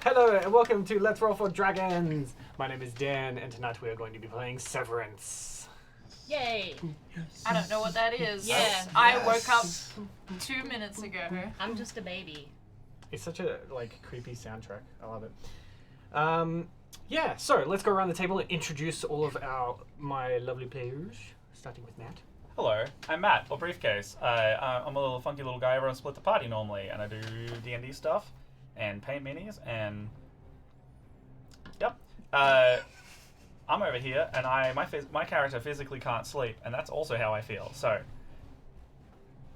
Hello and welcome to Let's Roll for Dragons. My name is Dan and tonight we are going to be playing Severance. Yay! I don't know what that is. Yeah. I woke up 2 minutes ago. I'm just a baby. It's such a creepy soundtrack. I love it. Yeah, so let's go around the table and introduce all of my lovely players, starting with Matt. Hello, I'm Matt, or Briefcase. I'm a little funky little guy. Everyone split the party normally, and I do D&D stuff, and paint minis, and... Yep. I'm over here, and my character physically can't sleep, and that's also how I feel, so...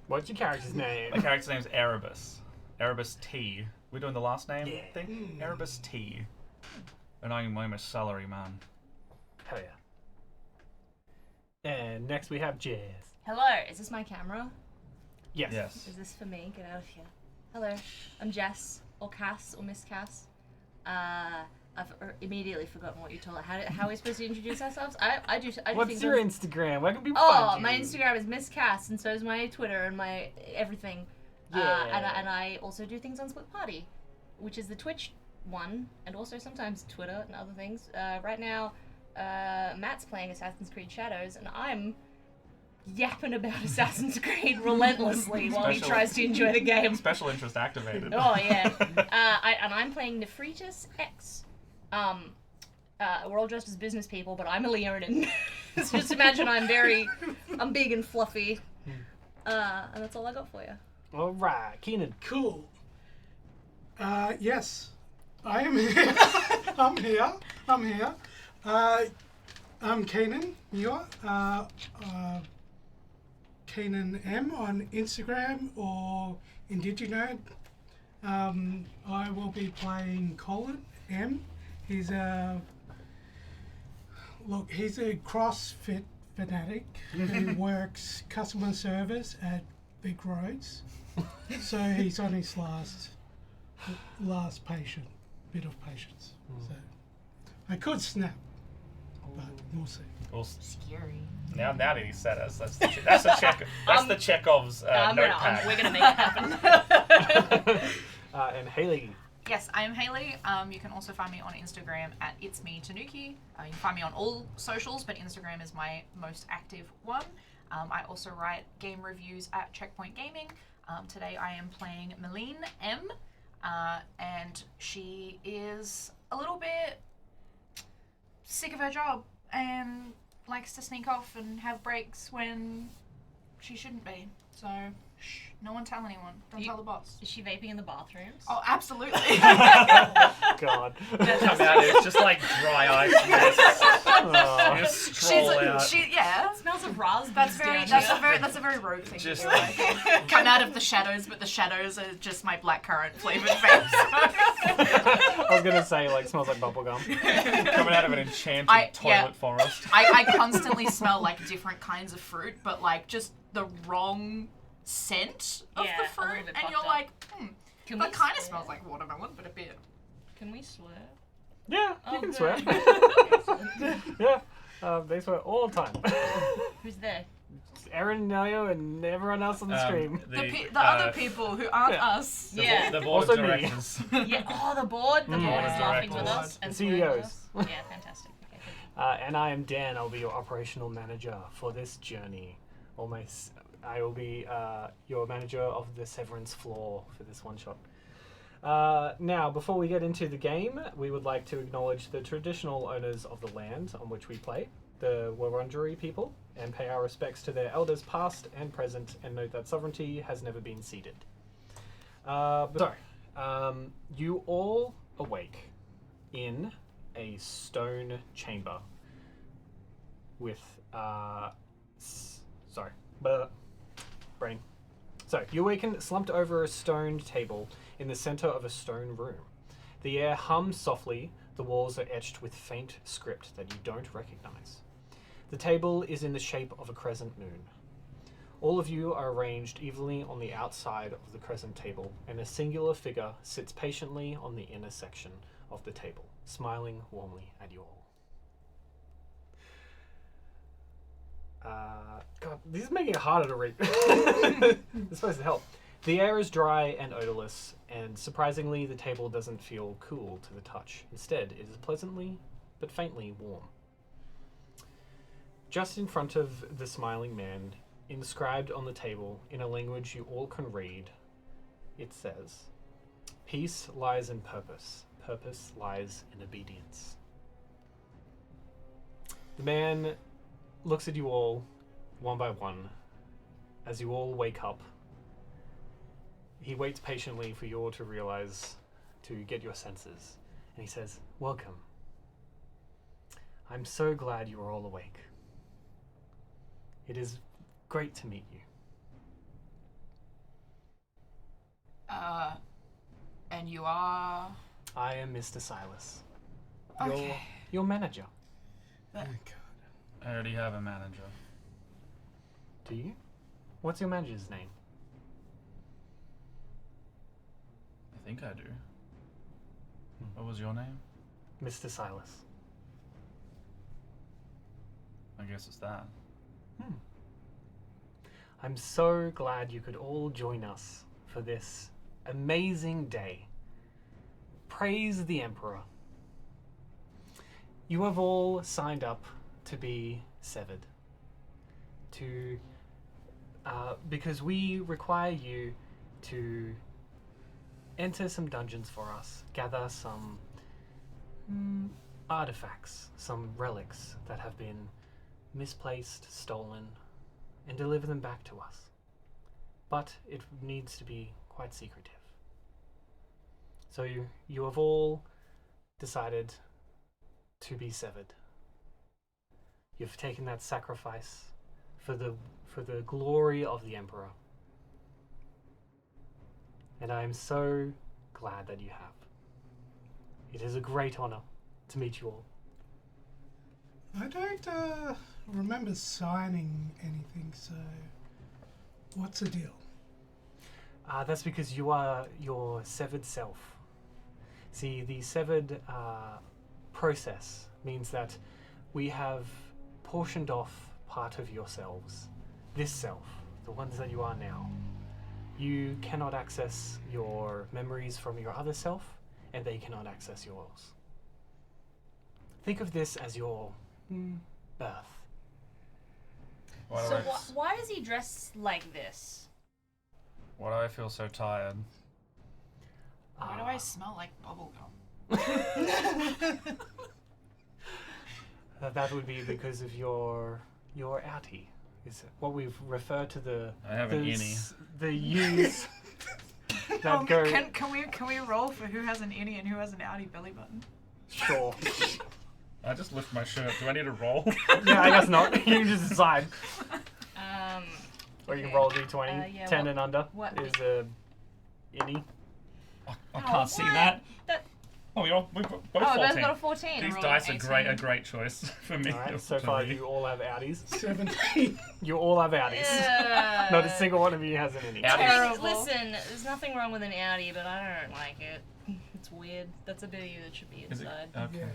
What's your character's name? My character's name's Erebus. Erebus T. We're doing the last name thing? Mm. Erebus T. And I'm a celery man. Hell yeah. And next we have Jazz. Hello, is this my camera? Yes. Is this for me? Get out of here. Hello, I'm Jess, or Cass, or Miss Cass. I've immediately forgotten what you told her. How are we supposed to introduce ourselves? I do What's things your on... Instagram? Where can people Oh, find you? my Instagram is Miss Cass, and so is my Twitter and my everything. Yeah. And I also do things on Split Party, which is the Twitch one, and also sometimes Twitter and other things. Right now, Matt's playing Assassin's Creed Shadows, and I'm yapping about Assassin's Creed relentlessly while he tries to enjoy the game. Special interest activated. Oh yeah. And I'm playing Nefritis X. We're all dressed as business people, but I'm a Leonin. So just imagine I'm big and fluffy. And that's all I got for you. All right, Keenan. Cool. Yes, I am here. I'm here. I'm Kanan. You are? Kanan M on Instagram or Indiginode. I will be playing Colin M. He's a CrossFit fanatic who works customer service at Big Roads. So he's on his last bit of patience. So I could snap, but we'll see. Scary. Now that he said us, that's the check. That's the Chekhov's notepad. We're gonna make it happen. And Haley. Yes, I'm Haley. You can also find me on Instagram at It's Me Tanuki. You can find me on all socials, but Instagram is my most active one. I also write game reviews at Checkpoint Gaming. Today I am playing Meline M, and she is a little bit sick of her job and likes to sneak off and have breaks when she shouldn't be. So, shh, no one tell anyone. Don't tell the boss. Is she vaping in the bathrooms? Oh, absolutely. God. Come out, it's just like dry ice mist. Oh. Just stroll out. Yeah. It smells of raspberries. That's a very rogue thing. Just to do. Like, come out of the shadows, but the shadows are just my blackcurrant flavored vapes. I was gonna say smells like bubblegum. Coming out of an enchanted toilet forest. I constantly smell like different kinds of fruit, but like just the wrong scent of Yeah, the a fruit, little bit and you're fucked like, Can that we kind of swear? smells like watermelon, but a bit. Can we swear? Yeah, you can swear. Excellent. Yeah, they swear all the time. Who's there? Aaron, Nelio, and everyone else on the stream. The other people who aren't us. Yeah. The board Also of me. directors. Yeah. Oh, the board. The board Board is of laughing with directors. us and The swearing with CEOs. us. Yeah, fantastic. Okay, good. And I am Dan. I'll be your operational manager for this journey. I will be your manager of the Severance floor for this one shot. Now, before we get into the game, we would like to acknowledge the traditional owners of the land on which we play, the Wurundjeri people, and pay our respects to their elders past and present, and note that sovereignty has never been ceded. You all awake in a stone chamber with, brain. So, you awaken slumped over a stone table in the center of a stone room. The air hums softly, the walls are etched with faint script that you don't recognize. The table is in the shape of a crescent moon. All of you are arranged evenly on the outside of the crescent table, and a singular figure sits patiently on the inner section of the table, smiling warmly at you all. God, this is making it harder to read. It's supposed to help. The air is dry and odorless, and surprisingly, the table doesn't feel cool to the touch. Instead, it is pleasantly but faintly warm. Just in front of the smiling man, inscribed on the table in a language you all can read, it says, "Peace lies in purpose. Purpose lies in obedience." The man looks at you all, one by one, as you all wake up. He waits patiently for you all to realize, to get your senses, and he says, "Welcome. I'm so glad you are all awake. It is great to meet you." And you are... I am Mr. Silas, Okay. your manager. Oh, God. I already have a manager. Do you? What's your manager's name? I think I do. What was your name? Mr. Silas. I guess it's that. I'm so glad you could all join us for this amazing day. Praise the Emperor. You have all signed up to be severed. Because we require you to enter some dungeons for us, gather some artifacts, some relics that have been misplaced, stolen, and deliver them back to us. But it needs to be quite secretive. So you have all decided to be severed. You've taken that sacrifice for the glory of the Emperor. And I am so glad that you have. It is a great honor to meet you all. I don't remember signing anything, so what's the deal? That's because you are your severed self. See, the severed process means that we have portioned off part of yourselves. This self, the ones that you are now. You cannot access your memories from your other self, and they cannot access yours. Think of this as your birth. Why do So I, why does he dress like this? why do I feel so tired? Why do I smell like bubblegum? That would be because of your outie. Is what we've referred to the I have an innie. the U's that go. Can we roll for who has an innie and who has an outie belly button? Sure. I just lift my shirt. Do I need to roll? Yeah, I guess not. You can just decide. Or you can Okay. roll a d20. Yeah, 10 what- and under what- is a innie. I can't see that. Oh, we both 14. Oh, they've got a 14. These rolled dice an are a 18. great choice for me. Alright, so far you all have outies. 17. You all have outies. Not a single one of you has an innie. Outie. Terrible. Listen, there's nothing wrong with an outie, but I don't like it. It's weird. That's a bit of you that should be Is it? inside. Okay.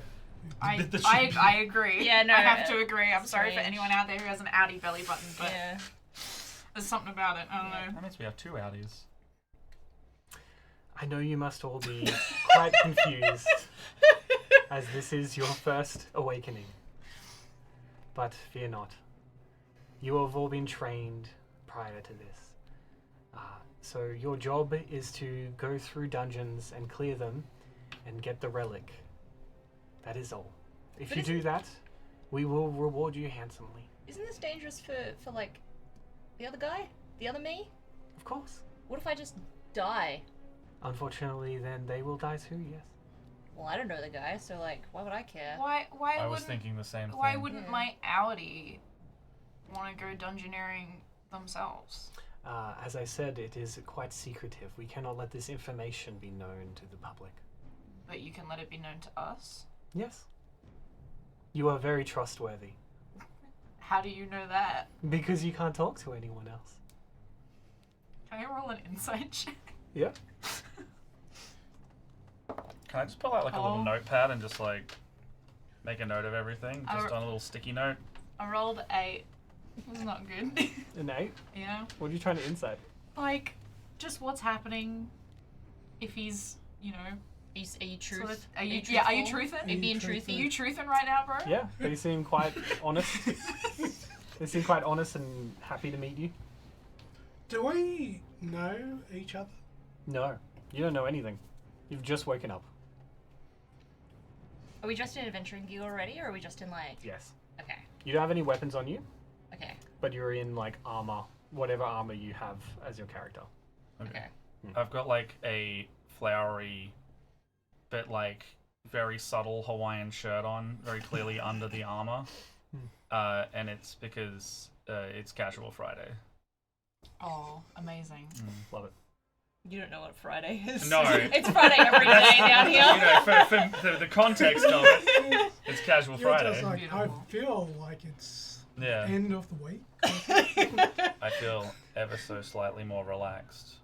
I agree. Yeah, no, I have to agree. I'm sorry for strange. anyone out there who has an outie belly button, but Yeah. there's something about it. I don't know. That means we have 2 outies. I know you must all be quite confused, as this is your first awakening. But fear not. You have all been trained prior to this. So your job is to go through dungeons and clear them and get the relic. That is all. If But you do that, we will reward you handsomely. Isn't this dangerous for like the other guy, the other me? Of course. What if I just die? Unfortunately, then they will die too, yes. Well, I don't know the guy, so like, why would I care? Why I was wouldn't thinking the same thing. why wouldn't Yeah. my outie want to go dungeoneering themselves? As I said, it is quite secretive. We cannot let this information be known to the public. But you can let it be known to us. Yes. You are very trustworthy. How do you know that? Because you can't talk to anyone else. Can I roll an insight check? Yeah. Can I just pull out like a little Oh. notepad and just like make a note of everything, I just re- on a little sticky note? I rolled 8. It was not good. An 8? yeah. What are you trying to insight? Like, just what's happening? If he's, you know, Are you truth? sort of, are you truthing? Are you being Are truthy? you truthing right now, bro? Yeah, they seem quite honest. They seem quite honest and happy to meet you. Do we know each other? No, you don't know anything. You've just woken up. Are we dressed in adventuring gear already, or are we just in like? Yes. Okay. You don't have any weapons on you, Okay. but you're in like armor, whatever armor you have as your character. Okay. I've got like a flowery, but like very subtle Hawaiian shirt on, very clearly under the armor. And it's because it's Casual Friday. Oh, amazing. Love it. You don't know what Friday is. No. It's Friday every day down here. You know, for the context of it, it's Casual You're Friday. just like, I Beautiful. feel like it's Yeah. end of the week. I feel ever so slightly more relaxed,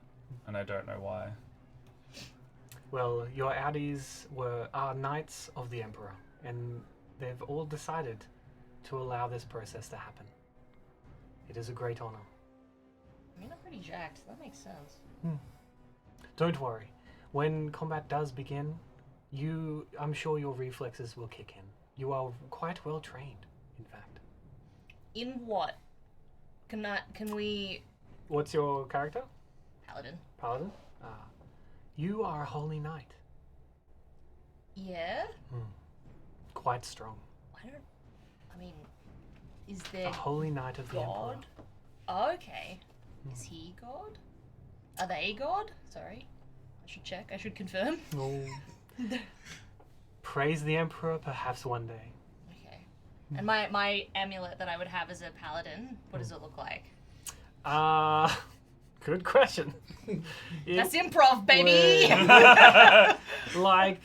and I don't know why. Well, your Audis are Knights of the Emperor, and they've all decided to allow this process to happen. It is a great honor. I mean, I'm pretty jacked. That makes sense. Don't worry. When combat does begin, I'm sure your reflexes will kick in. You are quite well trained, in fact. In what? Can we? What's your character? Paladin. Paladin? You are a holy knight. Yeah. Quite strong. I mean, is there A holy knight of the Emperor. God? Oh, okay. Is he God? Are they God? Sorry. I should check. I should confirm. Oh. Praise the Emperor perhaps one day. Okay. And my amulet that I would have as a paladin, what does it look like? Good question. That's improv, baby! Like,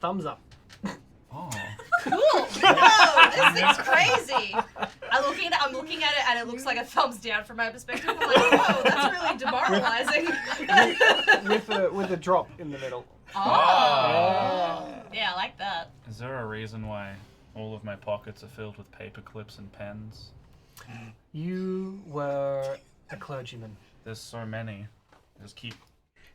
thumbs up. Oh. Cool! Whoa, this is crazy! I'm looking at it and it looks like a thumbs down from my perspective. I'm like, whoa, that's really demoralizing. with a drop in the middle. Oh! Yeah, I like that. Is there a reason why all of my pockets are filled with paper clips and pens? You were a clergyman. There's so many. I just keep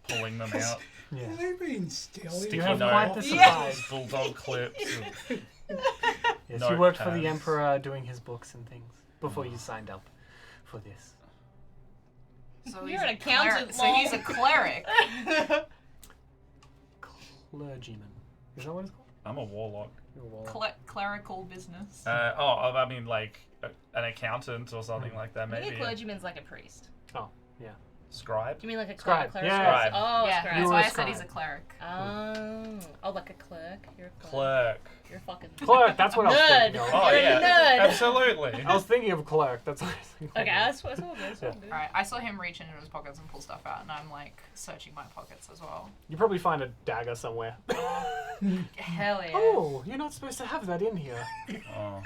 pulling them out. Yeah. Have they been stealing? You have No. quite the Yeah. surprise. Bulldog clips. Yes, Note you worked for the pads. Emperor doing his books and things before you signed up for this. So You're he's an a accountant, So he's a lol. cleric. Clergyman. Is that what it's called? I'm a warlock. You're a warlock. Clerical business. I mean, like an accountant or something like that, Maybe maybe. a clergyman's like a priest. Oh, yeah. Scribe. Do you mean like a Scribe, cleric? yeah. Scribe. Oh, yeah, scribe. You that's were why a I said he's a scribe. cleric. Oh, like a clerk. You're a clerk. Clerk. You're a fucking Clerk, that's what I was Nerd. thinking of. Oh You're a yeah, nerd. absolutely. I was thinking of clerk, that's what I was thinking Okay, of. that's all good. That's all Yeah. good. Alright, I saw him reach into his pockets and pull stuff out, and I'm like searching my pockets as well. You probably find a dagger somewhere. Hell yeah. Oh, you're not supposed to have that in here. Oh.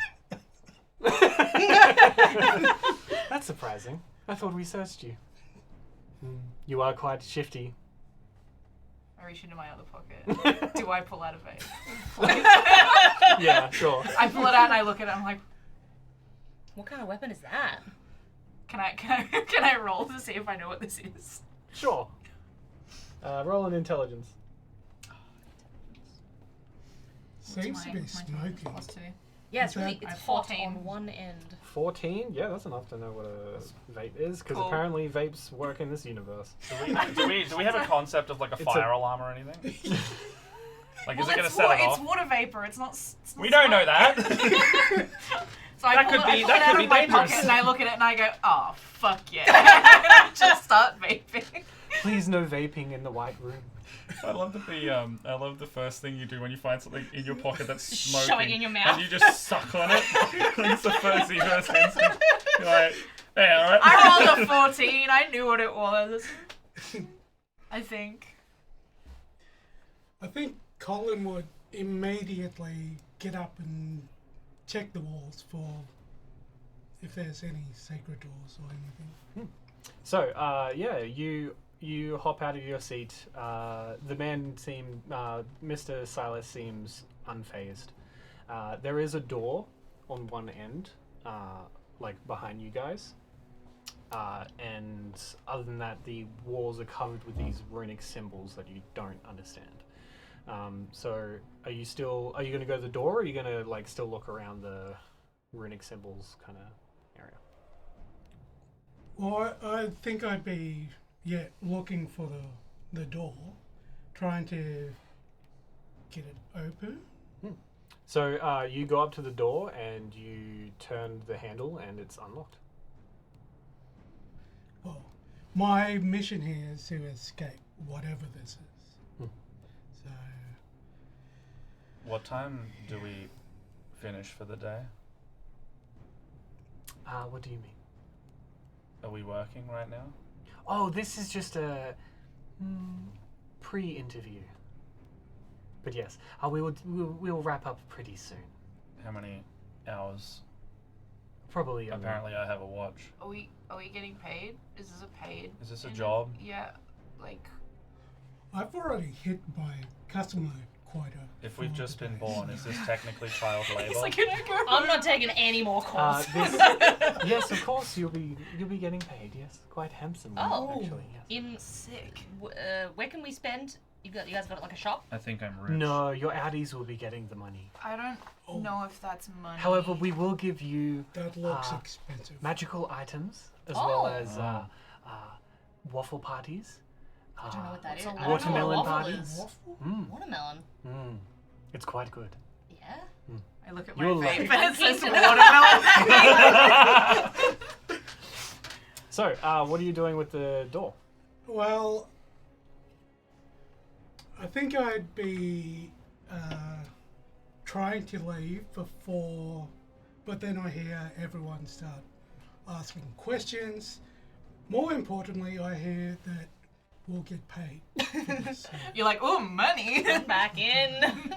That's surprising. I thought we searched you. You are quite shifty. I reach into my other pocket. Do I pull out a vape? Yeah, sure. I pull it out and I look at it. I'm like, What kind of weapon is that? can I roll to see if I know what this is? Sure. Roll an intelligence. Seems to be What's my smoking. plus 2? Yeah, it's Is really that- it's I have hot 14. on one end. 14? Yeah, that's enough to know what a vape is, because Cool. apparently vapes work in this universe. Do we have a concept of like a It's fire alarm or anything? Like, is Well, it gonna it's set it it's off? water vapor. It's not. It's not We don't know smoke. that. So I That pull could it, be- I pull that it could out be of my dangerous. pocket and I look at it and I go, oh fuck yeah! Just start vaping. Please no vaping in the white room. I love that I love the first thing you do when you find something in your pocket that's smoking. Shove it in your mouth. And you just suck on it. It's the first instinct. You're like, hey, alright. I rolled a 14. I knew what it was. I think. I think Colin would immediately get up and check the walls for if there's any secret doors or anything. So, yeah, you hop out of your seat. The man Mr. Silas seems unfazed. There is a door on one end, like behind you guys. and other than that, the walls are covered with these runic symbols that you don't understand. So, are you going to go to the door, or are you going to like still look around the runic symbols kind of area? Well, I think I'd be looking for the door, trying to get it open. So you go up to the door and you turn the handle and it's unlocked. Well, my mission here is to escape whatever this is. So, What time do we finish for the day? What do you mean? Are we working right now? Oh, this is just a pre-interview. But yes, we will wrap up pretty soon. How many hours? Probably. Apparently, I have a watch. Are we getting paid? Is this a paid? Is this a job? Yeah, like. I've already hit my customer quota. If we've for just the been day. born, is this technically child labor? He's like, can I go? I'm not taking any more calls. Yes, of course you'll be getting paid. Yes, quite handsomely. Oh. Actually, yes. In Sick. where can we spend? You guys got like a shop? I think I'm rich. No, your Audis will be getting the money. I don't know if that's money. However, we will give you That looks expensive. magical items as well Oh. as waffle parties. I don't know what that What's is. a I don't know watermelon what waffle parties. is. Waffle? Watermelon. It's quite good. Yeah. I look at my You'll vape like and it says it. watermelon. So, what are you doing with the door? Well, I think I'd be trying to leave before, but then I hear everyone start asking questions. More importantly, I hear that we'll get paid for this. You're like, oh, money. Back in.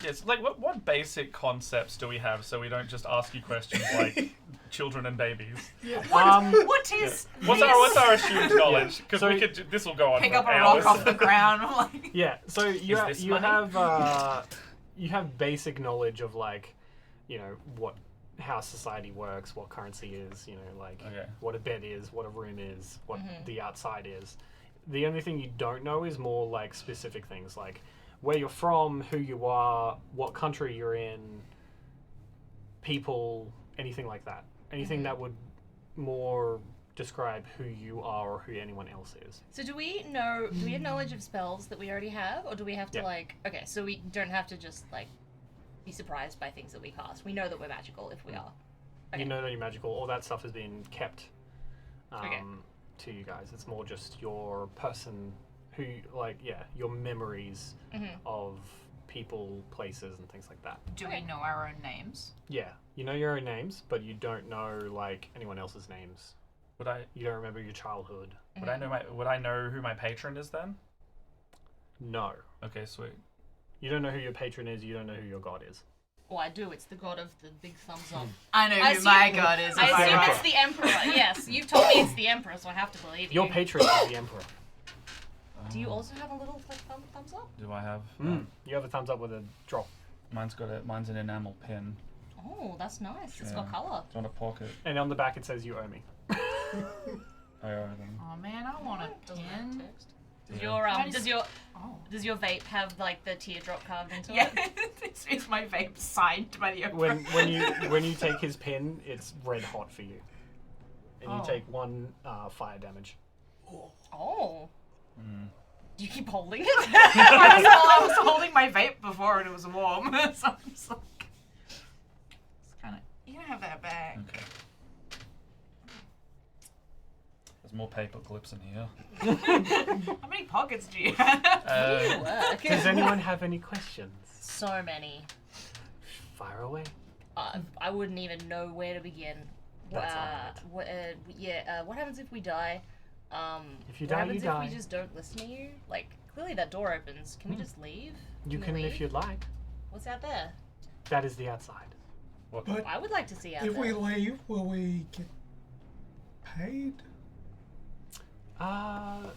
Yes, like what basic concepts do we have so we don't just ask you questions like children and babies? What is What's our assumed knowledge? Because So- this will go on pick for up a hours. rock off the ground? I'm like, Yeah, so you Is this you money? have basic knowledge of like, how society works, what currency is, like Okay. what a bed is, what a room is, what the outside is. The only thing you don't know is more like specific things like where you're from, who you are, what country you're in, people, anything like that. Anything that would more describe who you are or who anyone else is. So do we have knowledge of spells that we already have, or do we have to Yeah. so we don't have to just like be surprised by things that we cast. We know that we're magical if we are. Okay. You know that you're magical. All that stuff has been kept Okay. to you guys. It's more just your person, your memories of people, places, and things like that. do we know our own names? Yeah, you know your own names, but you don't know like anyone else's names. You don't remember your childhood. Would I know who my patron is then? No, Okay, sweet. you don't know who your patron is. You don't know who your god is. Oh, I do. It's the god of the big thumbs up. I know I who my assume- god is. I if assume roll. it's the emperor. Yes, you've told me it's the emperor, so I have to believe you. Your patron is the emperor. Do you also have a little like, thumbs up? Do I have? You have a thumbs up with a drop. Mine's an enamel pin. Oh, that's nice. It's Yeah. got colour. It's on a pocket. And on the back it says you owe me. I owe them. Oh man, I want a Doesn't have pin. text. Does Yeah. does your vape have like the teardrop carved into Yeah, it? it's my vape signed by the emperor. when you take his pin, it's red hot for you, and you Oh. take 1 fire damage. Oh. Do you keep holding it? I was holding my vape before and it was warm, so I'm just like, it's kind of. You can have that back. Okay. There's more paper clips in here. How many pockets do you have? Work. Does anyone have any questions? So many. Fire away. I wouldn't even know where to begin. That's alright. What happens if we die? If you what die, happens you if die. we just don't listen to you? Like, clearly that door opens. Can we just leave? You we can if leave? you'd like. What's out there? That is the outside. But I would like to see out if we there. leave, will we get paid?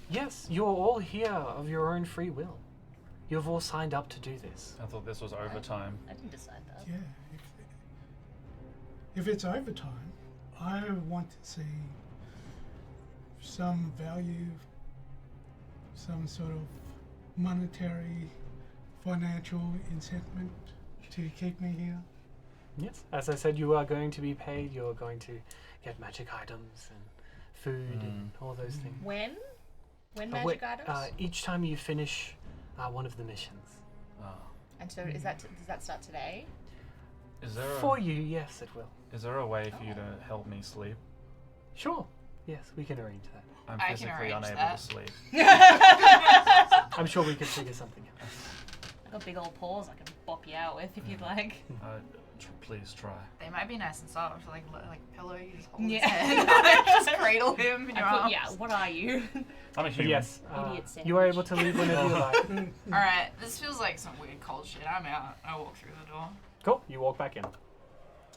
Yes, you're all here of your own free will. You've all signed up to do this. I thought this was overtime. I didn't decide that. Yeah. If it's overtime, I want to see some value, some sort of monetary, financial incentive to keep me here? Yes. As I said, you are going to be paid. You're going to get magic items and food and all those things. When? When magic items? Each time you finish one of the missions. Oh. And so does that start today? Is there For you, yes, it will. is there a way for you to help me sleep? Sure. Yes, we can arrange that. I'm I can physically arrange unable that. to sleep. I'm sure we could figure something out. I've got big old paws I can bop you out with if you'd like. Please try. They might be nice and soft, like pillow. You just hold Yeah. his head, just cradle him in your arms. Yeah, what are you? I'm a But human. yes, Idiot you are sandwich. able to leave whenever you like. All right, this feels like some weird cold shit. I'm out. I walk through the door. Cool. You walk back in.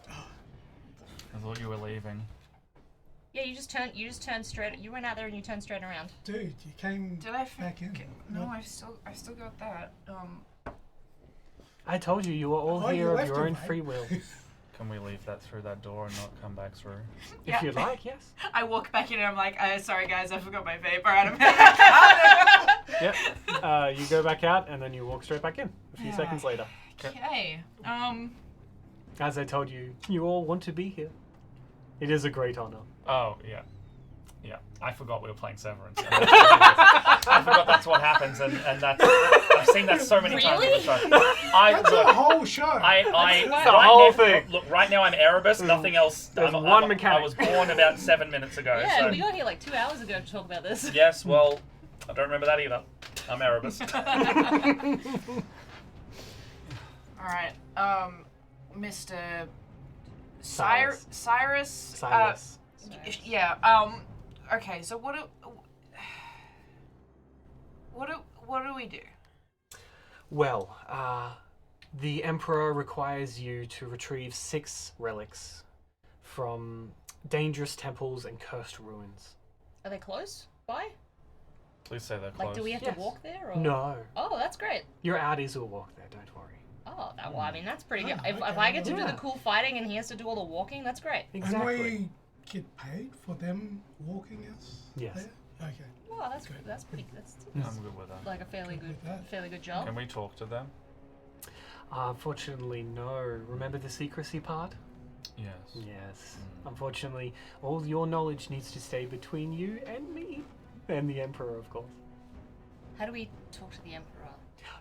I thought you were leaving. Yeah, you just turned straight. You went out there and you turned straight around. Dude, you came Did I back in. No, What? I still got that. I told you are all Oh, you here of left your it, own mate. free will. Can we leave that through that door and not come back through? Yeah. If you like, yes. I walk back in and I'm like, sorry guys, I forgot my vapor out of my Yep. You go back out and then you walk straight back in a few Yeah. seconds later. Okay. As I told you, you all want to be here. It is a great honor. Oh, yeah. Yeah. I forgot we were playing Severance. I forgot that's what happens, and that's... I've seen that so many times on the show. That's the whole show. the right whole now, thing. Look, right now I'm Erebus, nothing else. There's one I mechanic. was born about 7 minutes ago. Yeah, so. we got here like 2 hours ago to talk about this. Yes, well, I don't remember that either. I'm Erebus. Alright, Mr. Cyrus. Cyrus. Silas. Yeah, okay, so what do we do? Well, the Emperor requires you to retrieve 6 relics from dangerous temples and cursed ruins. Are they close by? Please say they're close. Like, do we have Yes. to walk there? Or? No. Oh, that's great. Your outies will walk there, don't worry. Oh, well, I mean, that's pretty good. Oh, If okay. I get to do Yeah. the cool fighting and he has to do all the walking, that's great. Exactly. And we get paid for them walking us Yes. there? Okay. Wow, that's Good. that's pretty. That's I'm good with that. like a fairly Good good, with that. job. Can we talk to them? Unfortunately, no. Remember the secrecy part? Yes. Yes. Unfortunately, all your knowledge needs to stay between you and me. And the Emperor, of course. How do we talk to the Emperor?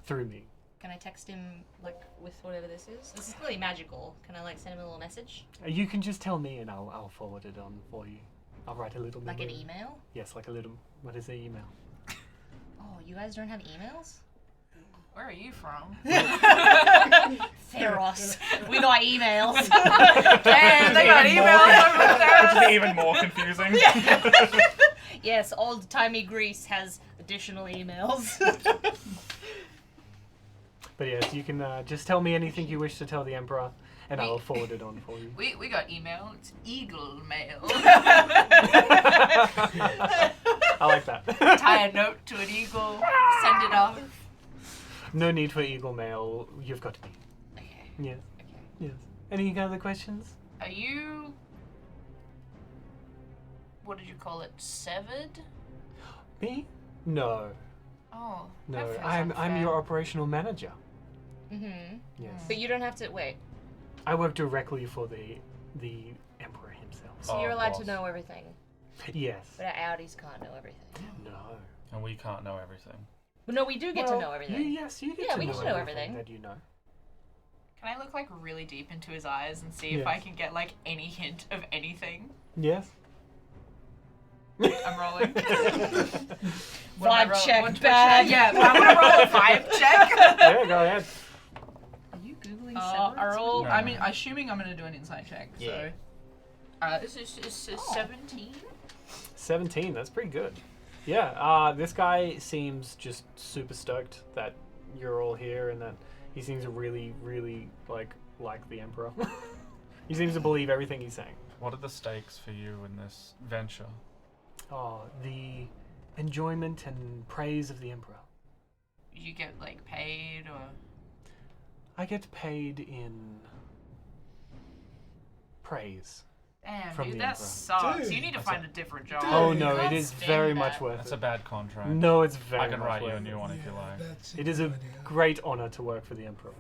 Through me. Can I text him like with whatever this is? This is clearly magical. Can I like send him a little message, You can just tell me and I'll forward it on for you. I'll write a little like an memo. email? Yes, like a little... What is the email? Oh, you guys don't have emails? Where are you from? Theros. We got emails. Damn, they got emails over Which there. is even more confusing. Yes, old-timey Greece has additional emails. But yes, you can just tell me anything you wish to tell the Emperor and I'll forward it on for you. We got email. It's eagle mail. I like that. Tie a note to an eagle. Send it off. No need for eagle mail. You've got me. Okay. Yes. Okay. Yes. Any other questions? Are you? What did you call it? Severed? Me? No. Oh. No. that feels I'm unfair. your operational manager. Mhm. Yes. But you don't have to wait. I work directly for the Emperor himself. So Oh, you're allowed to boss. know everything, Yes. but our Audis can't know everything. No. And we can't know everything. But no, we do get to know everything. You get Yeah, to we know get to know everything everything. that you know. Can I look like really deep into his eyes and see if Yes. I can get like any hint of anything? Yes. I'm rolling. Vibe check, bad. Yeah, I'm gonna roll a vibe check. Yeah, go ahead. Are you googling I Severance? roll. No. I mean, assuming I'm gonna do an insight check. Yeah. So, this is 17. 17, that's pretty good. Yeah, this guy seems just super stoked that you're all here and that he seems to really, really like the Emperor. He seems to believe everything he's saying. What are the stakes for you in this venture? Oh, the enjoyment and praise of the Emperor. You get like paid or? I get paid in praise. Damn, From dude, the that Emperor. sucks. Dude. You need to find a different job. Dude. Oh no, can't it is stand very that. much worth That's it. a bad contract. No, it's very I can much write you worth a it. new one if you like. That's It is a good idea. great honor to work for the Emperor.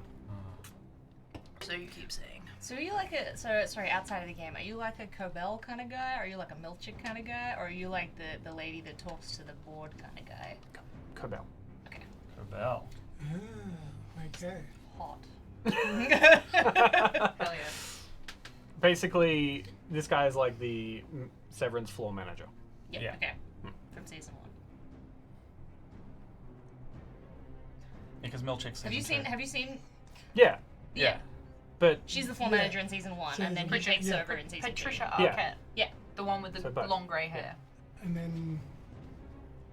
So you keep saying. So are you like a sorry, outside of the game, are you like a Cobell kind of guy? Are you like a Milchick kind of guy? Or are you like the lady that talks to the board kind of guy? Cobell. Okay. Rebel. Okay. Hot. Hell yeah. Basically, this guy is like the Severance floor manager. Yeah, Yeah. okay. From season 1. Because Milchick's Have you seen Yeah, Yeah. but she's the floor Yeah. manager in season 1 and then he Patricia- takes yeah. over in season 2. Patricia Yeah. Arquette. Yeah. The one with the So both. long grey hair. And then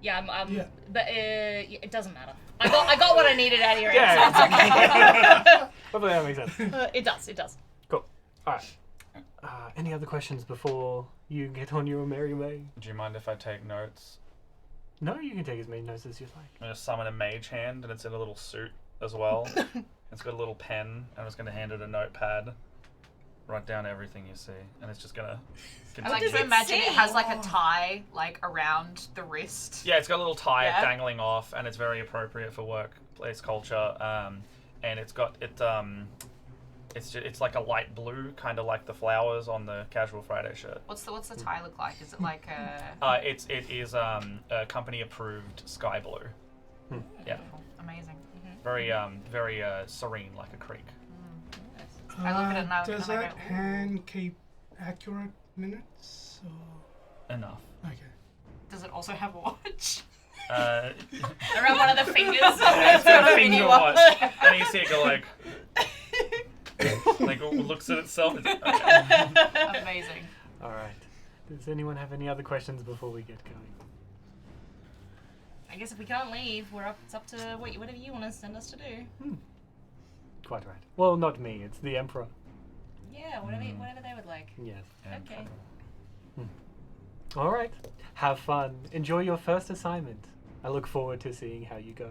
Yeah, I'm Yeah. but it doesn't matter. I got what I needed out of your yeah, answer. It's okay. hopefully that makes sense. It does. Cool. All right. Any other questions before you get on your merry way? Do you mind if I take notes? No, you can take as many notes as you like. I'm going to summon a mage hand, and it's in a little suit as well. It's got a little pen, and I'm just going to hand it a notepad. Write down everything you see, and it's just going to... I like does to it imagine it say? has like a tie like around the wrist. Yeah, it's got a little tie Yeah. dangling off, and it's very appropriate for workplace culture. And it's got it's like a light blue, kind of like the flowers on the Casual Friday shirt. What's the tie look like? Is it like a It is a company approved sky blue. Yeah, amazing? very serene, like a creek. I look at it now Does and I that go, "Ooh." hand keep accurate minutes? Or... Enough. Okay. Does it also have a watch? Around one of the fingers. It's got a Got a finger mini watch, watch. and you see it go like looks at itself. It's, Amazing. All right. Does anyone have any other questions before we get going? I guess if we can't leave, it's up to whatever you want to send us to do. Quite right. Well, not me. It's the Emperor. Yeah, whatever they would like. Yes. Okay. All right. Have fun. Enjoy your first assignment. I look forward to seeing how you go.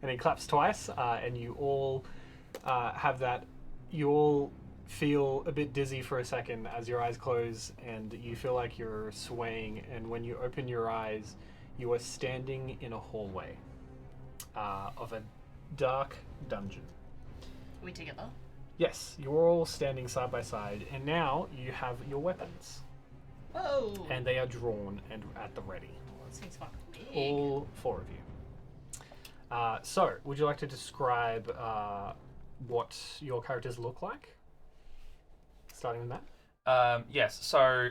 And he claps twice, and you all have that. You all feel a bit dizzy for a second as your eyes close, and you feel like you're swaying. And when you open your eyes, you are standing in a hallway of a dark dungeon. Are we together? Yes, you're all standing side by side, and now you have your weapons, Whoa. and they are drawn and at the ready. This thing's fucking big. All 4 of you. So, would you like to describe what your characters look like? Starting with that. Yes. So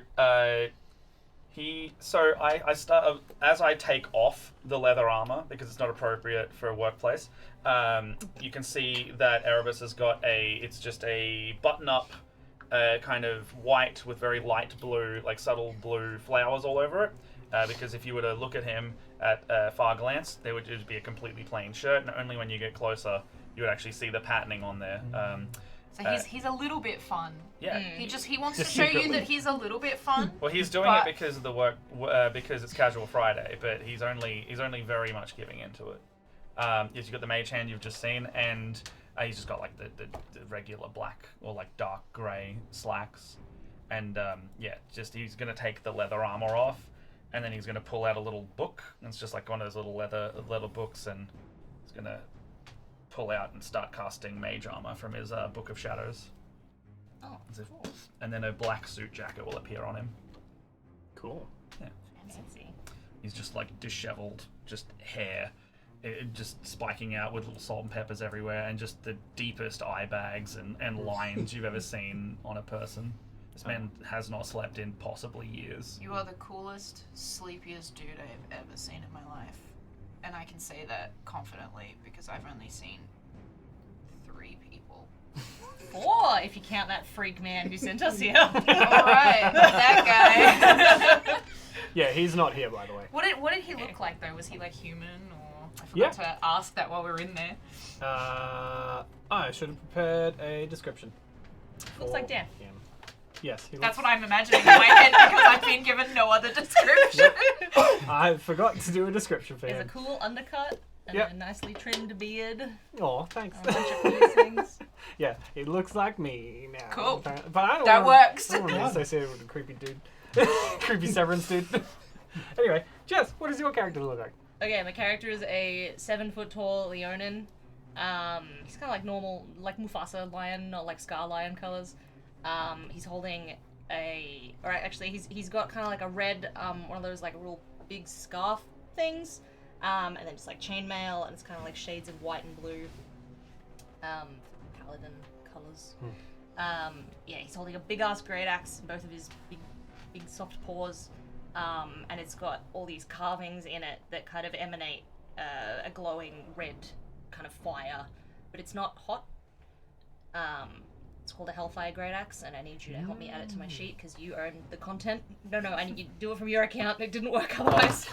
I start as I take off the leather armor because it's not appropriate for a workplace. You can see that Erebus has got it's just a button-up, kind of white with very light blue, like subtle blue flowers all over it. Because if you were to look at him at far glance, there would just be a completely plain shirt, and only when you get closer you would actually see the patterning on there. So he's a little bit fun. Yeah. He wants Just to show you secretly. that he's a little bit fun. Well, he's doing But- it because of the work, because it's Casual Friday, but he's only very much giving into it. You've got the mage hand you've just seen, and he's just got like the regular black or like dark grey slacks, and he's gonna take the leather armor off, and then he's gonna pull out a little book. And it's just like one of those little leather books, and he's gonna pull out and start casting mage armor from his Book of Shadows. Oh, As if- cool. And then a black suit jacket will appear on him. Cool. Fancy. He's just like disheveled, just hair, just spiking out with little salt and peppers everywhere, and just the deepest eye bags and lines you've ever seen on a person. This man has not slept in possibly years. You are the coolest, sleepiest dude I have ever seen in my life. And I can say that confidently because I've only seen 3 people. 4, if you count that freak man who sent us here. Alright, that guy. Yeah, he's not here, by the way. What did he look like though? Was he like human or I forgot to ask that while we were in there. I should have prepared a description. Looks like for Dan. him. Yes, he That's looks. what I'm imagining in my head because I've been given no other description. I forgot to do a description for He has a him. cool undercut and Yep. a nicely trimmed beard, Oh, thanks. a bunch of piercings. Yeah, it looks like me now. Cool. But I don't That wanna, works. I don't want to be associated with a creepy dude. Creepy Severance dude. Anyway, Jess, what does your character look like? Okay, my character is a 7-foot tall Leonin. He's kind of like normal, like Mufasa lion, not like Scar lion colors. He's holding he's got kind of like a red, one of those like real big scarf things, and then just like chainmail, and it's kind of like shades of white and blue, paladin colors. Yeah, he's holding a big ass great axe in both of his big soft paws, and it's got all these carvings in it that kind of emanate a glowing red kind of fire, but it's not hot. It's called a Hellfire Great Axe, and I need you to help me add it to my sheet because you own the content. No, I need you to do it from your account. It didn't work otherwise.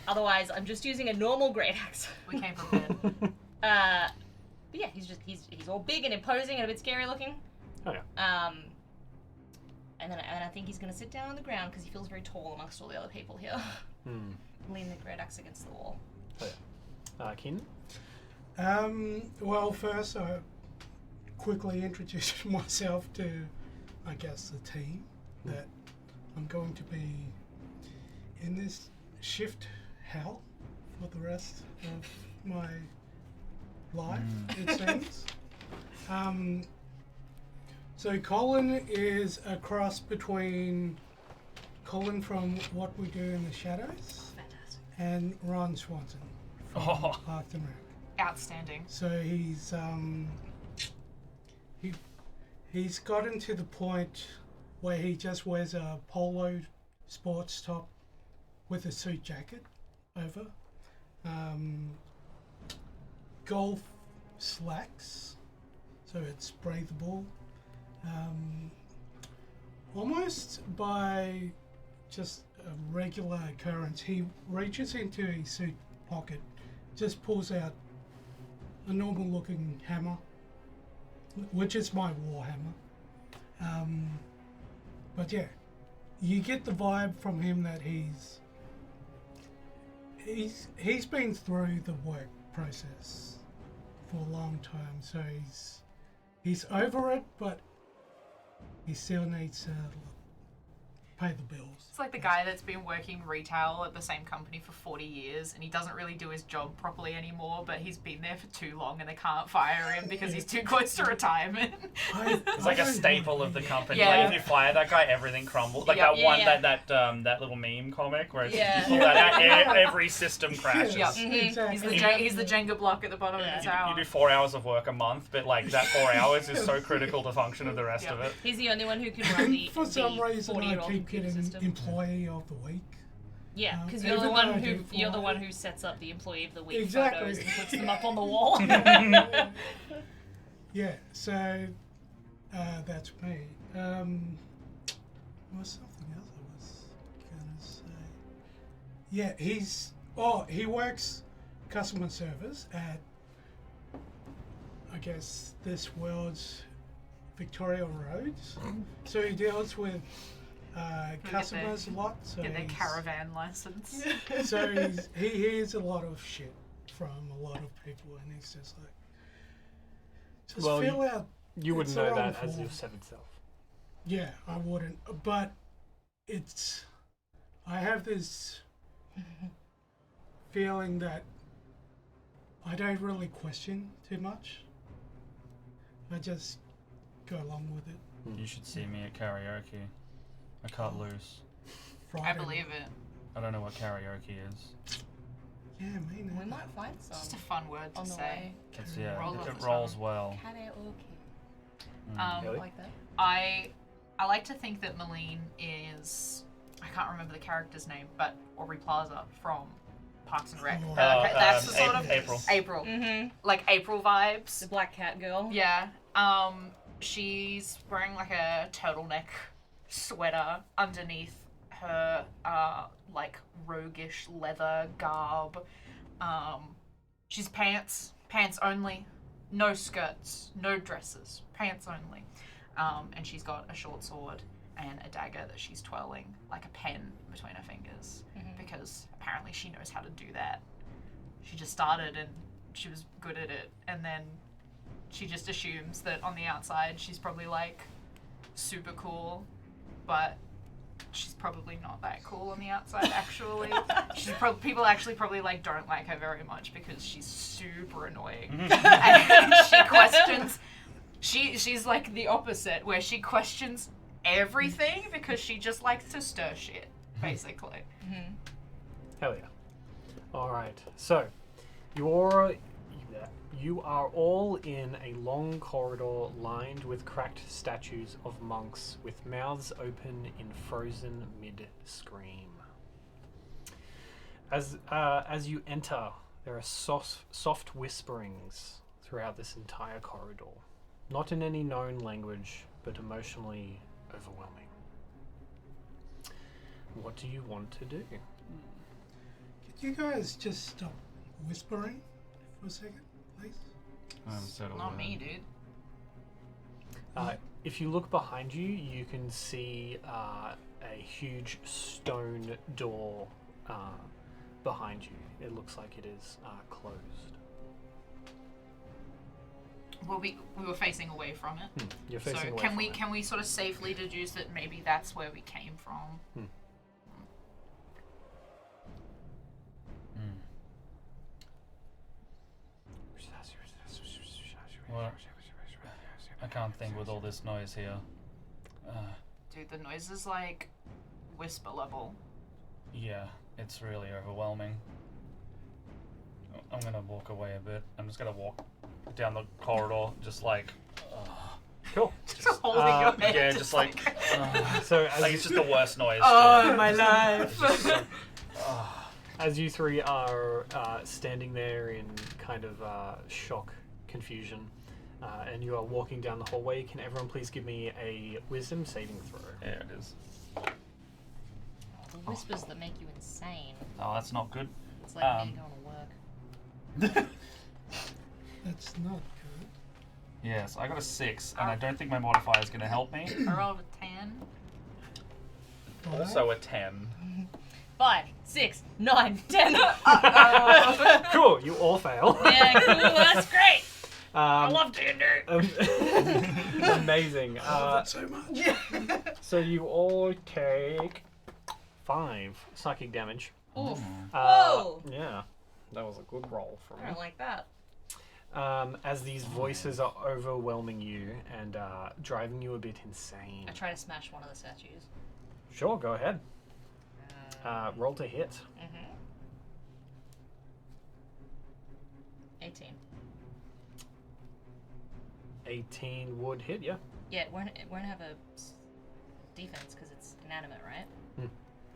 Otherwise, I'm just using a normal Great Axe. We came prepared. But yeah, he's all big and imposing and a bit scary looking. Oh yeah. And I think he's gonna sit down on the ground because he feels very tall amongst all the other people here. Lean the Great Axe against the wall. Oh yeah. Keenan? Well, first I quickly introduced myself to, I guess, the team that I'm going to be in this shift hell for the rest of my life, it seems. So Colin is a cross between Colin from What We Do in the Shadows Fantastic. and Ron Swanson from Parks and Rec. Outstanding. So he's gotten to the point where he just wears a polo sports top with a suit jacket over, golf slacks, so it's breathable. Almost by just a regular occurrence, he reaches into his suit pocket, just pulls out a normal looking hammer, which is my war hammer. But yeah, you get the vibe from him that he's been through the work process for a long time, so he's over it, but he still needs to pay the bills. It's like the guy that's been working retail at the same company for 40 years and he doesn't really do his job properly anymore, but he's been there for too long and they can't fire him because he's too close to retirement. It's like a staple of the company. Yeah. Like if you fire that guy, everything crumbles. Like Yep. that one, Yeah. that little meme comic where it's Yeah. you pull that out, every system crashes. Yep. Exactly. He's the Jenga block at the bottom of the You tower. do 4 hours of work a month, but like that 4 hours is so critical to function of the rest Yeah. of it. He's the only one who can run the For some reason, I 40-year-old keep computer getting system. employee of the week. Yeah, because even though I do you're the fly- one who sets up the employee of the week Exactly. photos and puts them up on the wall. Yeah, so that's me. There was something else I was gonna say. Yeah, he works customer service at, I guess, this world's Victoria Roads. So he deals with customers a lot. So Get their he's- caravan license. So he hears a lot of shit from a lot of people, and he's just like, just Well, feel out. You wouldn't It's know the wrong that as form. your severed self. Yeah, I wouldn't. But I have this feeling that I don't really question too much. I just go along with it. You should see me at karaoke. I cut loose. Friday I believe it. I don't know what karaoke is. Yeah, me we neither. might find It's just a some fun word to on the say. way. It's, yeah, Rolls off it the rolls tongue. well. Karaoke. Really? Like that. I like to think that Malene is, I can't remember the character's name, but Aubrey Plaza from Parks and Rec. Oh. That's the sort of April. April, Mm-hmm. like April vibes. The black cat girl. Yeah. She's wearing like a turtleneck sweater underneath her like roguish leather garb. She's pants only, no skirts, no dresses, pants only. And she's got a short sword and a dagger that she's twirling like a pen between her fingers because apparently she knows how to do that. she just started and she was good at it, and then she just assumes that on the outside she's probably like super cool, but she's probably not that cool on the outside actually. People actually probably like don't like her very much because she's super annoying. And she questions she's like the opposite, where she questions everything because she just likes to stir shit, basically. Hell yeah. Alright, so you are all in a long corridor lined with cracked statues of monks with mouths open in frozen mid-scream. As you enter, there are soft whisperings throughout this entire corridor. Not in any known language, but emotionally overwhelming. What do you want to do? Could you guys just stop whispering for a second, please? Not me, dude. If you look behind you, you can see a huge stone door behind you. It looks like it is closed. Well, we were facing away from it. You're facing So away can from we it. can we sort of safely deduce that maybe that's where we came from? Well, I can't think with all this noise here. Dude, the noise is like whisper level. Yeah, it's really overwhelming. I'm gonna walk away a bit. I'm just gonna walk down the corridor, just like. Cool. Just holding your head. Yeah, just like. So as Like it's just the worst noise. my life. As you three are standing there in kind of shock, confusion, and you are walking down the hallway, can everyone please give me a wisdom saving throw? Yeah, it is. The whispers that make you insane. Oh, that's not good. It's like me going to work. That's not good. Yes, I got a 6, and I don't think my modifier is going to help me. I rolled a 10. Also a 10. 5, 6, 9, 10. Cool, you all fail. Yeah, cool. That's great. I love D&D. Amazing. So much. So you all take 5 psychic damage. Oof. Uh, Whoa. Yeah, that was a good roll from I don't like that. as these voices are overwhelming you and driving you a bit insane. I try to smash one of the statues. Sure, go ahead. Roll to hit. 18. 18 would hit, yeah. Yeah, it won't have a defense because it's inanimate, right?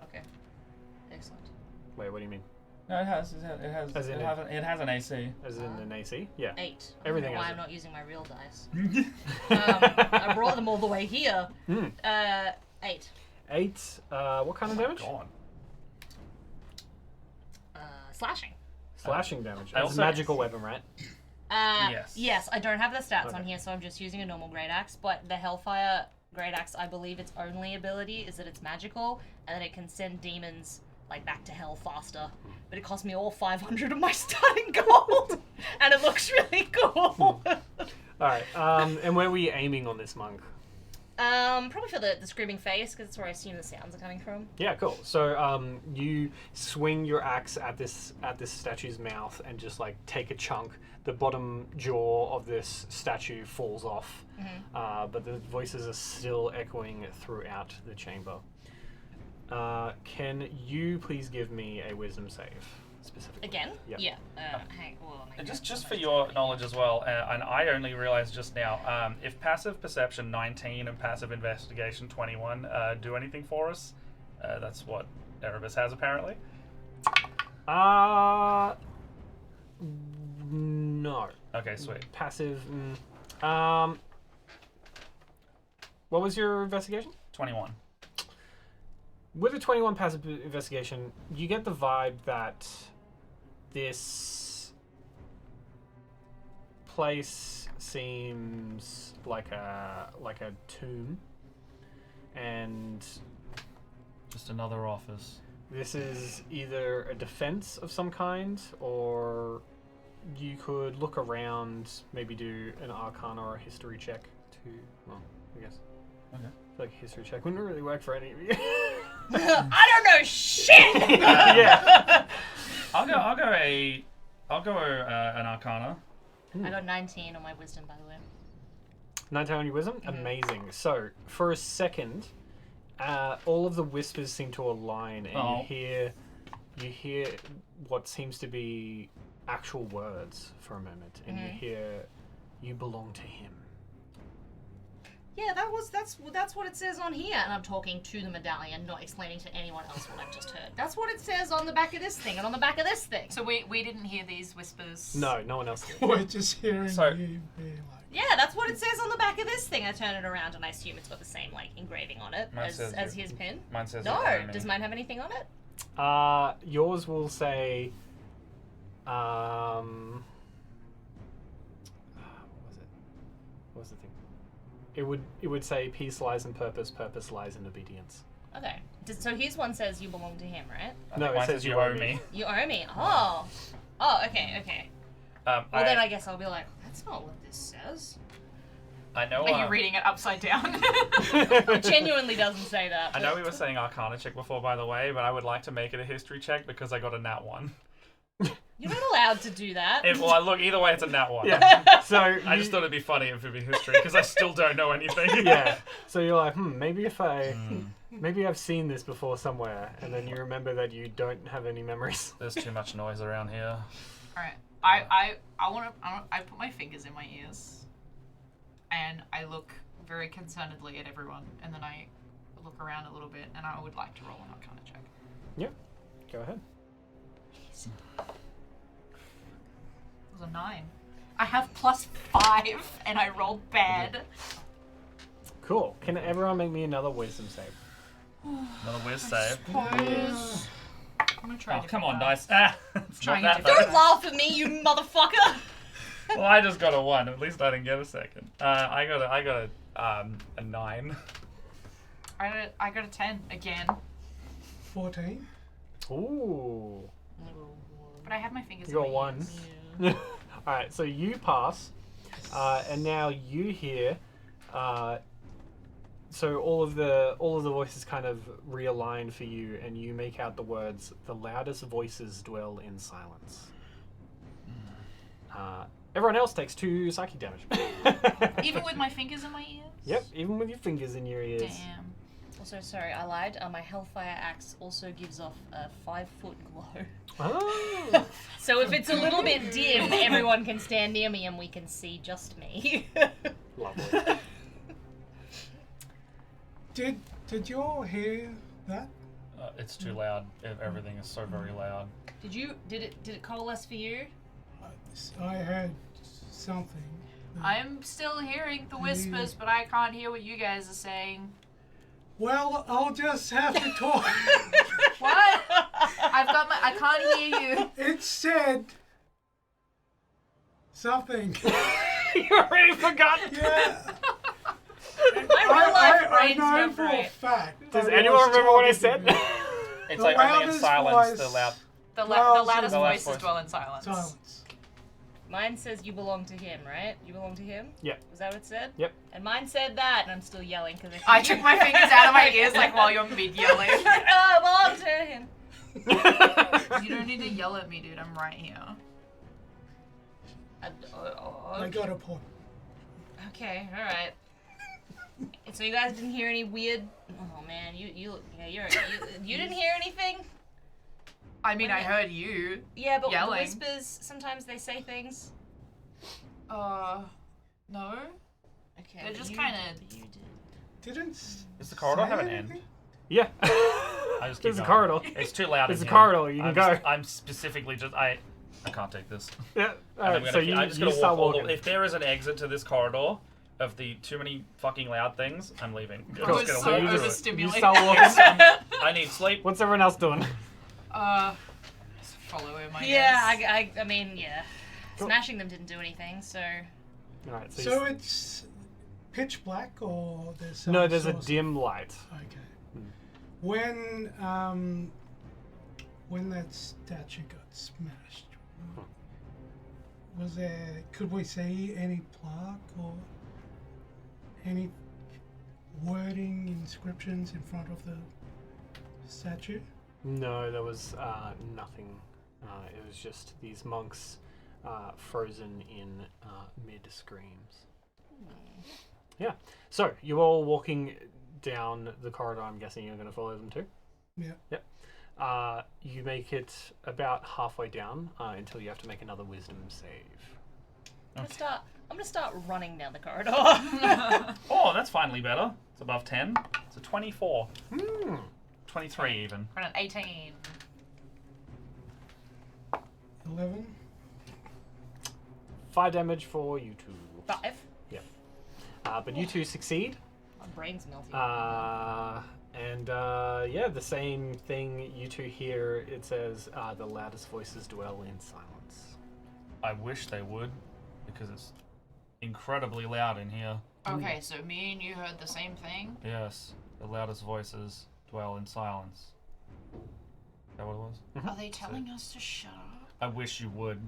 Okay. Excellent. Wait, what do you mean? No, it has. As in It has an AC. As in an AC? Yeah. 8. Everything I don't know why has I'm it. not using my real dice. I brought them all the way here. 8. 8, what kind of damage? God. Slashing. Slashing damage. I It's a also- magical weapon, right? Yes. Yes, I don't have the stats Okay. on here, so I'm just using a normal great axe. But the Hellfire great axe, I believe its only ability is that it's magical and that it can send demons like back to hell faster. But it cost me all 500 of my starting gold, and it looks really cool. Alright, and where were you aiming on this monk? Probably for the screaming face, because it's where I assume the sounds are coming from. Yeah, cool. So you swing your axe at this statue's mouth and just like take a chunk. The bottom jaw of this statue falls off, but the voices are still echoing throughout the chamber. Can you please give me a wisdom save specifically? Again? Yep. Yeah. Hang, well, And just for your knowledge as well, and I only realized just now, if passive perception 19 and passive investigation 21 do anything for us, that's what Erebus has apparently. No. Okay, sweet. Passive. What was your investigation? 21. With a 21 passive investigation, you get the vibe that this place seems like a tomb, and Just another office. This is either a defense of some kind, or you could look around, maybe do an Arcana or a History check to. Well, I guess. Okay. I feel like a History check wouldn't really work for any of you. I don't know shit. Yeah. I'll go an Arcana. I got 19 on my wisdom, by the way. 19 on your wisdom? Amazing. So, for a second, all of the whispers seem to align, and you hear what seems to be actual words for a moment, and you hear, "You belong to him." Yeah, that's what it says on here, and I'm talking to the medallion, not explaining to anyone else what I've just heard. That's what it says on the back of this thing, and on the back of this thing. So we didn't hear these whispers. No one else did. We're just hearing So- you be like, Yeah, that's what it says on the back of this thing. I turn it around, and I assume it's got the same like engraving on it Mine as says his pin. Mine says No, it. does mine have anything on it? Yours will say, what was it? What was the thing? It would say, "Peace lies in purpose, purpose lies in obedience." Okay. So his one says you belong to him, right? No, it Mine says you owe me. You owe me. Oh. Oh, okay. Well, then I guess I'll be like, that's not what this says. I know. Are you reading it upside down? It genuinely doesn't say that. I know we were saying Arcana check before, by the way, but I would like to make it a History check because I got a nat 1. You're not allowed to do that. Look, either way, it's a nat 1. Yeah. So I just thought it'd be funny if it'd be History because I still don't know anything. yeah. So you're like, maybe if maybe I've seen this before somewhere, and then you remember that you don't have any memories. There's too much noise around here. Alright. I put my fingers in my ears and I look very concernedly at everyone, and then I look around a little bit, and I would like to roll an Arcana check. Yep. Go ahead. It was a 9. I have +5 and I rolled bad. Cool. Can everyone make me another wisdom save? Another whiz save. I'm gonna try. Oh, come on, dice. dice. It's not Trying that to- bad. Don't laugh at me, you motherfucker! Well, I just got a 1. At least I didn't get a second. I got a 9. I got a 10 again, 14. Ooh. but I have my fingers. You got in my one. ears. Alright, so you pass, and now you hear, so all of the voices kind of realign for you, and you make out the words, "The loudest voices dwell in silence." Everyone else takes 2 psychic damage. Even with my fingers in my ears. Yep, even with your fingers in your ears. Damn. Also, sorry, I lied. My Hellfire Axe also gives off a 5-foot glow. Oh. So if it's a little bit dim, everyone can stand near me and we can see just me. Lovely. Did you all hear that? It's too loud. Everything is so very loud. Did it coalesce for you? I heard something. I'm still hearing the whispers, but I can't hear what you guys are saying. Well, I'll just have to talk. What? I can't hear you. It said something. You already forgot. Yeah. My real life I brain's know not for a great. fact. Does I anyone was remember what I talking said? to It's The like only in loudest silence voice- the loud. The Well, loudest the last voices voice. dwell in silence. silence. Mine says you belong to him, right? You belong to him? Yep. Was that what it said? Yep. And mine said that, and I'm still yelling because I took my fingers out of my ears like while you're mid yelling. Oh, belong to him. You don't need to yell at me, dude. I'm right here. I got a point. Okay, all right. So you guys didn't hear any weird? Oh man, you didn't hear anything? I mean, I heard you. Yeah, but Yelling. the whispers sometimes they say things. No. Okay, They're but just you kinda- did, you did. Didn't. Does the corridor say have an anything? end? Yeah. I just keep There's a going. corridor. It's too loud. There's in a here. corridor, you can I'm go. I'm specifically just I can't take this. Yeah. And I'm Alright, gonna so keep- I'm just you gonna start walk all walking. the, if there is an exit to this corridor of the too many fucking loud things, I'm leaving. I'm I just was gonna so walk you through just- it. overstimulated. You start walking. I need sleep. What's everyone else doing? Just follow him, I Yeah, guess. I mean, yeah. Cool. Smashing them didn't do anything, so. Alright, So it's pitch black, or there's some no, there's a source- dim light. Okay. When when that statue got smashed, was there? Could we see any plaque or any wording, inscriptions in front of the statue? No, there was nothing. It was just these monks frozen in mid-screams. Yeah. So, you're all walking down the corridor. I'm guessing you're going to follow them too? Yeah. Yep. You make it about halfway down until you have to make another wisdom save. I'm gonna start running down the corridor. Oh, that's finally better. It's above 10. It's a 24. 23 even. We're at 18. 11. 5 damage for you two. 5. Yep. But you two succeed. My brain's melting. Yeah, the same thing you two hear. It says, the loudest voices dwell in silence. I wish they would, because it's incredibly loud in here. Okay, so me and you heard the same thing? Yes, the loudest voices dwell in silence. Is that what it was? Are they telling us to shut up? I wish you would.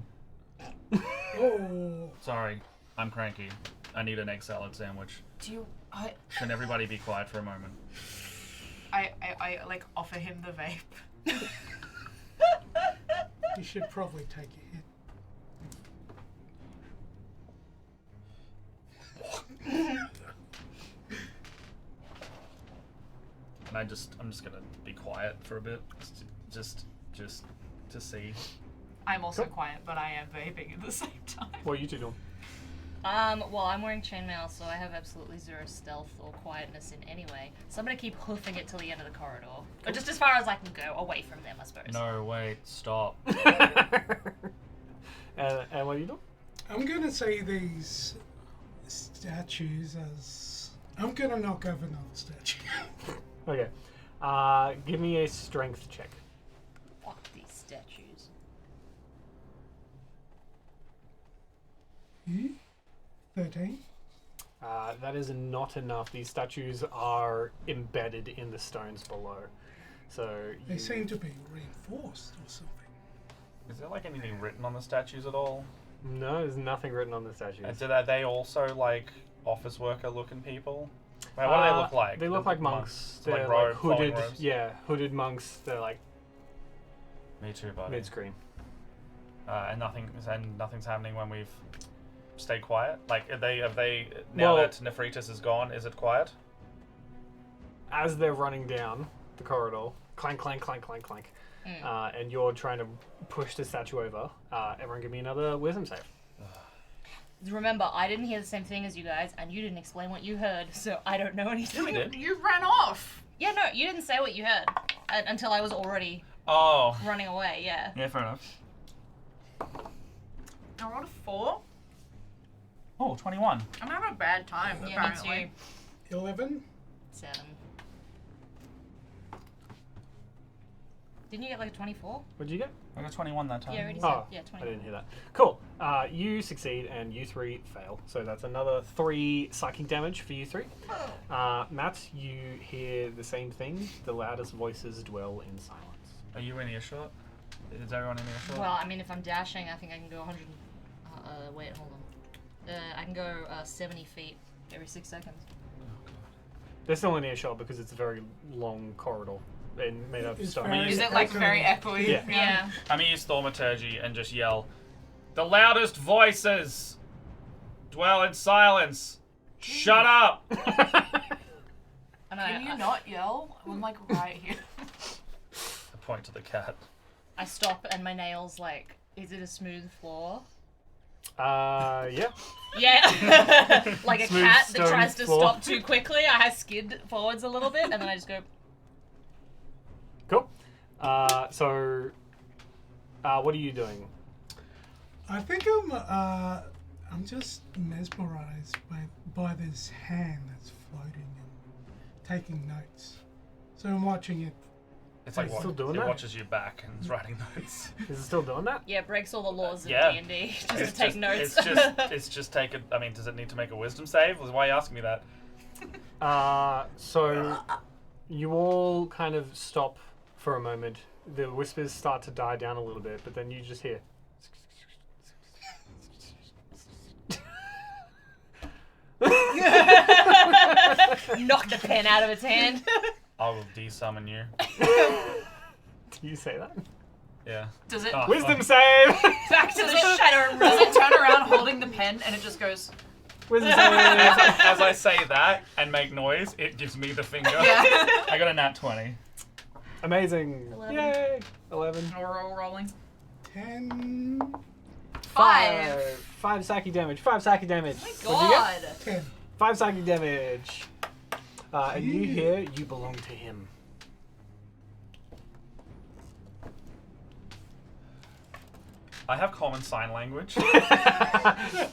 Oh. Sorry, I'm cranky. I need an egg salad sandwich. Do you... Can everybody be quiet for a moment? I like offer him the vape. You should probably take a hit. And I'm just gonna be quiet for a bit, just to see. I'm also quiet, but I am vaping at the same time. What are you two doing? Well, I'm wearing chainmail, so I have absolutely 0 stealth or quietness in any way. So I'm gonna keep hoofing it till the end of the corridor. Or just as far as I can go, away from them, I suppose. No, wait, stop. And what are you doing? I'm gonna say these statues as... I'm gonna knock over another statue. Okay. Give me a strength check. Fuck these statues. 13. That is not enough. These statues are embedded in the stones below. So They seem to be reinforced or something. Is there like anything written on the statues at all? No, there's nothing written on the statues. And are they also like office worker looking people? Wait, what do they look like? They look like monks. Like They're robe, like flowing hooded. robes? Yeah, hooded monks. They're like Me too, buddy. mid-screen. And nothing's happening when we've stayed quiet. Like, have they now Well- that Nephritis is gone? Is it quiet? As they're running down the corridor, clank, clank, clank, clank, clank, and you're trying to push the statue over. Everyone, give me another wisdom save. Remember, I didn't hear the same thing as you guys, and you didn't explain what you heard, so I don't know anything. We did. You ran off! Yeah, no, you didn't say what you heard until I was already Oh. running away, yeah. Yeah, fair enough. I rolled a 4. Oh, 21. I'm having a bad time, Yeah, me apparently. too. 11. 7. Didn't you get like a 24? What did you get? I got 21 that time. Yeah, I already said. Oh, Yeah, I 24. didn't hear that. Cool. You succeed and you three fail. So that's another 3 psychic damage for you three. Matt, you hear the same thing. The loudest voices dwell in silence. Are you in earshot? Is everyone in earshot? Well, I mean, if I'm dashing, I think I can go 100. Wait, hold on. I can go 70 feet every 6 seconds. They're still in earshot because it's a very long corridor and made of It's stone. very- Is it like very echoey? Yeah. Yeah. I'm gonna use Thaumaturgy and just yell, "The loudest voices dwell in silence. Shut up!" And Can you not yell? I'm like right here. I point to the cat. I stop and my nails like, is it a smooth floor? Yeah. Yeah. Like a Smooth cat that stone tries to floor. stop too quickly. I skid forwards a little bit and then I just go. Cool. So, what are you doing? I think I'm just mesmerized by this hand that's floating and taking notes. So I'm watching it. It's like It's still what? doing It that? watches you back and is writing notes. Is it still doing that? Yeah, breaks all the laws of Yeah. D&D just to take notes. It's just taken. I mean, does it need to make a wisdom save? Why are you asking me that? So you all kind of stop for a moment the whispers start to die down a little bit, but then you just hear. Knock the pen out of its hand. I will de-summon you. Do you say that? Yeah. Does it Oh, Wisdom fuck. save! Back to the shadow room. does it turn around holding the pen and it just goes? Wisdom save! As I say that and make noise, it gives me the finger. Yeah. I got a nat 20. Amazing. 11. Yay! 11. We're all rolling. 10, 5. 5 psychic damage. 5 psychic damage. Oh What'd you get? God. 10. 5 psychic damage. And you hear you belong to him. I have common sign language.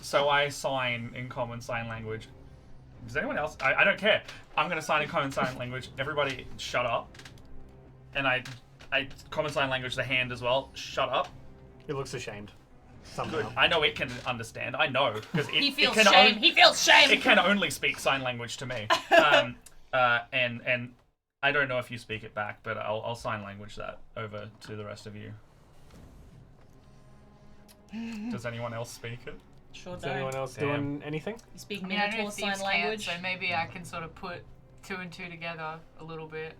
So I sign in common sign language. Does anyone else? I don't care. I'm going to sign in common sign language. Everybody shut up. And I common sign language the hand as well. Shut up. It looks ashamed. Somehow. Good. I know it can understand. I know. Because He feels it can shame. He feels shame. It can only speak sign language to me. And I don't know if you speak it back, but I'll sign language that over to the rest of you. Does anyone else speak it? Sure Is anyone else Damn. doing anything? You speak I mean, I know Minotaur thieves sign language. can't, so maybe I can sort of put 2 and 2 together a little bit.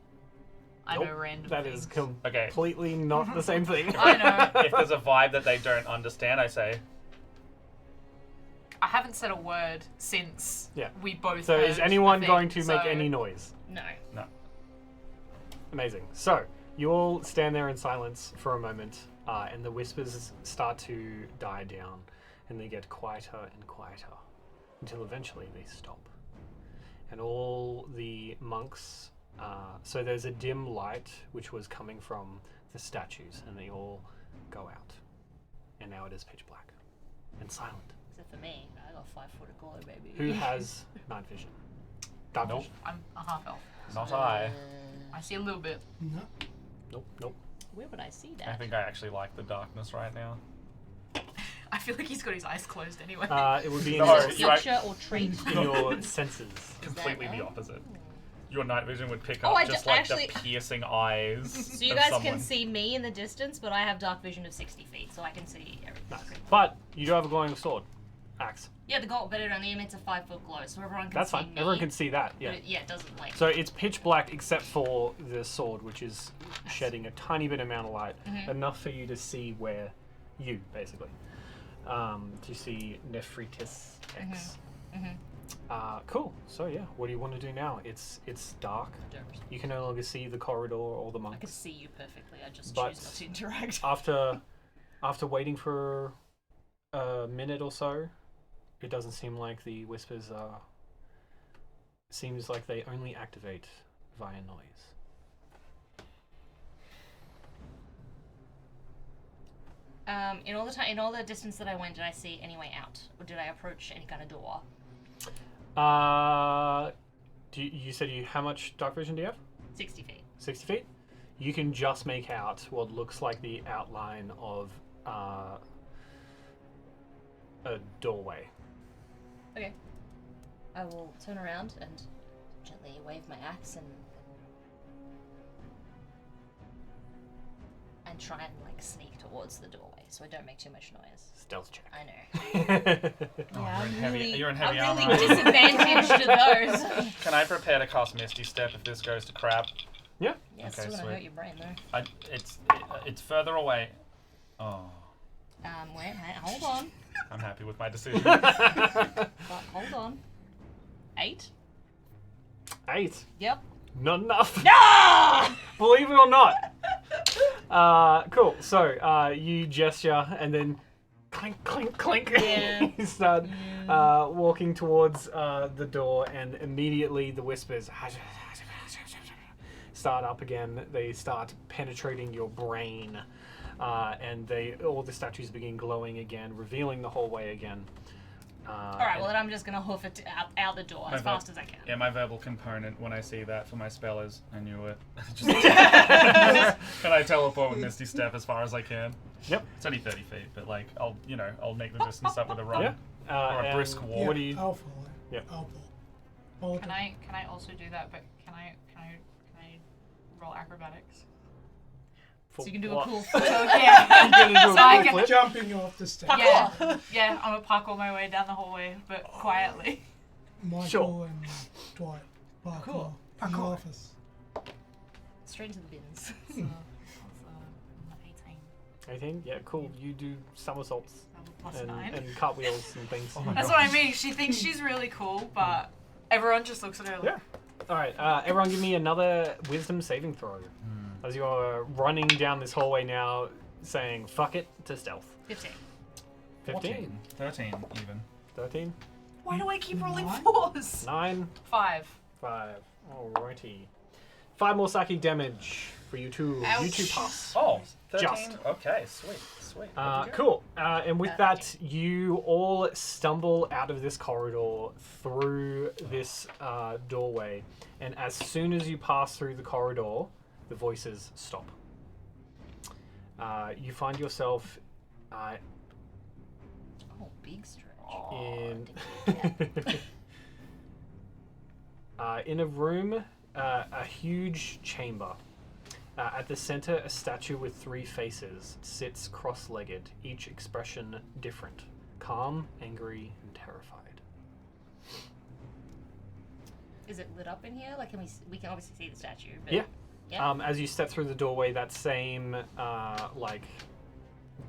I Nope. know random That things. is Okay. completely not the same thing. I know. If there's a vibe that they don't understand, I say, I haven't said a word since Yeah. we both So heard is anyone the going thing, to make so- any noise? No. Amazing. So you all stand there in silence for a moment, and the whispers start to die down, and they get quieter and quieter until eventually they stop. And all the monks. So there's a dim light which was coming from the statues, and they all go out. And now it is pitch black and silent. Except for me. I got 5 foot of glow, baby. Who has night vision? Dark Nope. vision. I'm a half elf. not I. I see a little bit. No. Nope. Nope. Where would I see I that? think I actually like the darkness right now. I feel like he's got his eyes closed anyway. It would be in, No, your, you act- Culture or trait? in your senses. Completely the oh. opposite. Your night vision would pick Oh, up I just d- like actually- the piercing eyes. So you of guys someone. can see me in the distance, but I have dark vision of 60 feet, so I can see everything. Nice. But you do have a glowing sword. Axe. Yeah, the gold, but it only emits a 5 foot glow, so everyone can That's see fine. me. Everyone can see that. But Yeah. it doesn't like. So it's pitch black except for the sword, which is shedding a tiny bit amount of light, enough for you to see where you basically. To see Nephritis X. Cool. So yeah, what do you want to do now? It's dark. You can no longer see the corridor or the I can monks. see you perfectly. I just But- choose not to interact. After waiting for a minute or so, it doesn't seem like the whispers are. Seems like they only activate via noise. In all the distance that I went, did I see any way out, or did I approach any kind of door? You said how much dark vision do you have? 60 feet. 60 feet? You can just make out what looks like the outline of a doorway. Okay. I will turn around and gently wave my axe and try and like sneak towards the doorway, so I don't make too much noise. Stealth check. I know. You're in heavy I'm armor. really disadvantaged to those. Can I prepare to cast Misty Step if this goes to crap? Yeah. Yeah, it's Okay, still gonna sweet. hurt your brain though. It's further away. Oh, Wait, hold on. I'm happy with my decision. But hold on. 8? 8. Yep. Not enough. No! Believe it or not. Cool. So you gesture and then clink, clink, clink. Yeah. You start walking towards the door, and immediately the whispers start up again. They start penetrating your brain, and all the statues begin glowing again, revealing the hallway again. Alright, well then I'm just gonna hoof it out the door as Okay. fast as I can. Yeah, my verbal component when I see that for my spell is I knew it. Just, can I teleport with Misty Step as far as I can? Yep. It's only 30 feet, but like I'll make the distance up with a run. Yeah. Or a And brisk walk. What do you? I'll follow. Yep. I'll follow. Can I also do that? But can I roll acrobatics? For So you can do what? a cool flip. Yeah. You gonna do a So I cool can- flip? Jumping off the stage. Yeah, I'm gonna parkour my way down the hallway, but quietly. Michael Sure. and Dwight. Parkour. Cool. In the Parkour. office. Straight into the bins. So, that's, 18. 18? Yeah, cool. You do somersaults Plus and, 9. and cartwheels and things. That's what I mean. She thinks she's really cool, but everyone just looks at her like, Yeah. Alright, everyone give me another wisdom saving throw. As you are running down this hallway now, saying fuck it to stealth. 15. 15? 13 even. 13? why do I keep rolling Nine? 4s? 9? 5. 5. Alrighty. 5 more psychic damage for you two. You Ouch. two pass. Oh, 13. Just. Okay, sweet. What'd you get? Cool. And with that, you all stumble out of this corridor through this doorway. And as soon as you pass through the corridor, the voices stop. You find yourself Oh, big stretch. in in a room, a huge chamber. At the center, a statue with 3 faces sits cross-legged, each expression different: calm, angry, and terrified. Is it lit up in here? Like, we can obviously see the statue. But Yeah. Yeah. As you step through the doorway, that same like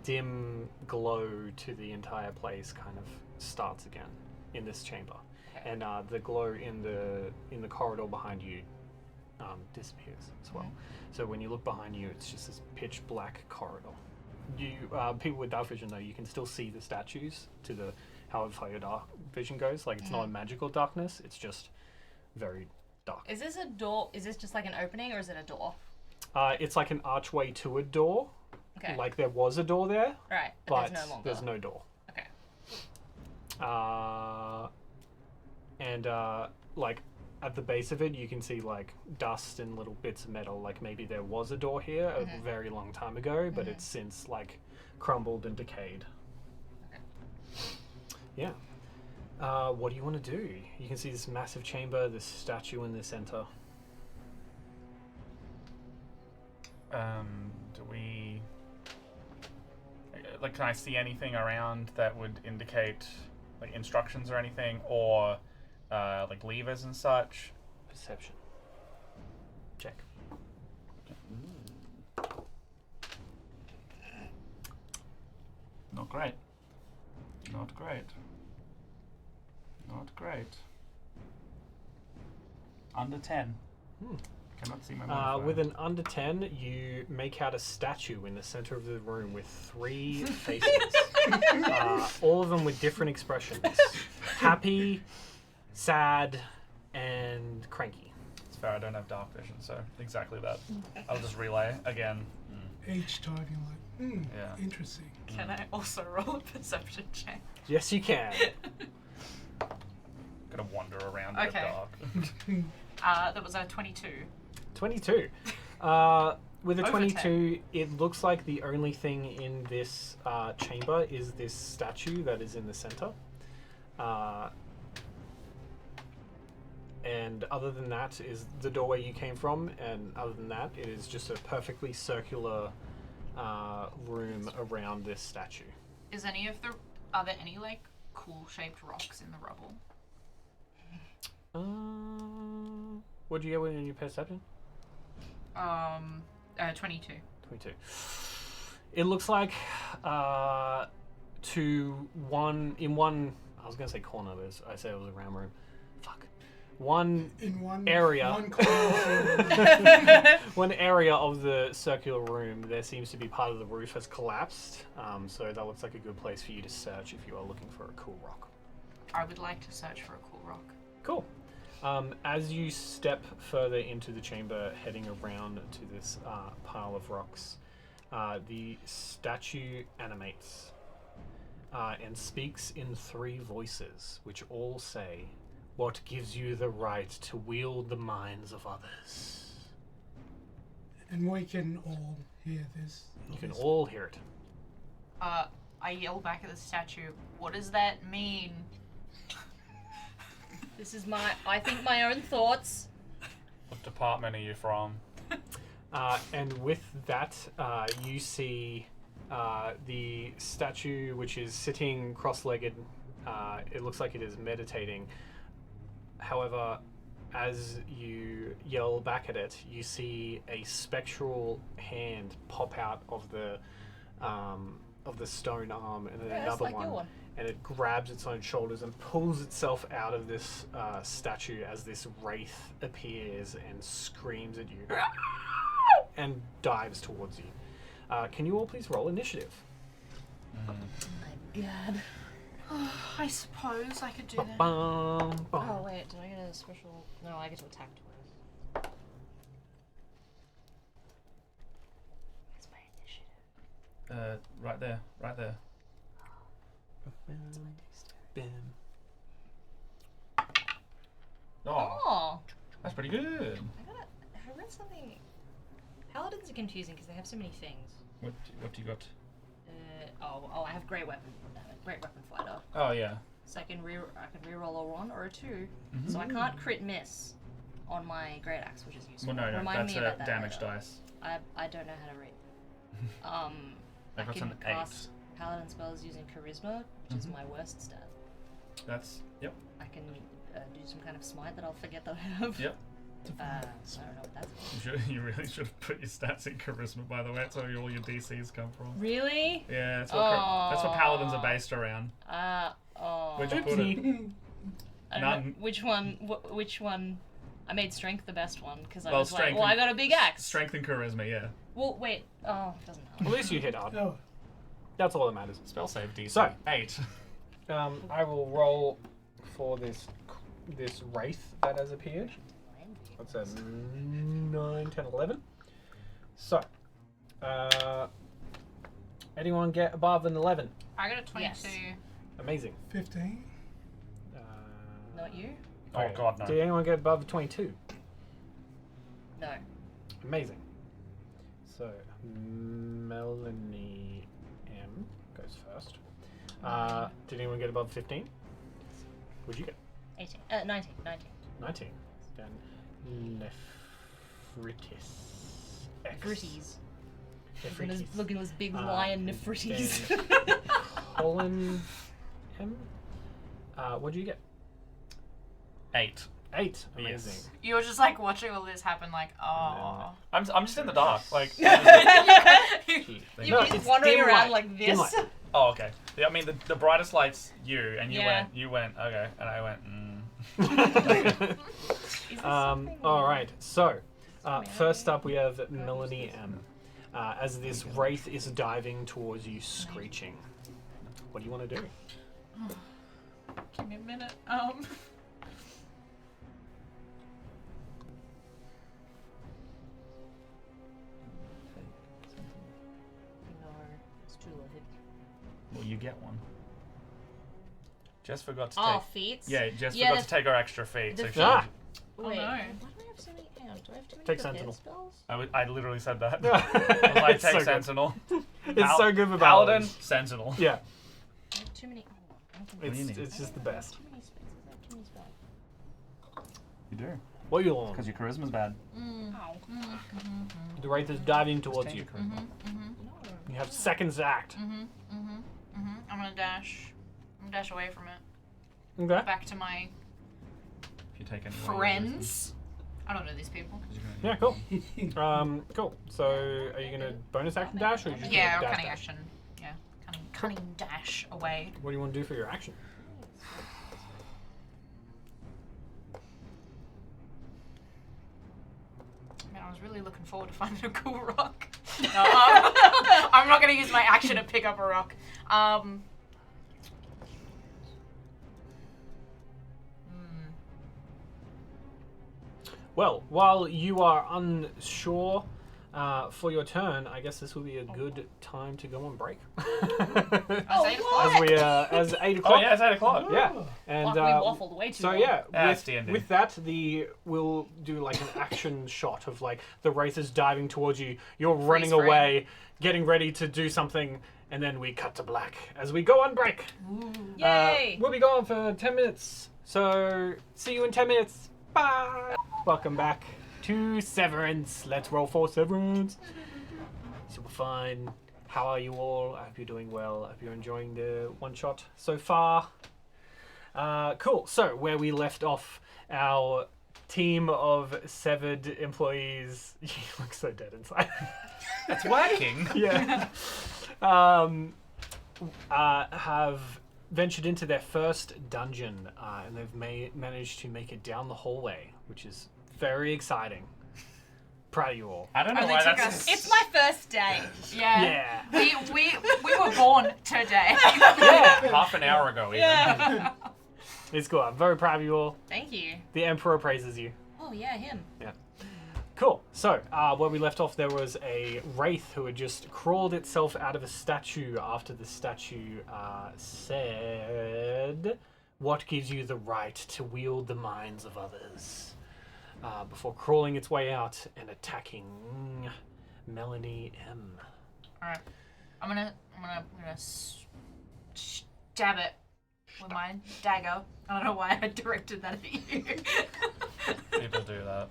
dim glow to the entire place kind of starts again in this chamber, Okay. and the glow in the corridor behind you disappears as well. So when you look behind you, it's just this pitch black corridor. You people with dark vision though, you can still see the statues to the however far your dark vision goes. Like it's not a magical darkness; it's just very dark. Is this a door? Is this just like an opening, or is it a door? It's like an archway to a door. Okay. Like there was a door there, Right. but there's no longer. there's no door. Okay. And like at the base of it, you can see like dust and little bits of metal. Like maybe there was a door here a very long time ago, but it's since like crumbled and decayed. Okay. Yeah. What do you want to do? You can see this massive chamber, this statue in the center. Do we like? Can I see anything around that would indicate like instructions or anything, or like levers and such? Perception. Check. Not great. Not great. Not great. Under 10. Cannot see my modifier. With an under 10, you make out a statue in the center of the room with 3 faces. All of them with different expressions. Happy, sad, and cranky. It's fair, I don't have dark vision, so exactly that. I'll just relay again. Each time you're like, Yeah. interesting. Can I also roll a perception check? Yes, you can. Gonna wander around in the Okay. dark. That was a 22. 22. With a Over 22, it looks like the only thing in this chamber is this statue that is in the center. And other than that is the doorway you came from, and other than that, it is just a perfectly circular room around this statue. Are there any like cool shaped rocks in the rubble? What do you get in your perception? 22. 22. It looks like I was going to say corner, but I said it was a round room. Fuck. One In one area. One corner. one area of the circular room, there seems to be part of the roof has collapsed. So that looks like a good place for you to search if you are looking for a cool rock. I would like to search for a cool rock. Cool. As you step further into the chamber, heading around to this pile of rocks, the statue animates and speaks in 3 voices, which all say, "What gives you the right to wield the minds of others?" And we can all hear this. You can obviously. all hear it. I yell back at the statue, what does that mean? This is I think my own thoughts. What department are you from? And with that, you see the statue, which is sitting cross-legged. It looks like it is meditating. However, as you yell back at it, you see a spectral hand pop out of the stone arm, and then Yeah, that's another like your one. and it grabs its own shoulders and pulls itself out of this statue as this wraith appears and screams at you and dives towards you. Can you all please roll initiative? Oh my god. I suppose I could do that. Ba-bum, bum. Oh wait, do I get a special? No, I get to attack twice. Where's my initiative? Right there, right there. Bam. Oh, Oh, that's pretty good. I read something. Paladins are confusing because they have so many things. What do you got? I have great weapon fighter. Oh yeah. So I can reroll a 1 or a 2. Mm-hmm. So I can't crit miss on my great axe, which is useful. Well, no, Remind that's me a about that damage later. dice. I don't know how to read. I That's can an cast paladin spells using charisma, which is Mhm. my worst stat. That's yep. I can do some kind of smite that I'll forget that I have. Yep. I don't know what that's called. You really should have put your stats in charisma. By the way, that's where all your DCs come from. Really? Yeah, that's what paladins are based around. Where'd you put it? I don't know None. which one. Which one? I made strength the best one because I Well, was like, strength well, I and- got a big axe. Strength and charisma, yeah. Well, wait. Oh, it doesn't At matter. least you hit hard. Oh, That's all that matters. Spell save DC. So- 8. I will roll for this wraith that has appeared. What's that? 9, 10, 11. So, anyone get above an 11? I got a 22. Yes. Amazing. 15. Not you? Oh Okay. god, no. Did anyone get above 22? No. Amazing. So, Melanie M goes first. Did anyone get above 15? What'd you get? 18. 19. 19. Then Nephritis X. Nephrites. Nephritis. Look at those big lion nephrites. then Colin M. What'd you get? 8. 8. Amazing. Yes. You were just like watching all this happen, like, oh. I'm just in the dark. Like. Gee, You're no, just it's wandering dim around light. like Dim this. light. Oh, okay. Yeah, I mean the brightest light's you, and Yeah. you went okay, and I went. Is this something All weird? right. So, Something first weird? up we have Melanie M. As this wraith is diving towards you, screeching. What do you want to do? Give me a minute. No, it's too late. Well, you get one. Jess forgot to Oh, take. feats? Yeah, Jess Yeah, forgot the- to take her extra feet. the So feet- she, Ah! Oh, Wait, no. why do I have so many? Hang on, do I have too many? Take prepared Sentinel. spells? I literally said that. I was like, It's take so good. Sentinel. It's so good for Paladin, Paladins. Sentinel. Yeah, I have too many. Oh, I have too What do you it's need? it's just the I have best. Too many spaces. I have too many spells. You do. What are you on? Because your charisma's bad. Ow. The wraith is diving towards Change you. your charisma. No. You have seconds to act. I'm gonna dash. I'm gonna dash away from it. Okay. Back to my If you take any friends. I don't know these people. Yeah, cool. Cool. So, are you gonna bonus action dash, or are you just Yeah, gonna or dash cunning dash? action. Yeah, cunning dash away. What do you want to do for your action? Man, I was really looking forward to finding a cool rock. No, I'm not gonna use my action to pick up a rock. Well, while you are unsure for your turn, I guess this will be a good time to go on break. As 8 o'clock. As 8 o'clock. Oh yeah, it's 8 o'clock. Yeah. And Fuck, we waffled way too so long. yeah, That's D&D. with that, we'll do like an action shot of like the wraith is diving towards you. You're running frame. away, getting ready to do something, and then we cut to black as we go on break. Yay! We'll be gone for 10 minutes. So see you in 10 minutes. Bye. Welcome back. to Severance. Let's roll for Severance. Super fun. How are you all? I hope you're doing well. I hope you're enjoying the one shot so far. Cool. So where we left off, our team of severed employees. You look so dead inside. It's working. Yeah. Have ventured into their first dungeon, and they've managed to make it down the hallway, which is very exciting. Proud of you all. I don't know Only why took that's. It's my first day. Yeah. Yeah. We were born today. Yeah. half an hour ago. Even. Yeah. It's cool. I'm very proud of you all. Thank you. The Emperor praises you. Oh yeah, him. Cool. So, where we left off, there was a wraith who had just crawled itself out of a statue after the statue said, "What gives you the right to wield the minds of others?" Before crawling its way out and attacking Melanie M. Alright. I'm gonna stab it with my dagger. I don't know why I directed that at you. People do that.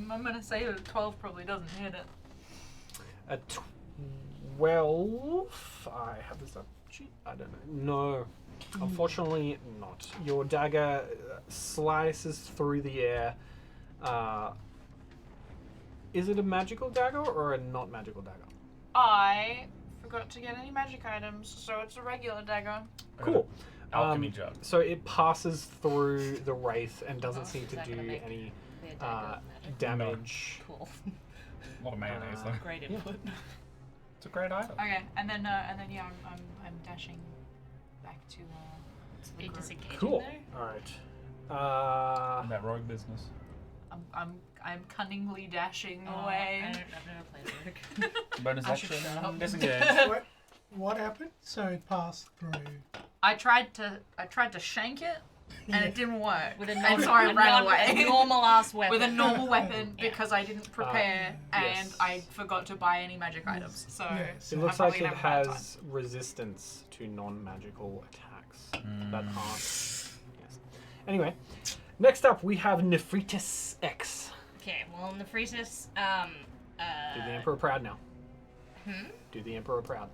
I'm gonna say a 12 probably doesn't hit it. A 12. I have this up. I don't know. No. Unfortunately, not. Your dagger slices through the air. Is it a magical dagger or a not magical dagger? I forgot to get any magic items, so it's a regular dagger. Cool. Alchemy jug. So it passes through the wraith and doesn't Oh, seem is to that do gonna make any Be a dagger of magic. damage. Cool. A lot of mayonnaise though. Great input. It's a great item. Okay, and then yeah, I'm dashing back to Are the you group. disengaging Cool. though? Alright. That rogue business. I'm cunningly dashing Oh, away. I've never played Rogue. Bonus I should action. shut up. Disengage. What happened? So it passed through. I tried to shank it, and it didn't work. With a and so I ran away. normal ass weapon. With a normal weapon Yeah. because I didn't prepare and yes. I forgot to buy any magic items. So Yes. It looks I'm like probably it gonna have a bad has resistance to non-magical attacks that aren't. Yes. Anyway, next up we have Nephritis X. Okay, well, Nephritis, Do the Emperor proud now. Do the Emperor proud.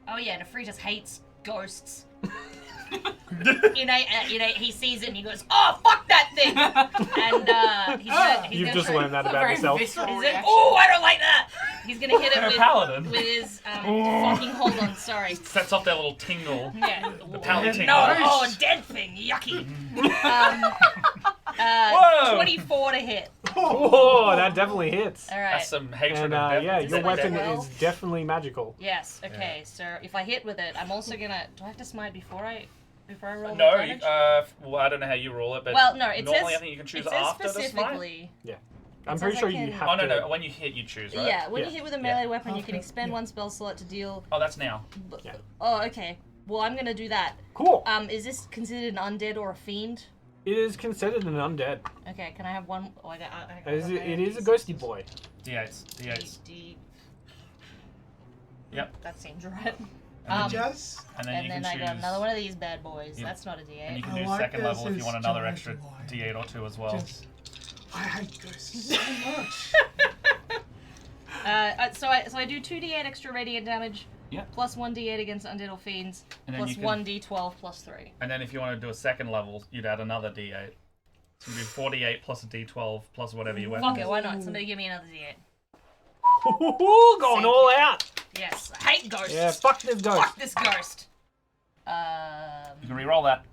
Oh yeah, Nephritis hates ghosts. He sees it and he goes, "Oh, fuck that thing!" And he's You've gonna just try- learned that It's a about very yourself. visceral He's like, reaction. "Oh, I don't like that." He's gonna hit You're a it paladin. with his fucking hold on. Sorry. Sets off that little tingle. Yeah. The paladin tingle. No, oh, dead thing, yucky. Whoa! 24 to hit. Oh, that definitely hits. All right. That's some hatred And of death. yeah, Does your it like weapon that well? is definitely magical. Yes. Okay. So if I hit with it, I'm also gonna. Do I have to smite before I roll No, the damage? well, I don't know how you roll it, but Well, no, it normally says, I think you can choose it says after the smite. specifically. I'm It pretty says sure I you can- have Oh, to. no, when you hit, you choose, right? Yeah, when Yeah. you hit with a melee Yeah. weapon, you can Okay, expend yeah. one spell slot to deal. Oh, that's now. Yeah. Oh, okay. Well, I'm gonna do that. Cool. Is this considered an undead or a fiend? It is considered an undead. Okay, can I have one? Oh, I got It is a ghosty boy. D8s. D8s. Yep. That seems right. And then, Just and then And you then can I choose. got another one of these bad boys. Yeah. That's not a And D8. you can I do like second this level if you is want another giant extra line. D8 or 2 as well. just. I hate ghosts so much. So I do 2d8 extra radiant damage. Yeah. Plus 1d8 against undead or fiends. And then Plus you can- 1d12 plus 3. And then if you want to do a second level, you'd add another D8. So you do 48 plus a D12 plus whatever you went. Fuck it, why not? Somebody give me another d8. Going Thank all you. out. Yes, I hate ghosts. Yeah, fuck this ghost. Fuck this ghost. You can re-roll that.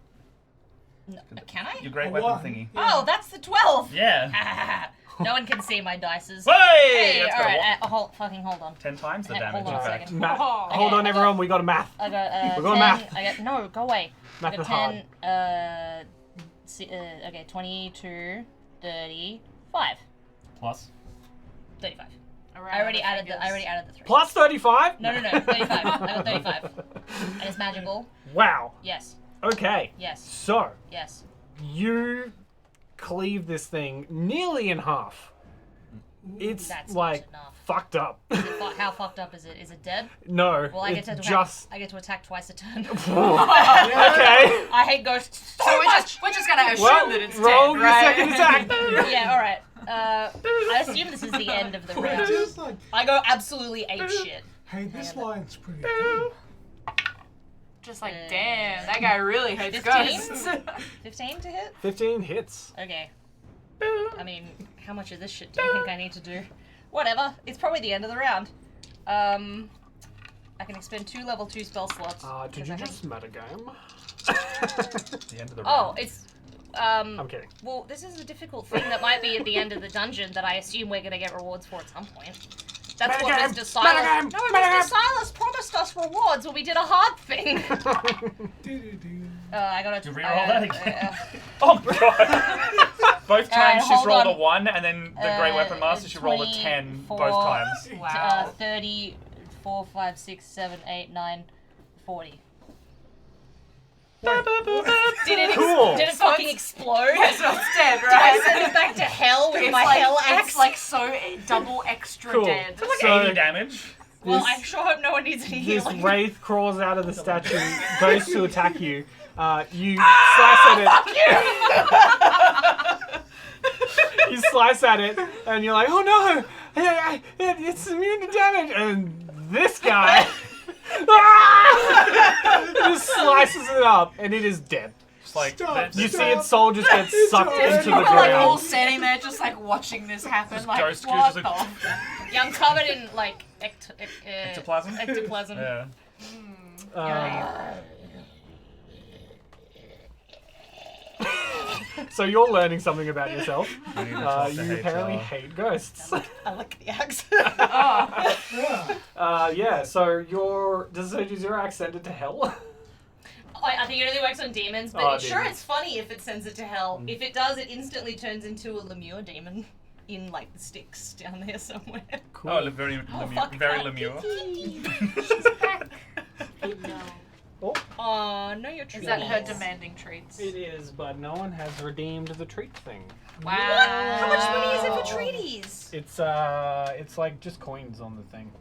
Can I? Your great A weapon one. thingy. Oh, that's the 12. Yeah. No one can see my dices. Hey! Hey, That's all got right, a hold on. 10 times the Hey, damage, hold on in a fact. second. Math. Oh. Hold on, I got- everyone. We got a math. I got We're going 10. math. I got no, go away. Math I got is hard. 10. Okay, 22, 35, Plus. 35. I I already added the 3. Plus 35. No, 35. I got 35. And it's magical. Wow. Yes. Okay. Yes. So Yes. you cleave this thing nearly in half. It's That's like not enough. fucked up. How fucked up is it? Is it dead? No, Well, I get it's to just. I get to attack twice a turn. Okay. I hate ghosts so So much. we're just gonna assume Well, that it's roll 10, your right? second attack. Yeah, all right. I assume this is the end of the round. Just like, I go absolutely ape shit. hey, this Yeah. line's pretty cool. Just like, damn, that guy really hates 15? ghosts. 15 to hit? 15 hits. Okay. I mean, how much of this shit do you think I need to do? Whatever. It's probably the end of the round. I can expend 2 level 2 spell slots. Did you just metagame? The end of the Oh, round. it's I'm kidding. well, this is a difficult thing that might be at the end of the dungeon that I assume we're gonna get rewards for at some point. That's what Metagame! Mr. Silas. Metagame! No, Metagame! Mr. Silas promised us rewards when we did a hard thing. Do-do-do. I gotta. You reroll that again. uh, Oh my god! Both times she's hold rolled on. a 1, and then the Great Weapon Master, she rolled a 10 both 24, times. Wow. 30, 4, 5, 6, 7, 8, 9, 40. Did it, Cool. did it So fucking it's- explode? So it's dead, Did I right? send it back to hell with It's my like, hell axe? it's like so double extra Cool. dead. Like So- 80 damage. well, this- I sure hope no one needs any This healing. wraith crawls out of the statue, goes to attack you. You slice at it. You slice at it, and you're like, "Oh no, it's immune to damage." And this guy just slices it up, and it is dead. Just like, Stop. that's You just see its soul just get sucked It's into the We're like all ground. standing there, just like watching this happen. Like, ghost what creatures the? are- Yeah, I'm covered in like Ectoplasm? Ectoplasm. Yeah. So you're learning something about yourself. We need to talk to You apparently HR. hate ghosts. I like the axe. Oh, Yeah. So does your axe send it to hell? I think it only works on demons, but Oh, sure, demons. it's funny if it sends it to hell. If it does, it instantly turns into a Lemure demon in like the sticks down there somewhere. Cool. Oh, very very Lemieux. Oh, no, you're is treaties. that her demanding treats? It is, but no one has redeemed the treat thing. What? How much money is it for treaties? It's like just coins on the thing.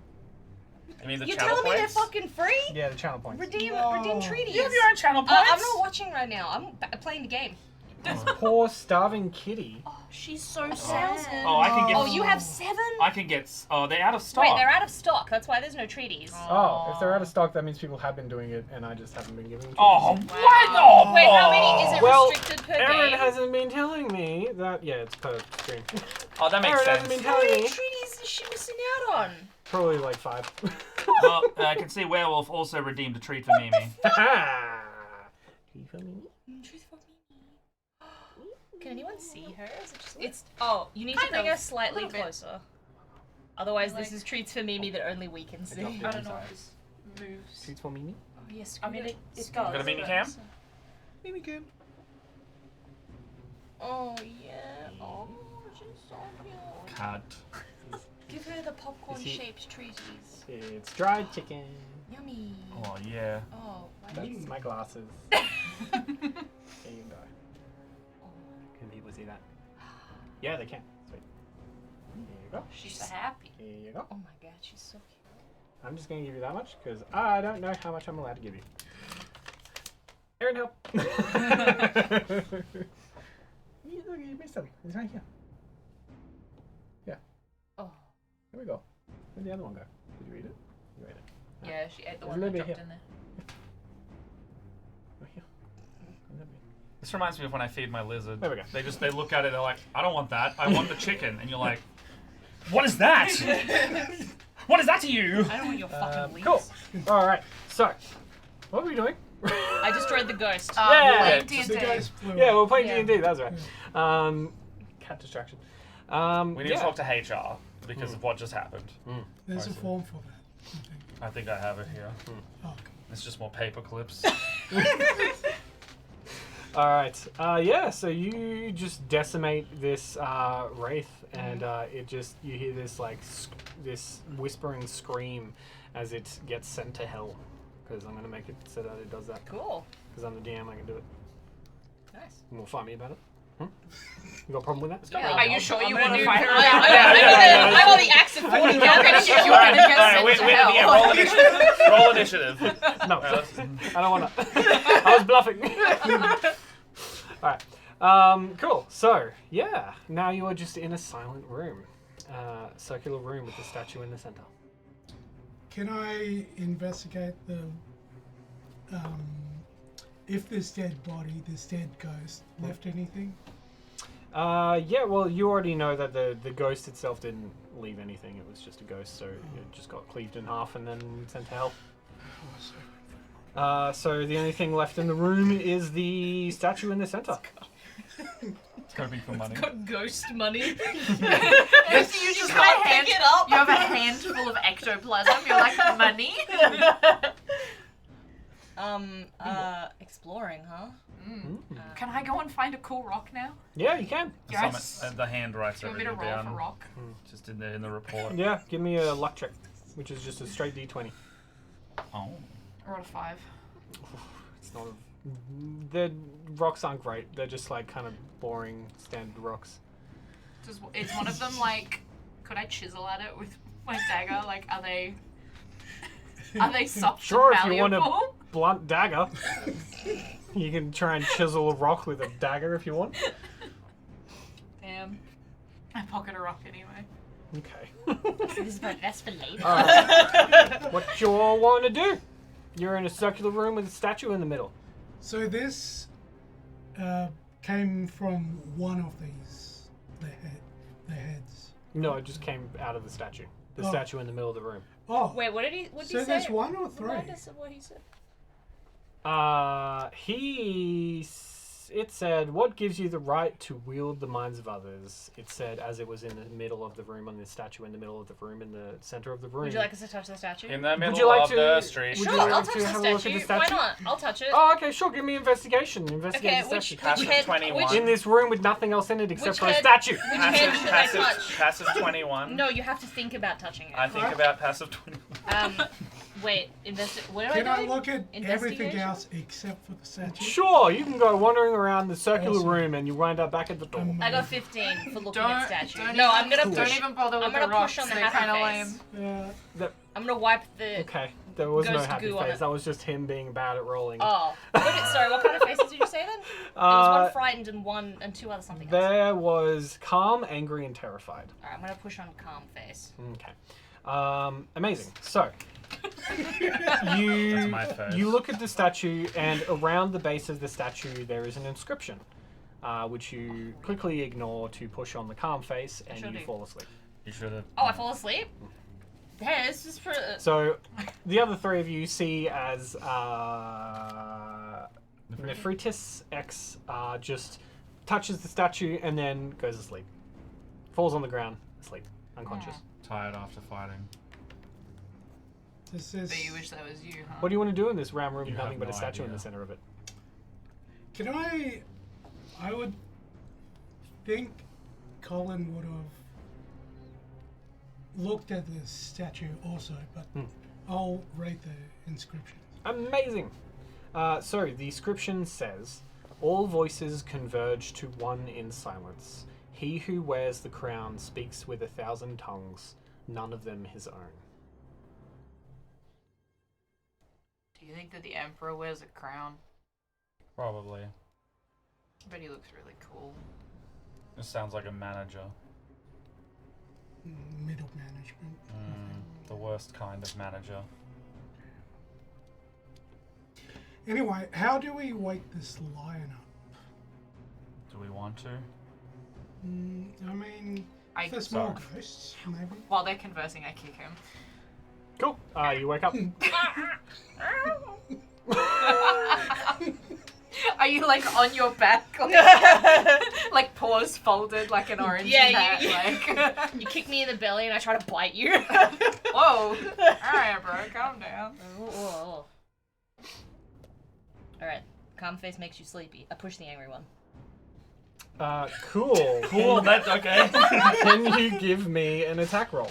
You mean the You're channel telling me they're points? fucking free? Yeah, the channel points. Redeem treaties. You have your own channel points? I'm not watching right now. I'm playing the game. Poor starving kitty. Oh, she's so sad. Oh, I can get. Oh, you have 7? I can get. Oh, they're out of stock. Wait, they're out of stock. That's why there's no treaties. Oh, if they're out of stock, that means people have been doing it, and I just haven't been giving them. Oh, treaties. what? Oh, Wait, how many? Is it Well, restricted per Aaron game? hasn't been telling me that. Yeah, it's per stream. Oh, that makes Aaron hasn't sense. been How telling many me. treaties is she missing out on? Probably like 5. Well, I can see Werewolf also redeemed a treat for Mimi. Truth for me. Can anyone see her? Is it just... It's. Oh, you need to Kind bring of. her slightly Little bit. closer. Otherwise, this Like- is treats for Mimi that only we can see. dropped I don't know if this moves. Treats for Mimi? Oh, yes, I mean, it does. Got a Mimi but- cam? Mimi cam. Oh, yeah. Oh, she's so cute. Cut. Give her the popcorn-shaped treaties. It's dried chicken. Yummy. Oh yeah. Oh, why That's did you... my glasses. There you go. Can people see that? Yeah, they can. Sweet. Here you go. She's so happy. Here you go. Oh my god, she's so cute. I'm just going to give you that much because I don't know how much I'm allowed to give you. Aaron, help! Look, you missed them. It's right here. Oh. Here we go. Where'd the other one go? Did you eat it? You ate it. Yeah, she ate the There's one a that little bit dropped in there. Right here. A little bit. This reminds me of when I feed my lizard. There we go. They look at it. They're like, I don't want that. I want the chicken. And you're like, what is that? What is that to you? I don't want your fucking leaves. Cool. All right. So, what are we doing? I destroyed the ghost. Yeah, Playing just The D&D. guys blew Yeah, up. we're playing Yeah. D&D. That's right. Cat distraction. We need yeah. to talk to HR because of what just happened. There's a I see. form for that, I think. I think I have it here. Oh, okay. It's just more paper clips. All right. Yeah. So you just decimate this wraith, and it just you hear this like this whispering scream as it gets sent to hell. Because I'm gonna make it so that it does that. Cool. Because I'm the DM, I can do it. Nice. And will fight me about it. You got a problem with that? Yeah, Are you sure I'm you gonna want to do- fight her? I want the axe of 40 You're gonna get sent to hell. roll initiative. Roll initiative. No, Alright, I don't want to. I was bluffing. Alright. Cool. So, yeah. Now you are just in a silent room. Circular room with the statue in the center. Can I investigate the if this dead body, this dead ghost, left anything? Yeah, well, you already know that the ghost itself didn't leave anything. It was just a ghost, so it just got cleaved in half and then sent to hell. So the only thing left in the room is the statue in the center. It's gotta be for money. Got ghost money. You just can't got a hand, pick it up. You have a handful of ectoplasm. You're like, money? Exploring, huh? Can I go and find a cool rock now? Yeah, you can. Yes. The hand writes Do you want me to everything roll down. for rock? Just in the report. Yeah, give me a luck check, which is just a straight d20. Oh. I rolled a 5. It's not. The rocks aren't great. They're just like kind of boring standard rocks. Is one of them like? Could I chisel at it with my dagger? Like, are they soft Sure, and if you want malleable? a blunt dagger, you can try and chisel a rock with a dagger if you want. Damn. I pocket a rock anyway. Okay. This is that's for later. Alright. What you all want to do? You're in a circular room with a statue in the middle. So this came from one of these, the heads. No, it just came out of the statue. The Oh. statue in the middle of the room. Oh, Wait, what did he say? so there's one or three? Remind us of what he said. It said, what gives you the right to wield the minds of others? It said, as it was in the middle of the room, on the statue in the middle of the room, in the center of the room. Would you like us to touch the statue? In the middle you like of to- the street. would Sure, you like I'll to touch the have a look at the statue. Why statue? not? I'll touch it. Oh, okay, sure. Give me investigation. Investigate Okay, the which statue. Passive head? 21. Which, In this room with nothing else in it except Which for a head? statue. which hand should I touch? Passive 21. No, you have to think about touching it. I think about passive 21. Wait, what am Can I I doing? look at everything Investigation? else except for the statue? Sure, you can go wandering around the circular Awesome. room and you wind up back at the door. I got 15 for looking Don't, at statue. don't No, even, I'm gonna Don't push. even bother with I'm the gonna rocks. push on the They're kind of happy lame. face. I'm gonna wipe the. Okay, there was no Ghost happy goo on face. it. That was just him being bad at rolling. Oh, sorry. What kind of faces did you say then? There was one frightened and two other something else. There was calm, angry, and terrified. Alright, I'm gonna push on calm face. Okay. Amazing. So, That's my first. you look at the statue, and around the base of the statue there is an inscription, which you quickly ignore to push on the calm face, and Sure you do. fall asleep. You should have. Oh, I fall asleep? Hey, this is for. So, the other three of you see as Nephritis X just touches the statue and then goes asleep. Falls on the ground, asleep, unconscious. Tired after fighting. This is. But you wish that was you, huh? What do you want to do in this round room You with nothing have but a no statue in idea. the center of it? Can I would think Colin would have looked at the statue also, but I'll read the inscription. Amazing! So, the inscription says, all voices converge to one in silence. He who wears the crown speaks with 1,000 tongues, none of them his own. Do you think that the Emperor wears a crown? Probably. I bet he looks really cool. This sounds like a manager. Middle management. The worst kind of manager. Anyway, how do we wake this lion up? Do we want to? I mean, I- if there's more Sorry. ghosts, maybe. While they're conversing, I kick him. Cool. You wake up. Are you like on your back, like paws folded like an orange Yeah, cat? Like, You kick me in the belly and I try to bite you. whoa! All right, bro, calm down. Alright, calm face makes you sleepy. I push the angry one. Cool. Cool, that's okay. Can you give me an attack roll?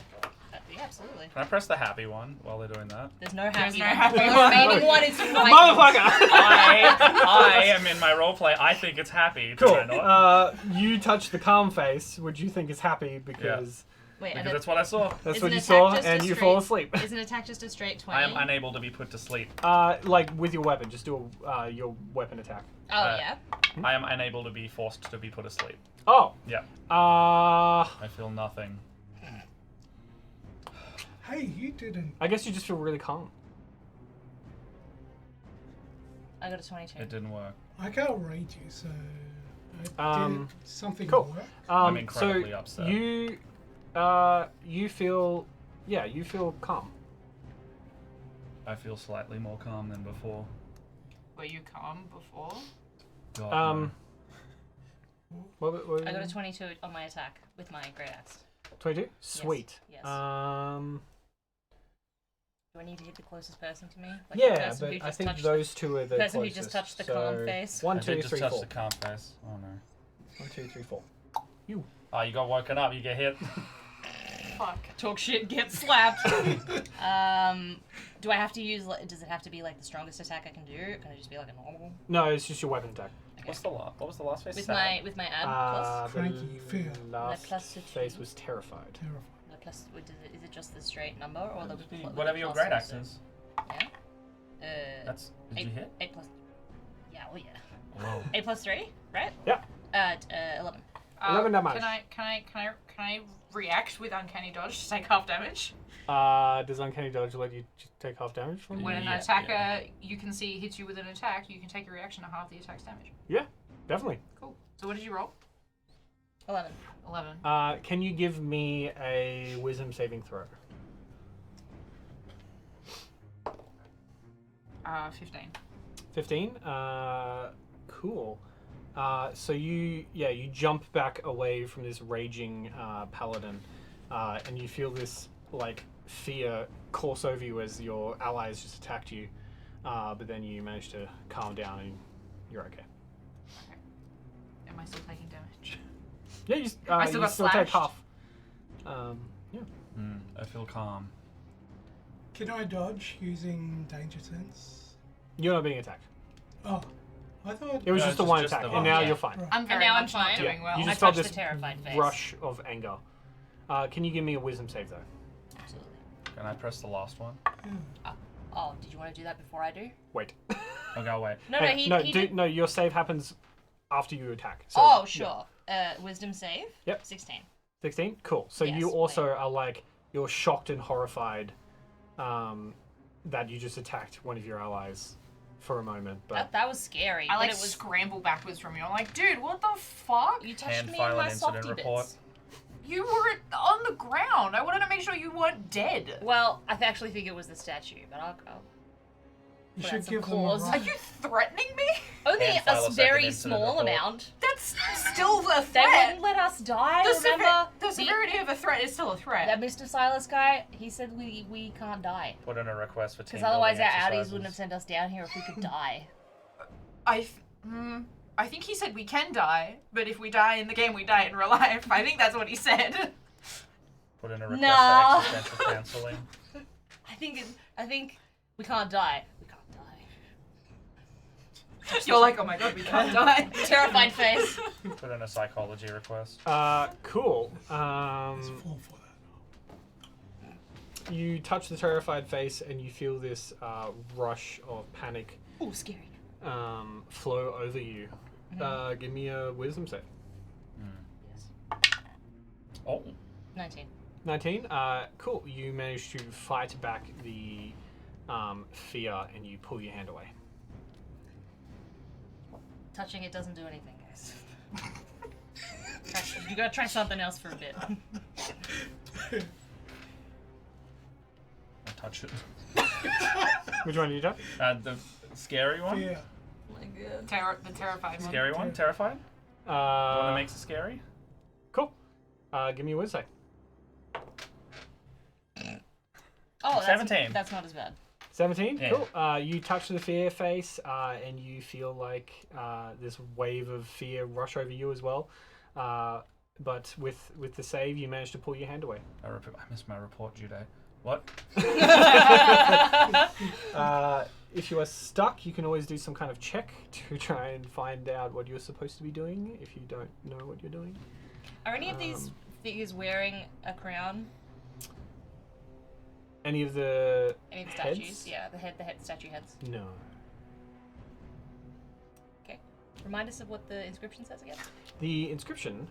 Yeah, absolutely. Can I press the happy one while they're doing that? There's no happy no one. happy The one. remaining one is fighting. Motherfucker! I am in my roleplay. I think it's happy. Do Cool. I not? You touch the calm face, which you think is happy because Wait, Because and that's what I saw. that's Is what an you attack saw, just a and you straight- fall asleep. is an attack just a straight 20? I am unable to be put to sleep. Like with your weapon, just do your weapon attack. Oh, yeah. I am unable to be forced to be put asleep. Oh. Yeah. I I feel nothing. Hey, you didn't. guess you just feel really calm. I got a 22. It didn't work. I can't read you, so. Um, did something cool. work? I'm incredibly so upset. you feel, you feel calm. I feel slightly more calm than before. Were you calm before? God, no. What I got a 22 on my attack with my great axe. 22? Sweet. Yes. Um, Do I need to hit the closest person to me? Like the yeah, person who but I just think touched those two are the person who closest. just touched the so calm face. 1, I 2, did just 3, touch 4. the calm face. Oh no. 1, 2, 3, 4. Oh, you got woken up. You get hit. Fuck. Talk shit, get slapped. Do I have to use? Does it have to be like the strongest attack I can do? Can it just be like a normal? No, it's just your weapon attack. Okay. What was the last face? With Sad? my add plus. Cranky, fear. Last plus the face two. was terrified. Terrifying. The plus. Is it just the straight number or the Whatever your plus great axe also? is. Yeah. That's. Did you hit? 8 plus. Yeah. Oh yeah. Whoa. 8 plus 3, right? Yeah. 11. 11 damage. Can I react with uncanny dodge to take half damage? Does Uncanny Dodge let you take half damage from When it? an Yeah, attacker yeah. you can see hits you with an attack, you can take a reaction to half the attack's damage. Definitely. Cool. So what did you roll? 11. 11. Can you give me a wisdom saving throw? 15. 15? Cool. So you jump back away from this raging paladin, and you feel this like fear course over you as your allies just attacked you, but then you manage to calm down and you're okay. Am I still taking damage? Yeah, I still you got still take slashed. half. Yeah. I feel calm. Can I dodge using danger sense? You're not being attacked. Oh, I thought. It was No, just the it's one just attack, the and one. now Yeah. you're fine. Right. I'm very now I'm much not fine. doing well. You I just felt touched this the terrified face. rush of anger. Can you give me a wisdom save though? Absolutely. Can I press the last one? Yeah. Oh, did you want to do that before I do? Wait. Okay, I'll wait. No, Hey, no, he did. no. Your save happens after you attack. So, Oh, yeah. sure. Wisdom save? Yep. 16. 16? Cool. So Yes, you also wait. are like, you're shocked and horrified that you just attacked one of your allies for a moment. But That was scary. I but like it was. scramble backwards from you. I'm like, dude, what the fuck? You touched Hand me file in my an incident softy report. bits. You were on the ground. I wanted to make sure you weren't dead. Well, I actually think it was the statue, but I'll You put should out some give them a claws. Are run. you threatening me? only Hand file a a second very incident small report. amount. That's still a They threat. wouldn't let us die. The, Remember the severity of a threat is still a threat. that Mr. Silas guy? He said we can't die Put in a request for team because otherwise our building Audis exercises. wouldn't have sent us down here if we could die. I think he said we can die, but if we die in the game, we die in real life. I think that's what he said. Put in a request No. for existential counseling. I think we can't die. We can't die. You're like, oh my god, we can't die. Terrified face. Put in a psychology request. cool. It's full for that. You touch the terrified face and you feel this rush of panic Oh, scary. flow over you. Give me a wisdom save. Yes. Oh, 19. 19. Cool. You manage to fight back the fear and you pull your hand away. Touching it doesn't do anything, guys. You gotta try something else for a bit. I'll touch it. Which one did you touch? The scary one? Yeah. My god. The terrified one. Scary one? Terrified? The one that makes it scary? Cool. Give me a wisdom save. Oh, that's, 17. That's not as bad. 17? Yeah. Cool. You touch the fear face and you feel like this wave of fear rush over you as well. but with the save, you managed to pull your hand away. I missed my report due date. What? If you are stuck, you can always do some kind of check to try and find out what you're supposed to be doing if you don't know what you're doing. Are any of these figures wearing a crown? Any of the Any of the heads? statues? Yeah, the statue heads. No. Okay. Remind us of what the inscription says again. The inscription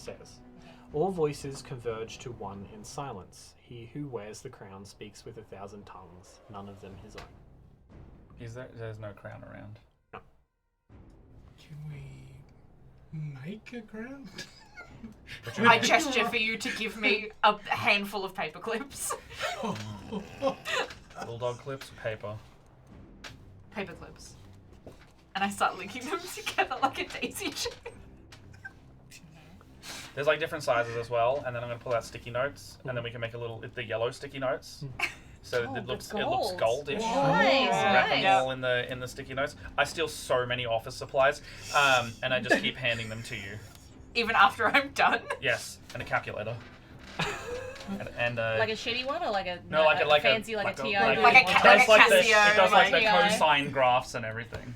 says, "All voices converge to one in silence. He who wears the crown speaks with 1,000 tongues, none of them his own." There's no crown around. Can we make a crown? I gesture for you to give me a handful of paper clips. Bulldog clips, paper. Paper clips. And I start linking them together like a daisy chain. There's like different sizes as well, and then I'm gonna pull out sticky notes, and then we can make the yellow sticky notes, so Oh, it looks the gold. goldish. Nice, Wrap them nice. all in the sticky notes. I steal so many office supplies, and I just keep handing them to you. Even after I'm done. Yes, and a calculator. and Like a shitty one or like a no, like a fancy like a TI? like a it does like the Casio, it does like the like- cosine graphs and everything.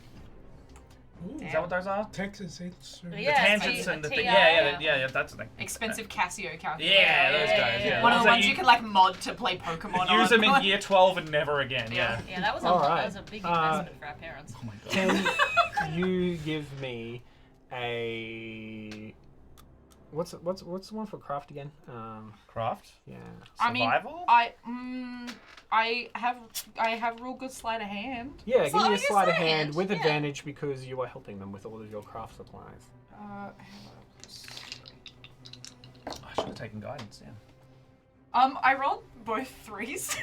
Ooh, Is that what those are? Texas instrument. Yeah, The tangents and the thing. Yeah, that's the thing. Expensive Casio calculator. Yeah, those guys. Yeah. One of the that ones you can like mod to play Pokemon on. use them in year 12 and never again. Yeah. Yeah, that was a Alright. that was a big investment for our parents. Oh my god. Can you give me a what's the one for craft again? Craft. Yeah. I mean, Survival? I have real good sleight of hand. Yeah, give me a Sleight of sleight of hand, hand with yeah. advantage because you are helping them with all of your craft supplies. I should have taken guidance. Yeah. I rolled both 3s.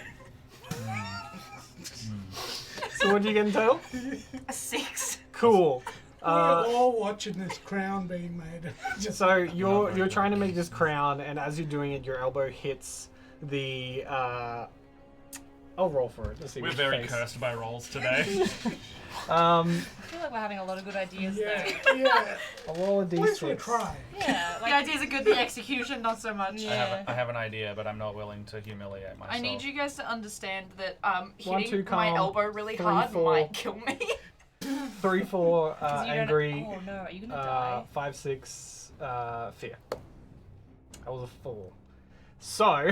So what do you get in total? A 6. Cool. We're all watching this crown being made. Just So you're trying to make this crown, and as you're doing it, your elbow hits the. I'll roll for it. Let's see. We're which very face. cursed by rolls today. I feel like we're having a lot of good ideas yeah, though. yeah. I'll roll a At least we d6. try. Yeah, The like ideas are good, the execution not so much. Yeah. I have an idea, but I'm not willing to humiliate myself. I need you guys to understand that One, hitting two, my calm. elbow really 3, hard 4. might kill me. 3, 4, 'cause you don't- angry. Oh no, are you gonna die? 5, 6, fear. That was a 4. So,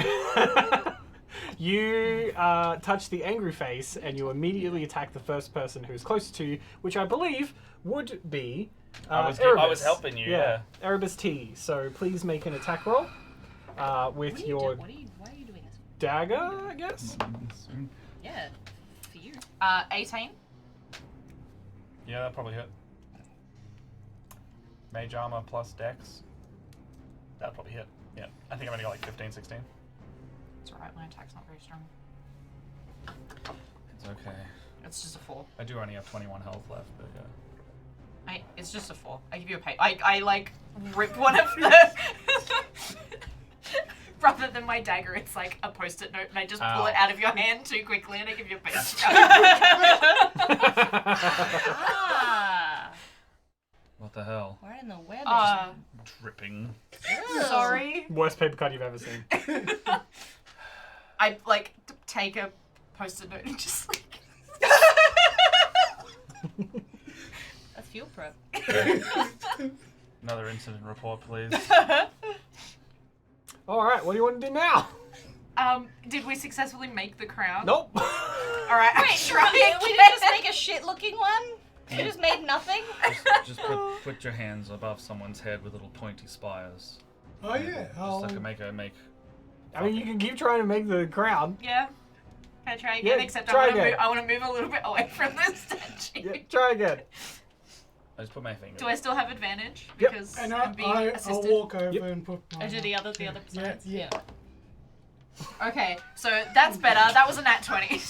you touch the angry face and you immediately attack the first person who's closest to you, which I believe would be I was Erebus. helping you. Yeah. Erebus T. So please make an attack roll with your Why are you doing this? dagger, I guess. Yeah, for you. 18. Yeah, that probably hit. Mage armor plus dex. That'll probably hit. Yeah. I think I've only got like 15, 16. It's alright, my attack's not very strong. It's okay. It's just a 4. I do only have 21 health left, but yeah. It's just a 4. I give you a pay. I like rip one of the. Rather than my dagger, it's like a post-it note, and I just pull Ow. it out of your hand too quickly, and I give you a pay. Ah, What the hell? right in the web. Dripping. Sorry. Worst paper cut you've ever seen. I like take a post-it note and just like. That's fuel prep. Another incident report, please. All right, what do you want to do now? Did we successfully make the crown? Nope. All right, I'm trying we again. didn't just make a shit-looking one. We just made nothing. just put your hands above someone's head with little pointy spires. Oh yeah. Just like a make. I mean, you can keep trying to make the crown. Yeah. Can I try again? Yeah, Except try I again. want to move a little bit away from the statue. Yeah, try again. I just put my finger. Do I still have advantage? Yep. Because And I'm being I'll assisted. walk over Yep. and put my... I do the other sides. yeah. Okay, so that's better. That was a nat 20. Hey!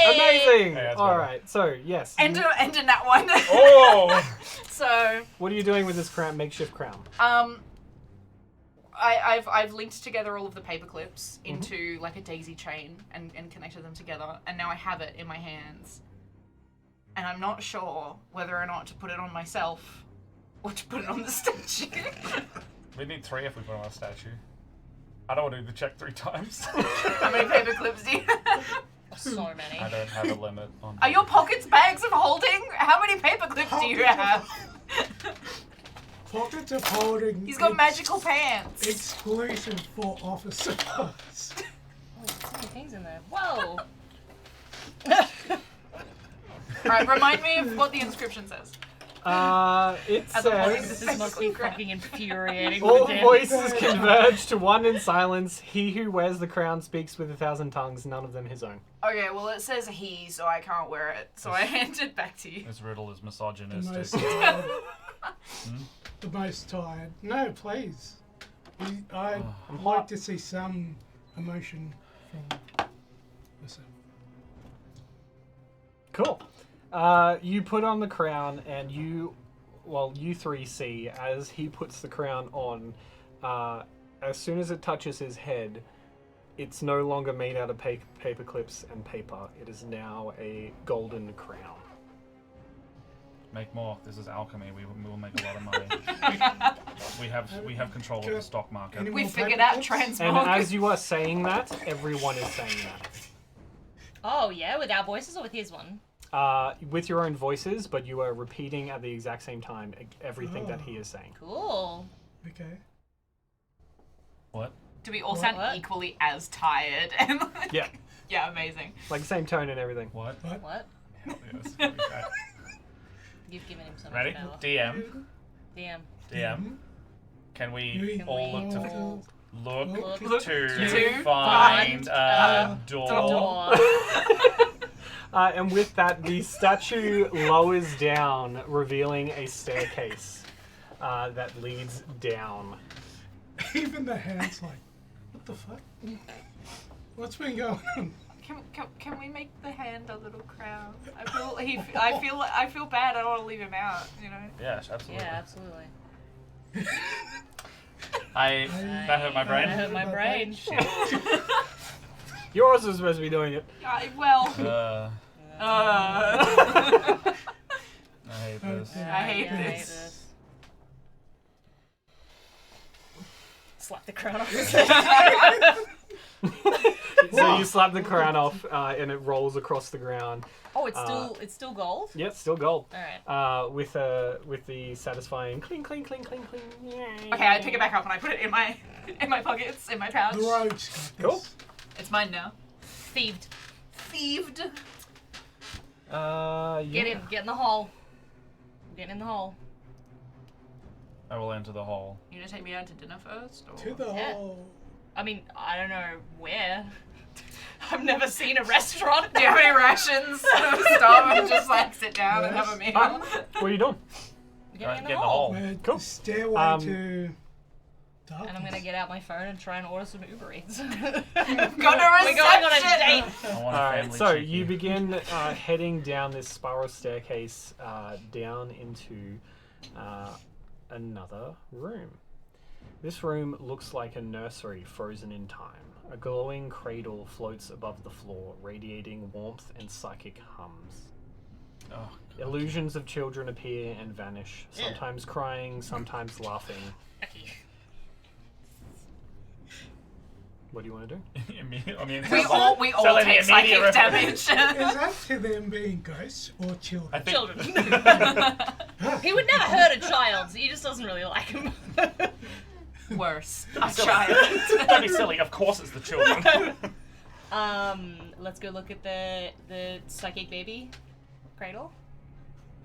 Amazing. Hey, that's All better. right, so yes. and a nat 1. Oh! So, What are you doing with this crown, makeshift crown? I've linked together all of the paper clips into like a daisy chain and connected them together, and now I have it in my hands. And I'm not sure whether or not to put it on myself Or to put it on the statue. We need 3 if we put on a statue. I don't want to do the check 3 times. How many paper clips do you have? So many. I don't have a limit on. Are your pockets bags of holding? How many paper clips do you have? Pockets of holding. He's got ex- magical pants. Exclusive for office supplies. Oh, so many things in there. Whoa! Alright, remind me of what the inscription says. It As a voice, says, This must be fucking infuriating. all with him. voices converge to one in silence. He who wears the crown speaks with 1,000 tongues, none of them his own. Okay, well it says he, so I can't wear it. So I hand it back to you. This riddle is The misogynistic. most tired. The most tired. No, please. I'd like to see some emotion from myself. Cool. You put on the crown, and you 3 see as he puts the crown on. As soon as it touches his head, it's no longer made out of paper clips and paper. It is now a golden crown. Make more. This is alchemy. We will make a lot of money. we have control of the stock market. Any We more figured paper out clips? And transmog. as you are saying that, everyone is saying that. Oh, yeah? With our voices or with his one? With your own voices, but you are repeating at the exact same time everything that he is saying. Cool. Okay. What? Do we all sound What? equally as tired? And like, Yeah, yeah, amazing. like same tone and everything. What? What? Hell yes. Okay. You've given him so much Ready? power. DM. Damn. DM. Can we Can all we look to all look look to find find a door? door? And with that, the statue lowers down, revealing a staircase that leads down. Even the hand's like, what the fuck? What's been going on? Can we make the hand a little crown? I feel bad. I don't want to leave him out. You know. Yes, absolutely. Yeah, absolutely. That hurt my brain. That hurt my brain. Yours is supposed to be doing it. Well. I hate this. Okay. I hate Yeah, this. Slap the crown off his head. So you slap the crown off, and it rolls across the ground. Oh, it's still gold? Yep, still gold. Alright. With the satisfying cling, cling, cling, cling, cling. Yay. Okay, I pick it back up and I put it in my pockets, in my pouch. The rogue's got this. Cool. It's mine now. Thieved. Thieved. Yeah. Get in the hole. Get in the hole. I will enter the hall. You gonna take me out to dinner first? Or? To the Yeah. hole. I mean, I don't know where. I've never seen a restaurant. Do you have any rations? Stop and just like sit down and have a meal. What are you doing? Get in Get the in the hole. hole. Cool. Stairway to darkness. And I'm gonna get out my phone and try and order some Uber Eats. Go to We're going on a reception. date. I want a Alright, family so cheeky. you begin heading down this spiral staircase down into another room. This room looks like a nursery frozen in time. A glowing cradle floats above the floor, radiating warmth and psychic hums. Oh, God. Illusions of children appear and vanish, sometimes crying, sometimes laughing. What do you want to do? I mean, it We sounds all like- sounds like the take psychic immediate damage. Is that to them being ghosts or children? I think Children. He would never hurt a child. He just doesn't really like him. Worse. A child. Don't be silly. Of course, it's the children. Let's go look at the psychic baby cradle.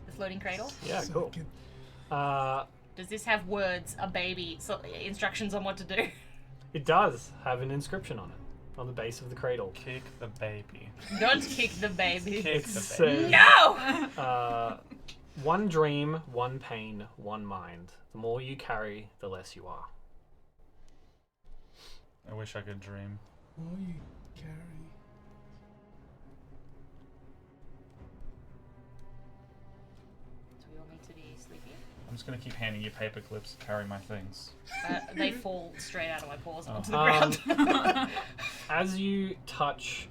The floating cradle. Yeah, So cool. can- Does this have words, a baby, instructions on what to do? It does have an inscription on it, on the base of the cradle. Kick the baby. Don't kick the baby. Kick It the baby. says, No! one dream, one pain, one mind. The more you carry, the less you are. I wish I could dream. All you carry. Do we all need to be sleepy? I'm just gonna keep handing you paper clips to carry my things. They fall straight out of my paws onto the Um, ground. As you touch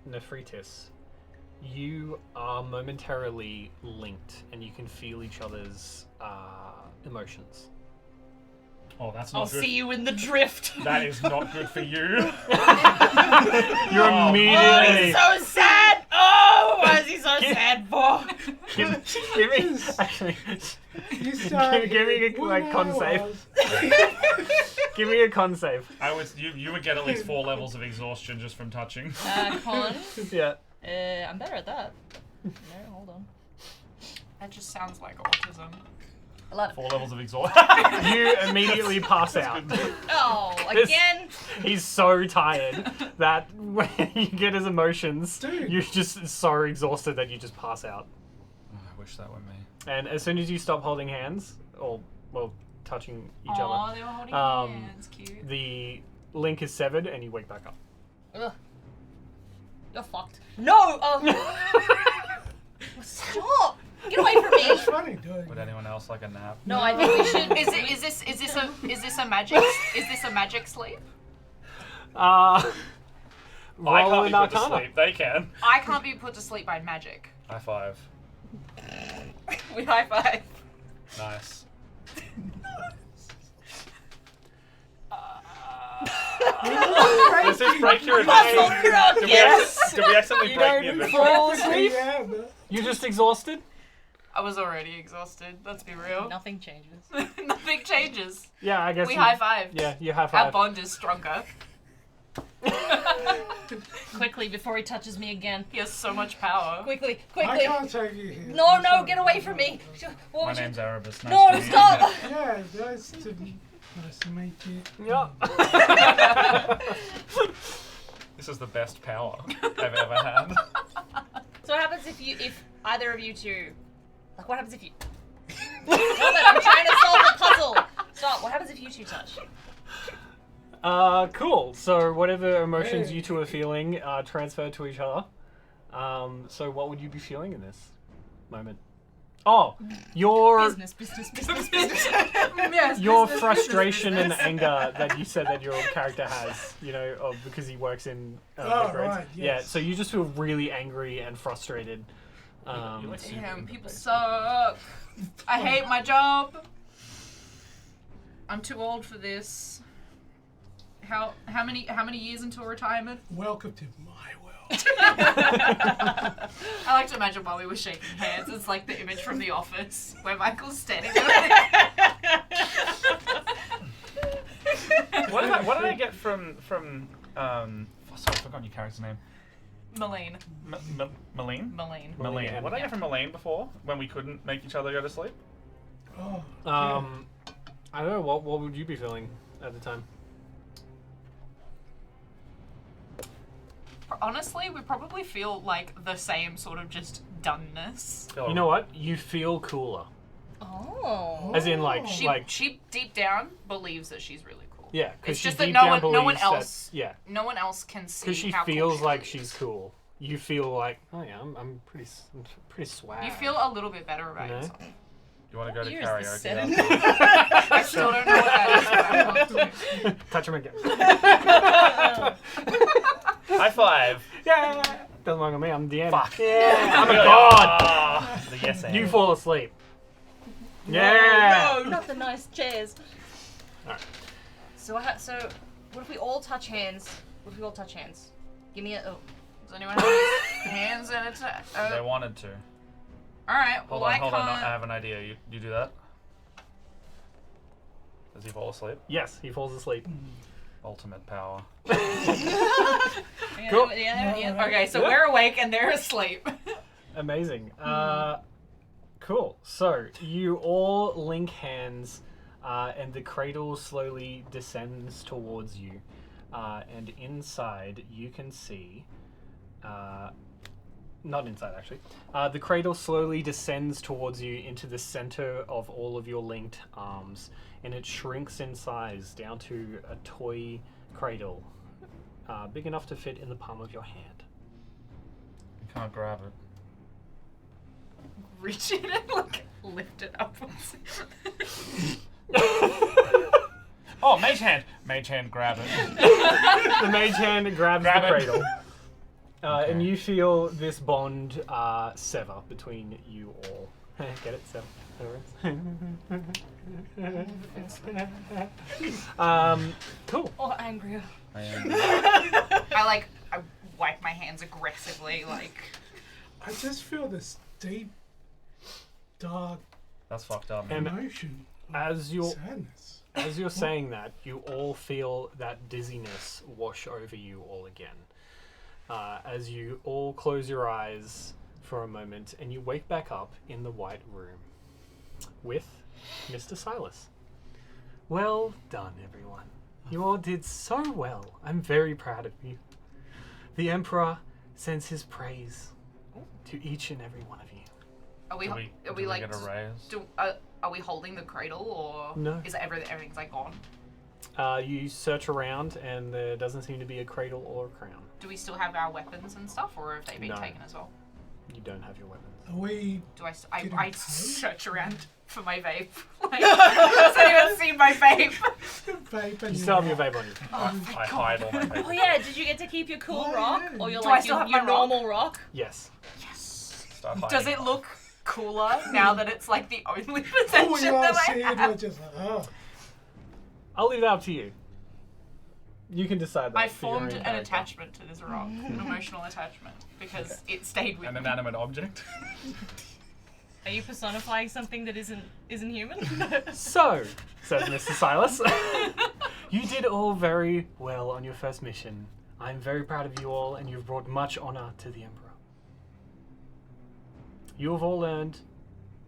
Nephritis, You are momentarily linked, and you can feel each other's emotions. Oh, that's I'll not good. see you in the drift. That is not good for you. You're Oh, Oh, immediately. he's so sad. Oh, why is he so sad for? Give me actually. You start Give me a when like I con save. was- Give me a con save. You would get at least 4 levels of exhaustion just from touching. Con. Yeah. I'm better at that. No, hold on. That just sounds like autism. 11. 4 levels of exhaustion. You immediately pass out. Oh, This- again? He's so tired that when you get his emotions, Dude. you're just so exhausted that you just pass out. Oh, I wish that were me. And as soon as you stop holding hands, or well, touching each Aw, other, they were holding hands. Cute. the link is severed and you wake back up. Ugh. You're fucked. No! Oh. Stop! Get away from me! It's funny, dude. Would anyone else like a nap? No, I think we should. Is this a magic sleep? Roll I can't an be put to Arcana. sleep. They can. I can't be put to sleep by magic. High five. We high five. Nice. Does this break your Muscle adventure? growth, yes! Did we accidentally You break don't the even adventure? fall asleep? Yeah, but You're just exhausted? I was already exhausted. Let's be real. Nothing changes. Nothing changes. Yeah, I guess We you, high five. Yeah, you high Our five. bond is stronger. Quickly, before he touches me again. He has so much power. Quickly, I quickly. can't take you here. No, I'm no, sorry. get away from me. What My would you- name's Erebus. Nice No, to meet you. stop! Yeah, nice to meet you. Yeah. This is the best power I've ever had. So what happens if either of you two, like what happens if you, Stop it, I'm trying to solve a puzzle. Stop, what happens if you two touch? Cool. So whatever emotions you two are feeling transfer to each other. So what would you be feeling in this moment? Oh, your Business. Yes. your business, frustration business. and anger that you said that your character has, you know, because he works in Oh, the grades. right, Yeah, yes. so you just feel really angry and frustrated. You like super Damn, in the people face. suck. I hate my job. I'm too old for this. How many years until retirement? Welcome to my world. I like to imagine while we were shaking hands, it's like the image from The Office where Michael's standing there. What did I get from sorry, I forgot your character's name. Malene. Malene? Malene. Malene. What did I get from Malene before when we couldn't make each other go to sleep? Oh, I don't know, what would you be feeling at the time? Honestly, we probably feel like the same sort of just doneness. You know what? You feel cooler. Oh. As in like She deep down believes that she's really cool. yeah, because It's she just that deep no down one- no one believes that- else- yeah, No one else can see because she how cool feels she like is. she's cool. You feel like, oh yeah, I'm pretty swag. You feel a little bit better about You know? yourself. You want to go to Year is karaoke? this set in? after? I still don't know what that is, but I want to. Touch him again. High five. Yeah. Doesn't work on me. I'm the DM. Fuck. Yeah. I'm a Really? god. Ah, the yes and. You fall asleep. Yeah. No, not the nice chairs. Alright. So what if we all touch hands? What if we all touch hands? Give me a. Oh. Does anyone have any hands in it? They wanted to. Alright, Hold well, on, hold on. I can't- have an idea. You do that. Does he fall asleep? Yes, he falls asleep. Ultimate power. Cool. Yeah. Okay, so Yeah. we're awake and they're asleep. Amazing. Cool. So you all link hands, and the cradle slowly descends towards you. And inside, you can see. Not inside, actually. The cradle slowly descends towards you into the center of all of your linked arms, and it shrinks in size down to a toy cradle, big enough to fit in the palm of your hand. You can't grab it. Reach in and like lift it upwards. Oh, mage hand! Mage hand, grab it. The mage hand grabs Grab the it. cradle. And Okay. you feel this bond sever between you all. Get it? Cool. Or angrier. I am- I wipe my hands aggressively, like. I just feel this deep, dark That's fucked up. And- Man. emotion. As you're Sadness. As you're saying that, you all feel that dizziness wash over you all again. As you all close your eyes for a moment and you wake back up in the white room with Mr. Silas. Well done, everyone. You all did so well. I'm very proud of you. The Emperor sends his praise to each and every one of you. Are we, Do are we like, get a raise? are we holding the cradle, or No. is everything's like gone? You search around and there doesn't seem to be a cradle or a crown. Do we still have our weapons and stuff, or have they been No. taken as well? You don't have your weapons. Are we Do I Getting I paid? search around for my vape? Like, has anyone seen my vape? vape and You still have your vape on you. Oh, I hide all my Oh papers. yeah, did you get to keep your cool Oh, rock? yeah. Or your, Do I like, still your, have my your rock? normal rock? Yes. Start hiding Does it look cooler now that it's like the only Oh, possession you that are I seeing have? we're just like, oh. I'll leave it up to you. You can decide that. I for your formed own an character. attachment to this rock, an emotional attachment, because it stayed with an me. inanimate object? Are you personifying something that isn't human? So, says Mr. Silas, you did all very well on your first mission. I'm very proud of you all, and you've brought much honor to the Emperor. You have all earned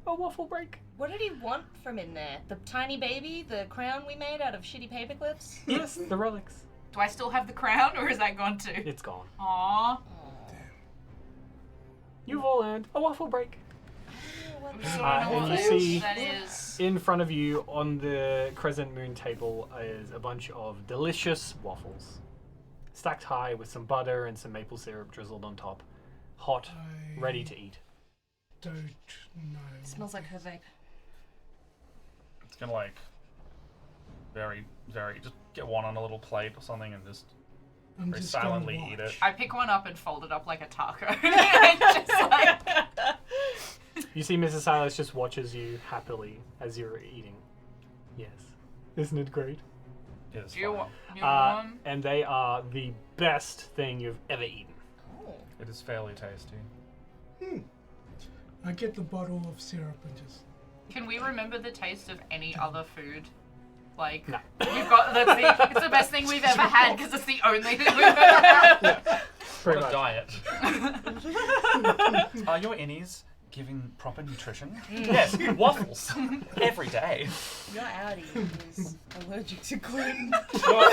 a waffle break. What did he want from in there? The tiny baby? The crown we made out of shitty paper clips? Yes, the relics. Do I still have the crown, or is that gone too? It's gone. Aww. You've all earned a waffle break. We still Uh, don't know and what you see- that is. In front of you on the crescent moon table is a bunch of delicious waffles. Stacked high with some butter and some maple syrup drizzled on top. Hot, I ready to eat. don't know. It smells like her vape. It's gonna like very just get one on a little plate or something and just I'm very just silently gonna eat watch. it. I pick one up and fold it up like a taco. And just like, You see Mrs. Silas just watches you happily as you're eating. Yes. Isn't it great? It is do you fine. want one? And they are the best thing you've ever eaten. Oh. It is fairly tasty. I get the bottle of syrup and just. Can we remember the taste of any other food? Like, No. we've got, it's the best thing we've ever had because it's the only thing we've ever had. Pretty What a much. diet. Are your innies giving proper nutrition? Yes, waffles. Every day. Your Audi is allergic to gluten. Your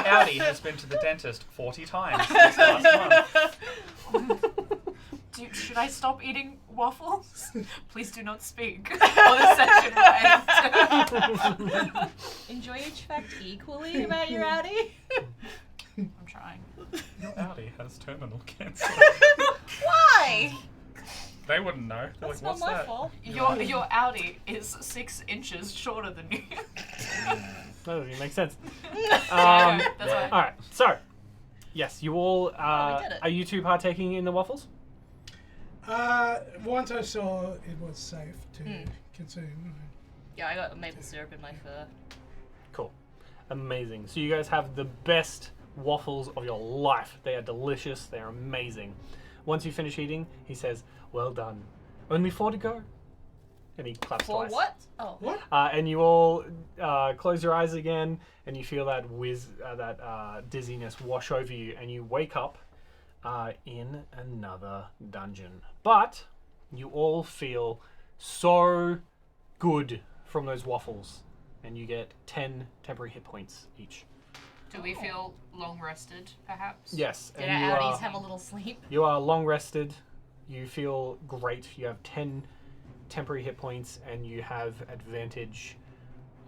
Audi has been to the dentist 40 times this last month. Should I stop eating waffles? Please do not speak. Or the session will end. Enjoy each fact equally about your Audi? I'm trying. Your Audi has terminal cancer. Why? They wouldn't know. They're That's like, what's not my that? fault. Your Audi is 6 inches shorter than you. That doesn't even make sense. That's Alright, why. so. Yes, you all. we did it. Are you two partaking in the waffles? Once I saw it was safe to consume. Yeah, I got maple syrup in my fur. Cool. Amazing. So you guys have the best waffles of your life. They are delicious. They are amazing. Once you finish eating, he says, "Well done. Only 4 to go." And he claps For twice. what? Oh. What? And you all close your eyes again, and you feel that dizziness wash over you, and you wake up in another dungeon. But you all feel so good from those waffles, and you get 10 temporary hit points each. Do we feel long rested, perhaps? Yes, Did and our Audis have a little sleep? you are long rested. You feel great. You have 10 temporary hit points, and you have advantage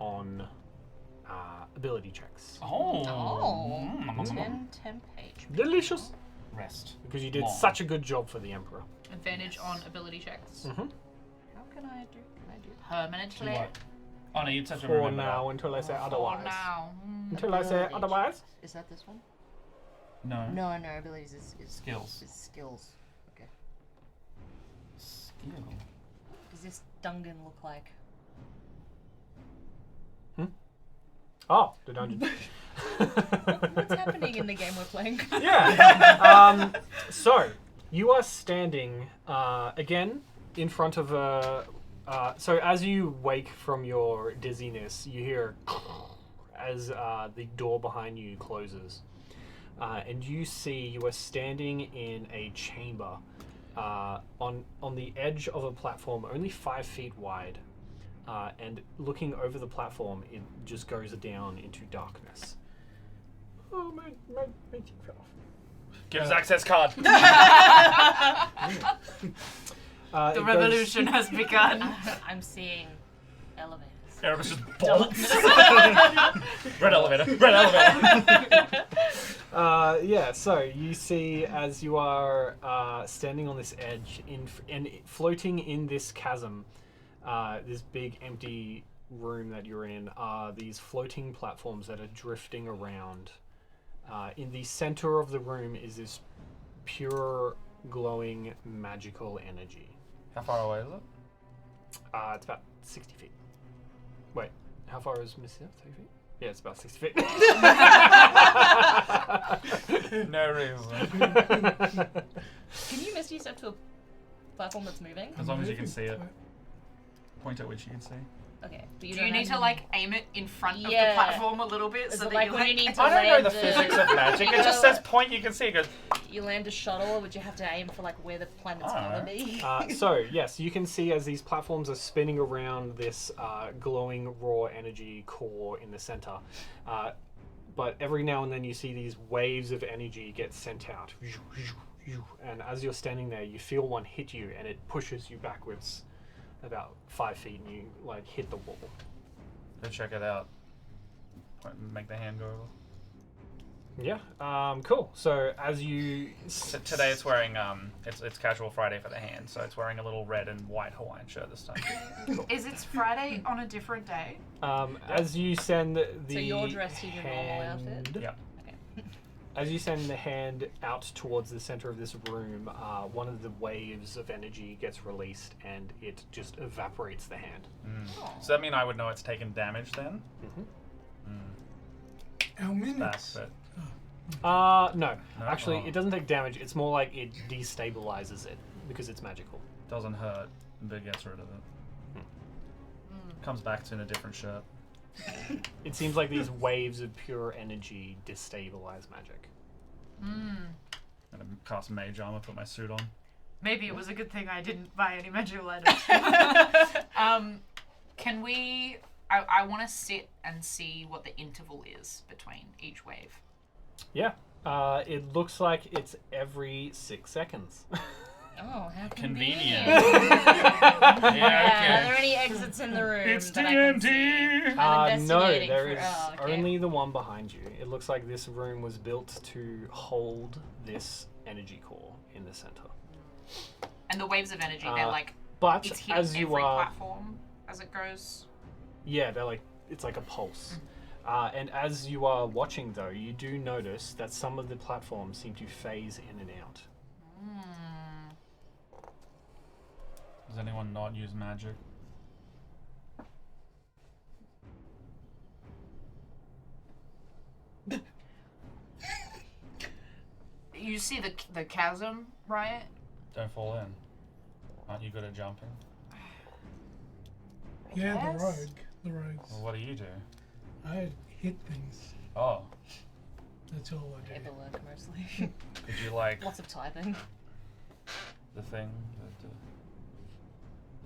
on ability checks. Oh. Oh. 10 temp page. Delicious. Rest. Because you did Long. such a good job for the Emperor. Advantage on ability checks. Mm-hmm. How can I do Permanently. What? Oh no, you'd have to For remember now, that. until I say For otherwise. now. Until I say Advantage. otherwise. Is that this one? No. No, abilities is Skills. Is skills. Okay. Skill. Does this Dungan look like? Oh, the dungeon. What's happening in the game we're playing? Yeah. So you are standing again in front of a. So as you wake from your dizziness, you hear as the door behind you closes, and you are standing in a chamber on the edge of a platform only 5 feet wide. And looking over the platform, it just goes down into darkness. Oh, my teeth fell off. Give us access card. The revolution has begun. I'm seeing elevators. Erebus just bolts. Red elevator. Red elevator. Yeah, so you see as you are standing on this edge, and floating in this chasm, this big empty room that you're in, are these floating platforms that are drifting around. In the center of the room is this pure, glowing, magical energy. How far away is it? It's about 60 feet. Wait, how far is Missy? 30 feet? Yeah, it's about 60 feet. No reason. Can you misty step to a platform that's moving? As long as you can see it. Point at which you can see. Okay. But Do you need to like aim it in front of the Yeah. platform a little bit Is so it that like you when like? you need to I don't know the land physics of magic. It just says point you can see. It goes. You land a shuttle, or would you have to aim for like where the planet's I don't gonna know. be? So, yes, you can see as these platforms are spinning around this glowing raw energy core in the center. But every now and then you see these waves of energy get sent out. And as you're standing there, you feel one hit you, and it pushes you backwards about 5 feet, and you like hit the wall. Go check it out. Make the hand go over. Yeah. Cool. So as you Today it's wearing it's Casual Friday for the hand, so it's wearing a little red and white Hawaiian shirt this time. Is it Friday on a different day? as you send the So you're dressed in your normal outfit? Yeah. As you send the hand out towards the center of this room, one of the waves of energy gets released, and it just evaporates the hand. Does that mean I would know it's taken damage then? Our minutes. Back, but No. No? Actually, Oh. it doesn't take damage. It's more like it destabilizes it because it's magical. doesn't hurt, but gets rid of it. Comes back to in a different shirt. It seems like these waves of pure energy destabilize magic. And I cast mage armor, put my suit on. Maybe it was a good thing I didn't buy any magical items. Can we? I want to sit and see what the interval is between each wave. Yeah. It looks like it's every 6 seconds. Oh, how Convenient. convenient. Are Yeah, there any exits in the room It's that I can D&D. see? No, I'm investigating there for- is oh, okay. only the one behind you. It looks like this room was built to hold this energy core in the center. And the waves of energy, they're like But it's hitting as you every are, platform as it goes. yeah, they're like it's like a pulse. And as you are watching, though, you do notice that some of the platforms seem to phase in and out. Does anyone not use magic? You see the chasm, right? Don't fall in. Aren't you good at jumping? Yeah, Yes. the rogues. Well, what do you do? I hit things. Oh, That's all I do. Paperwork mostly. could you like Lots of typing. the thing? The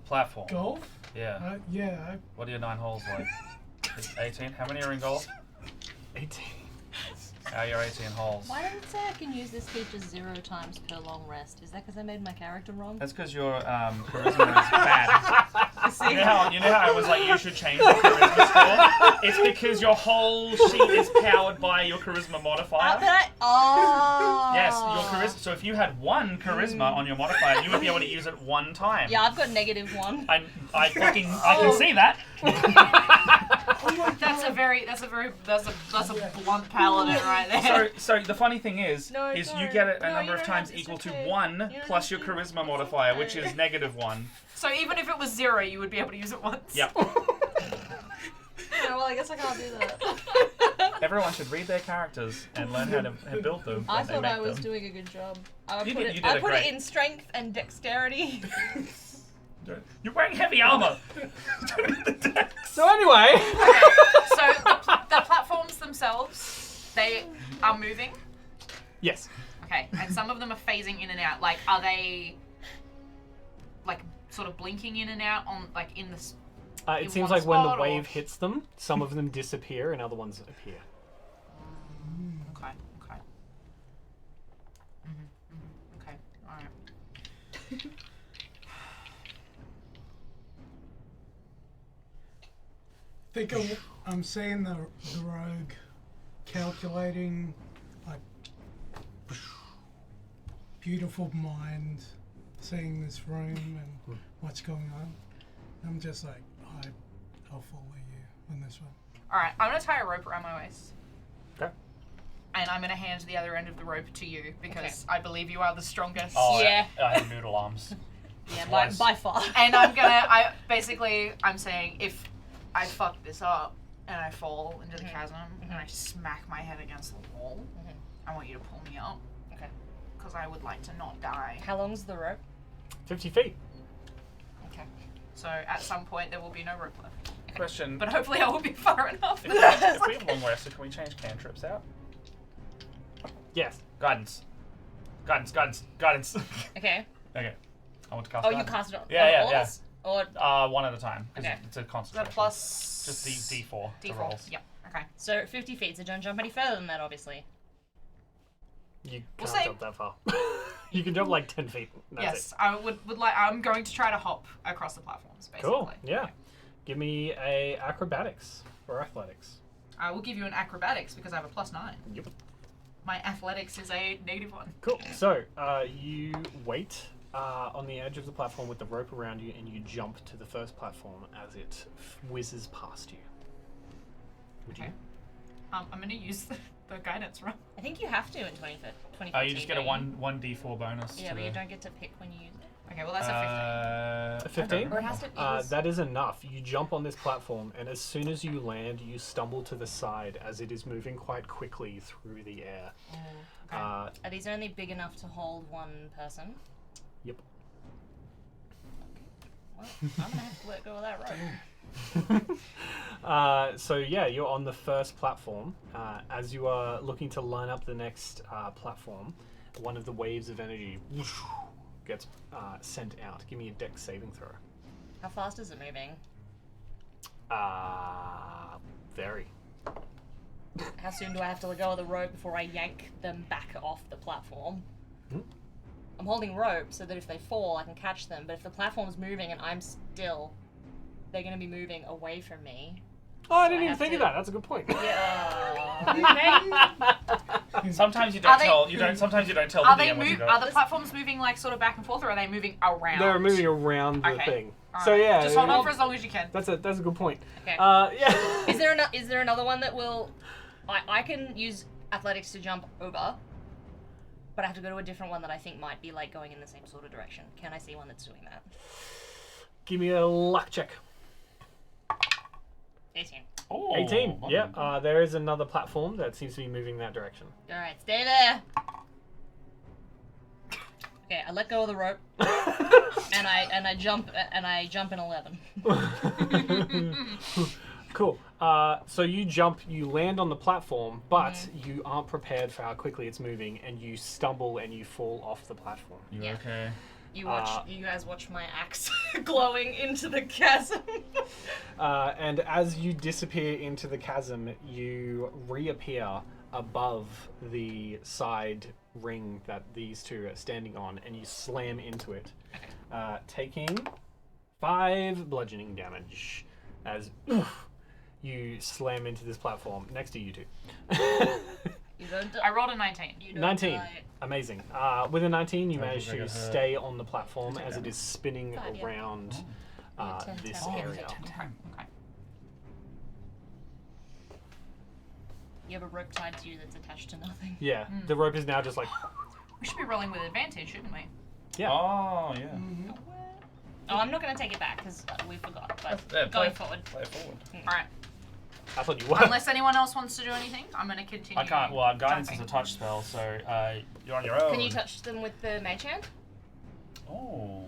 platform. Golf? Yeah. Yeah, What are your 9 holes like? It's 18? How many are in golf? 18. How are your 18 holes? Why did it say I can use this feature 0 times per long rest? Is that because I made my character wrong? That's because your charisma is bad. You know how I was like, you should change your charisma score? It's because your whole sheet is powered by your charisma modifier. Yes, your charisma. So if you had 1 charisma on your modifier, you would be able to use it 1 time. Yeah, I've got -1. I can see that. That's a blunt paladin right there. So the funny thing is No, you don't. get it a No, number you of don't times have- it's equal to okay. 1 You plus don't your have to- charisma it's modifier, which okay. is -1. So even if it was 0, you would be able to use it once. Yep. Yeah, well, I guess I can't do that. Everyone should read their characters and learn how to build them. I when they thought make I was them. doing a good job. I You put did- it, you did I it put great. it in strength and dexterity. You're wearing heavy armor. So anyway, So the platforms themselves, they are moving. yes. Okay, and some of them are phasing in and out. Like, are they like sort of blinking in and out on like in this? It In seems one like when the spot, or- wave hits them, some of them disappear and other ones appear. Okay. Okay. Okay. All right. I think I'm seeing the rogue calculating, like, beautiful mind, seeing this room and what's going on. I'm just like, I'll follow you on this one. All right. I'm gonna tie a rope around my waist. Okay. And I'm gonna hand the other end of the rope to you because I believe you are the strongest. Oh, Yeah. I have noodle arms. Yeah, Twice. by far. And I'm saying if I fuck this up and I fall into the chasm and I smack my head against the wall, I want you to pull me up. Okay. Because I would like to not die. How long's the rope? 50 feet. Okay. So at some point there will be no rope left. Question. But hopefully I will be far enough. if we have long rested, can we change cantrips out? Yes. Guidance. Guidance. Okay. Okay. I want to cast Oh, you guidance. cast it on Yeah, all yeah. of us? Or One at a time. 'Cause Okay. It's a Is that concentration. plus Just D4 to D4. rolls. Yep. Okay. so 50 feet, so don't jump any further than that, obviously. You We'll can't see. jump that far. You can jump like 10 feet. That's Yes, I would like. I'm going to try to hop across the platforms. it. Basically. Cool. Yeah. Give me a acrobatics or athletics. I will give you an acrobatics because I have a +9. Yep. My athletics is a -1. Cool. So you wait on the edge of the platform with the rope around you, and you jump to the first platform as it whizzes past you. Would you? Okay. I'm gonna use the guidance run. I think you have to in 2014. You just get a 1d4 bonus. Yeah, to but you the- don't get to pick when you use it. Okay, well that's a 15. A 15? Or it has to. That is enough. You jump on this platform, and as soon as you land, you stumble to the side as it is moving quite quickly through the air. Okay. Are these only big enough to hold one person? Yep. Well, I'm gonna have to let go of that rope. So yeah, you're on the first platform. As you are looking to line up the next platform, one of the waves of energy gets sent out. Give me a dex saving throw. How fast is it moving? Very. How soon do I have to let go of the rope before I yank them back off the platform? I'm holding rope so that if they fall, I can catch them. But if the platform's moving and I'm still, they're going to be moving away from me. Oh, I So didn't I even have think of to- that. That's a good point. Yeah. Sometimes you Are don't they- tell. You don't. Sometimes you don't tell Are the they DM when to move? go. Are the platforms moving like sort of back and forth, or are they moving around? They're moving around the Okay. thing. All So right. yeah, Just hold on for as long as you can. That's a good point. Okay. Yeah. Is there another one that will? I can use athletics to jump over, but I have to go to a different one that I think might be like going in the same sort of direction. Can I see one that's doing that? Give me a luck check. 18. Oh, 18. wow. Yeah. There is another platform that seems to be moving that direction. All right, stay there. Okay, I let go of the rope, and I jump in 11. Cool. So you jump, you land on the platform, but you aren't prepared for how quickly it's moving, and you stumble and you fall off the platform. You Yeah. okay? You guys watch my axe glowing into the chasm. And as you disappear into the chasm, you reappear above the side ring that these two are standing on, and you slam into it, taking 5 bludgeoning damage as you slam into this platform next to you two. You don't. I rolled a 19. You don't 19. die. Amazing. With a 19, you Don't manage think I to got hurt. stay on the platform as it is spinning 5, yeah. around Yeah, 10, this 10, area. 10. Okay. Okay. You have a rope tied to you that's attached to nothing. Yeah, the rope is now just like, We should be rolling with advantage, shouldn't we? yeah. Oh, yeah. Oh, I'm not going to take it back because we forgot. But Yeah, going forward. Play it forward. Alright. I thought you were. Unless anyone else wants to do anything, I'm going to continue. I can't. Well, guidance is jumping. a touch spell, so you're on your own. Can you touch them with the mage hand? Oh,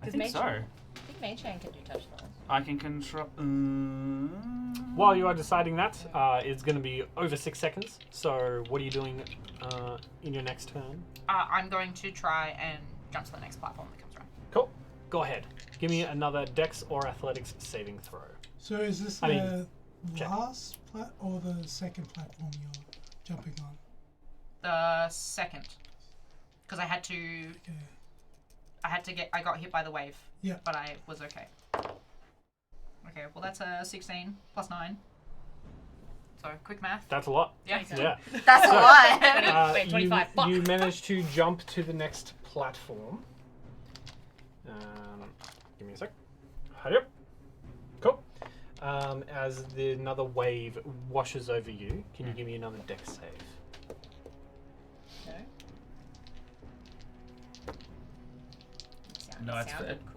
I 'Cause think mage- so. I think mage hand can do touch spells. I can control. While you are deciding that, it's going to be over 6 seconds. So what are you doing in your next turn? I'm going to try and jump to the next platform that comes around. Cool. Go ahead. Give me another Dex or Athletics saving throw. So is this I mean, the check. last or the second platform you're jumping on? The second. Because I had to Okay. I got hit by the wave. Yeah. But I was okay. Okay, well that's a 16 plus 9. So, quick math. That's a lot. Yeah. Yeah. That's a So, lot. Wait, 25. Fuck. You managed to jump to the next platform. Give me a sec. Hurry up. Cool. As another wave washes over you, can you give me another Dex save? No. No,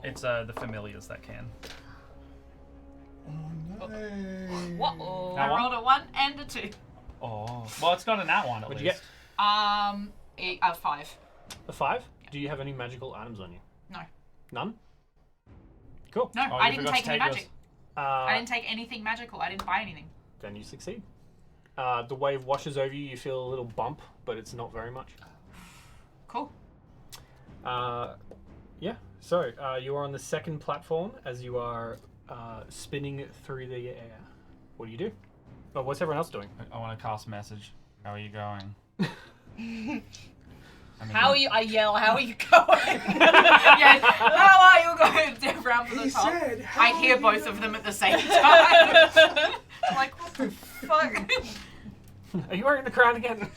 it's the familiars that can. Oh no. Whoa. I rolled a 1 and a 2. Oh, well, it's not an that one at What'd you least. get? A 5. A 5? Do you have any magical items on you? No. None? Cool. No, Oh, I you didn't forgot take to any take yours. magic. Uh, I didn't take anything magical. I didn't buy anything. Then you succeed. The wave washes over you. You feel a little bump, but it's not very much. Cool. Yeah. So you are on the second platform as you are spinning through the air. What do you do? Oh, what's everyone else doing? I want to cast a message. How are you going? I mean, How are you? I yell. How are you going? Yeah, how are you going down from the He top? said, I "How hear are both you?" of them at the same time. I'm like, what the fuck? Are you wearing the crown again?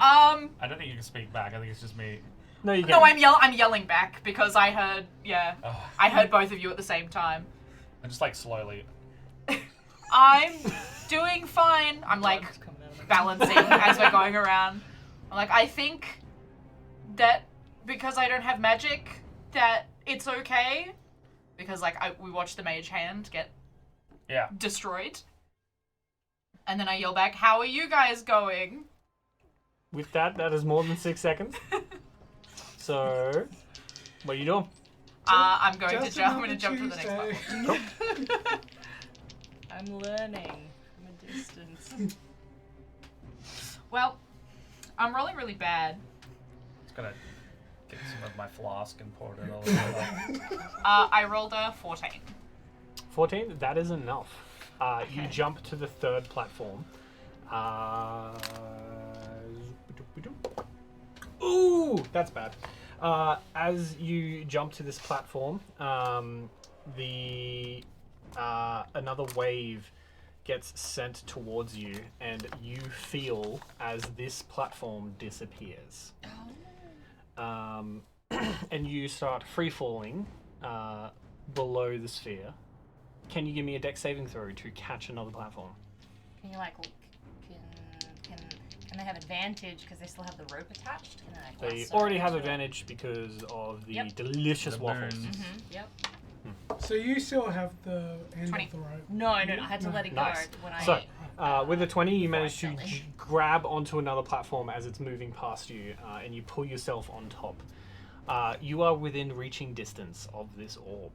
I don't think you can speak back. I think it's just me. No, you No, can't. I'm yelling back because I heard, I heard both of you at the same time. And just like slowly. I'm doing fine. I'm like balancing as we're going around. I'm like, I think that because I don't have magic, that it's okay. Because like we watched the mage hand get Yeah. destroyed. And then I yell back, how are you guys going? With that is more than 6 seconds. So, what are you doing? I'm going Just to jump. I'm another going to jump to the next Tuesday. one. I'm learning from a distance. Well, I'm rolling really bad. Just gonna get some of my flask and pour it all over. I rolled a 14. 14? That is enough. You Okay. jump to the third platform. Ooh, that's bad. As you jump to this platform, another wave gets sent towards you, and you feel as this platform disappears. And you start free falling below the sphere. Can you give me a dex saving throw to catch another platform? Can you like can they have advantage because they still have the rope attached? Can they, like, They lasso already have into it? advantage because of the Yep. delicious The waffles. burns. Yep. So you still have the end 20. of the rope. No, I had to let it go Nice. when I. So, with a 20, you before I manage to fell in. grab onto another platform as it's moving past you, and you pull yourself on top. You are within reaching distance of this orb.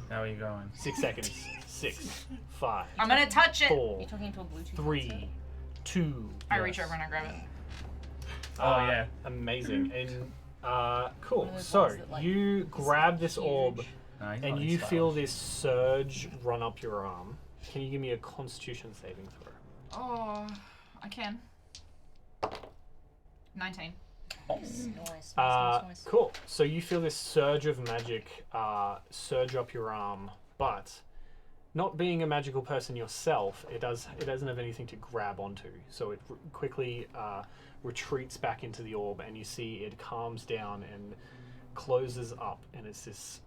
How are you going? 6 seconds. 6, 5, I'm going to touch it. 4, You're talking to a Bluetooth 3, headset? 2. I reach over and I grab it. Oh, yeah. Amazing. And cool. One of those So ones that, like, you is grab this huge. orb, No, he's and not you in feel stylish. this surge run up your arm. Can you give me a Constitution saving throw? Oh, I can. 19. Nice. Cool. So you feel this surge of magic surge up your arm, but not being a magical person yourself, it doesn't have anything to grab onto. So it quickly retreats back into the orb, and you see it calms down and closes up, and it's this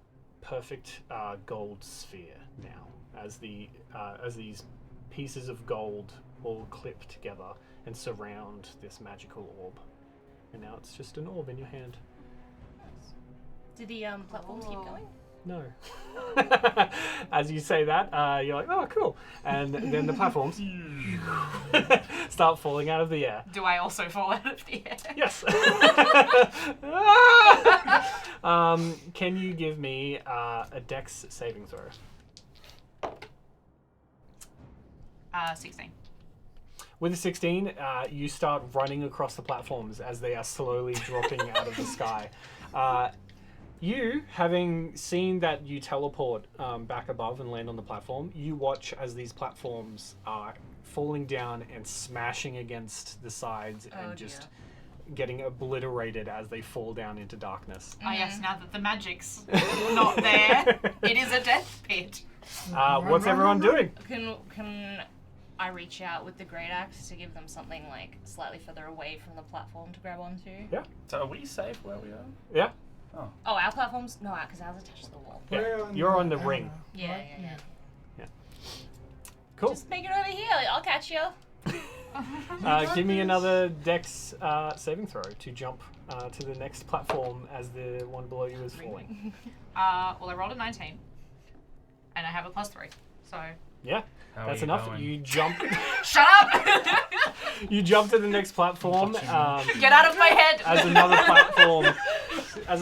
perfect gold sphere now, as these pieces of gold all clip together and surround this magical orb. And now it's just an orb in your hand. Do the platforms keep going? No. As you say that, you're like, oh, cool. And then the platforms start falling out of the air. Do I also fall out of the air? Yes. Can you give me a Dex saving throw? 16. With a 16, you start running across the platforms as they are slowly dropping out of the sky. You, having seen that you teleport back above and land on the platform, you watch as these platforms are falling down and smashing against the sides and just getting obliterated as they fall down into darkness. Ah, yes, now that the magic's not there, it is a death pit. What's everyone doing? Can I reach out with the great axe to give them something like slightly further away from the platform to grab onto? Yeah. So are we safe where we are? Yeah. Oh. Oh, our platforms? No, because ours attached to the wall. Yeah. We're You're on the ring. Yeah. Cool. Just make it over here. I'll catch you. Give me another Dex saving throw to jump to the next platform as the one below you is falling. Well, I rolled a 19, and I have a +3, so... Yeah, How that's are you enough. going? You jump. Shut up! You jump to the next platform. Get out of my head! As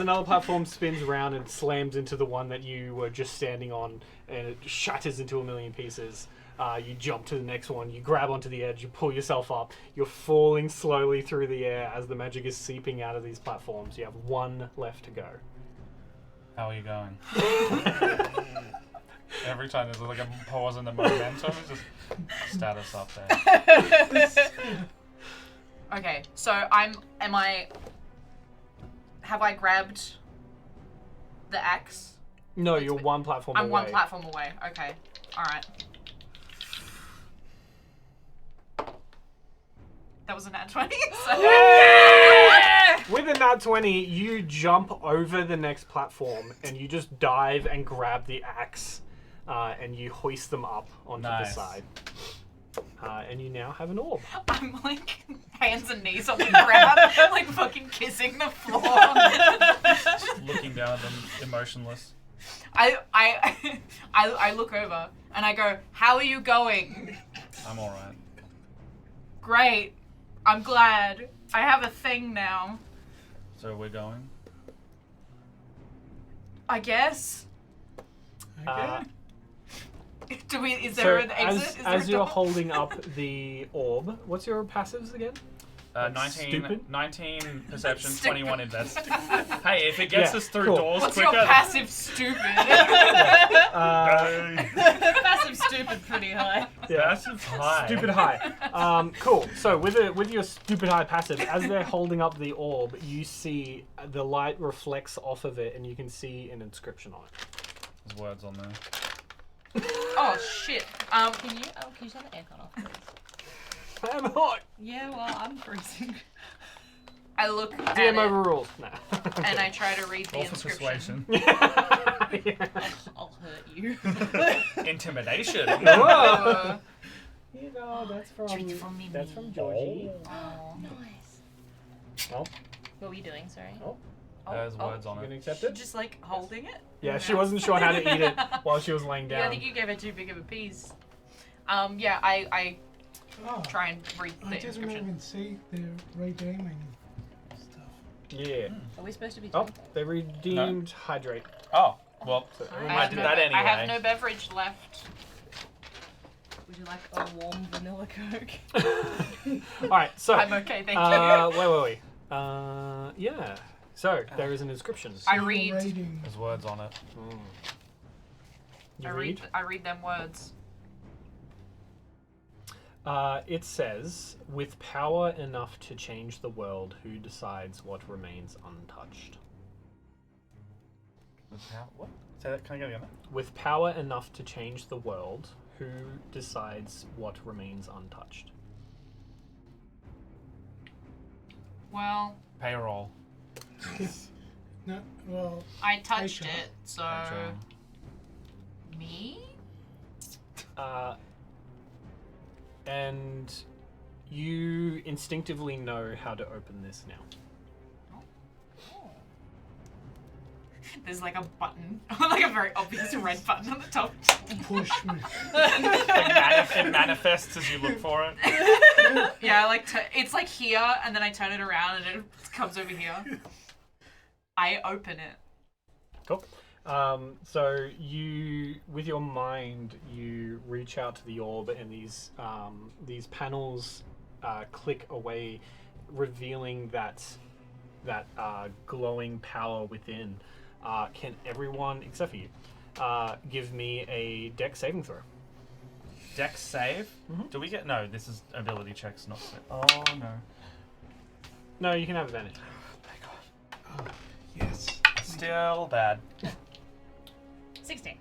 another platform spins around and slams into the one that you were just standing on, and it shatters into a million pieces. You jump to the next one. You grab onto the edge. You pull yourself up. You're falling slowly through the air as the magic is seeping out of these platforms. You have one left to go. How are you going? Every time there's like a pause in the momentum, it's just status update. Okay, so have I grabbed the axe? No, you're one platform away. I'm one platform away. Okay, alright. That was a nat 20. So. With a nat 20, you jump over the next platform and you just dive and grab the axe and you hoist them up onto the side. And you now have an orb. I'm like hands and knees on the ground, like fucking kissing the floor. Just looking down at them, emotionless. I look over and I go, "How are you going?" I'm alright. Great. I'm glad. I have a thing now. So we're going? I guess. Uh, Is there an exit? Is there as a you're door? holding up the orb, what's your passives again? 19 perception, Stupid. 21 invest. Hey, if it gets Yeah, us through cool. doors What's quicker... your passive stupid? Passive stupid pretty high. Passive high. Stupid high. Cool. So with your stupid high passive, as they're holding up the orb, you see the light reflects off of it, and you can see an inscription on it. There's words on there. Oh shit. Can you turn the aircon off, please? I'm hot. Yeah, well, I'm freezing. I look at DM it overruled. Nah. and I try to read the Roll for inscription. persuasion. I'll hurt you. Intimidation. Whoa. You know, that's Treat from me. That's from Georgie. Oh. Nice. Oh, What were you doing? Sorry. There's words you on gonna it. accept it? Just like holding it. Yeah, she wasn't sure how to eat it while she was laying Yeah, I down. think you gave it too big of a piece. Yeah, I Oh, try and read I the didn't inscription. even see the redeeming stuff. Yeah. Are we supposed to be Oh, doing they redeemed hydrate. Oh, well, So I everyone I have did no, that anyway. I have no beverage left. Would you like a warm vanilla Coke? All right, so I'm okay, thank you. wait. Yeah. So there is an inscription. I Seal read- rating. There's words on it. You I read them words. It says, "With power enough to change the world, who decides what remains untouched?" What? Say that. Can I get it again? With power enough to change the world, who decides what remains untouched? Well, Payroll. No, well, I touched Aisha. it, so Gotcha. me. And you instinctively know how to open this now. There's like a button, like a very obvious red button on the top. push me. It manifests as you look for it. Yeah, it's like here, and then I turn it around, and it comes over here. I open it. Cool. So you, with your mind, you reach out to the orb, and these panels click away, revealing that glowing power within. Can everyone, except for you, give me a dex saving throw? Dex save? Mhm. Do we get... No, this is ability checks, not... Oh, no. No, you can have advantage. Thank God. Oh, yes. Still bad. 16.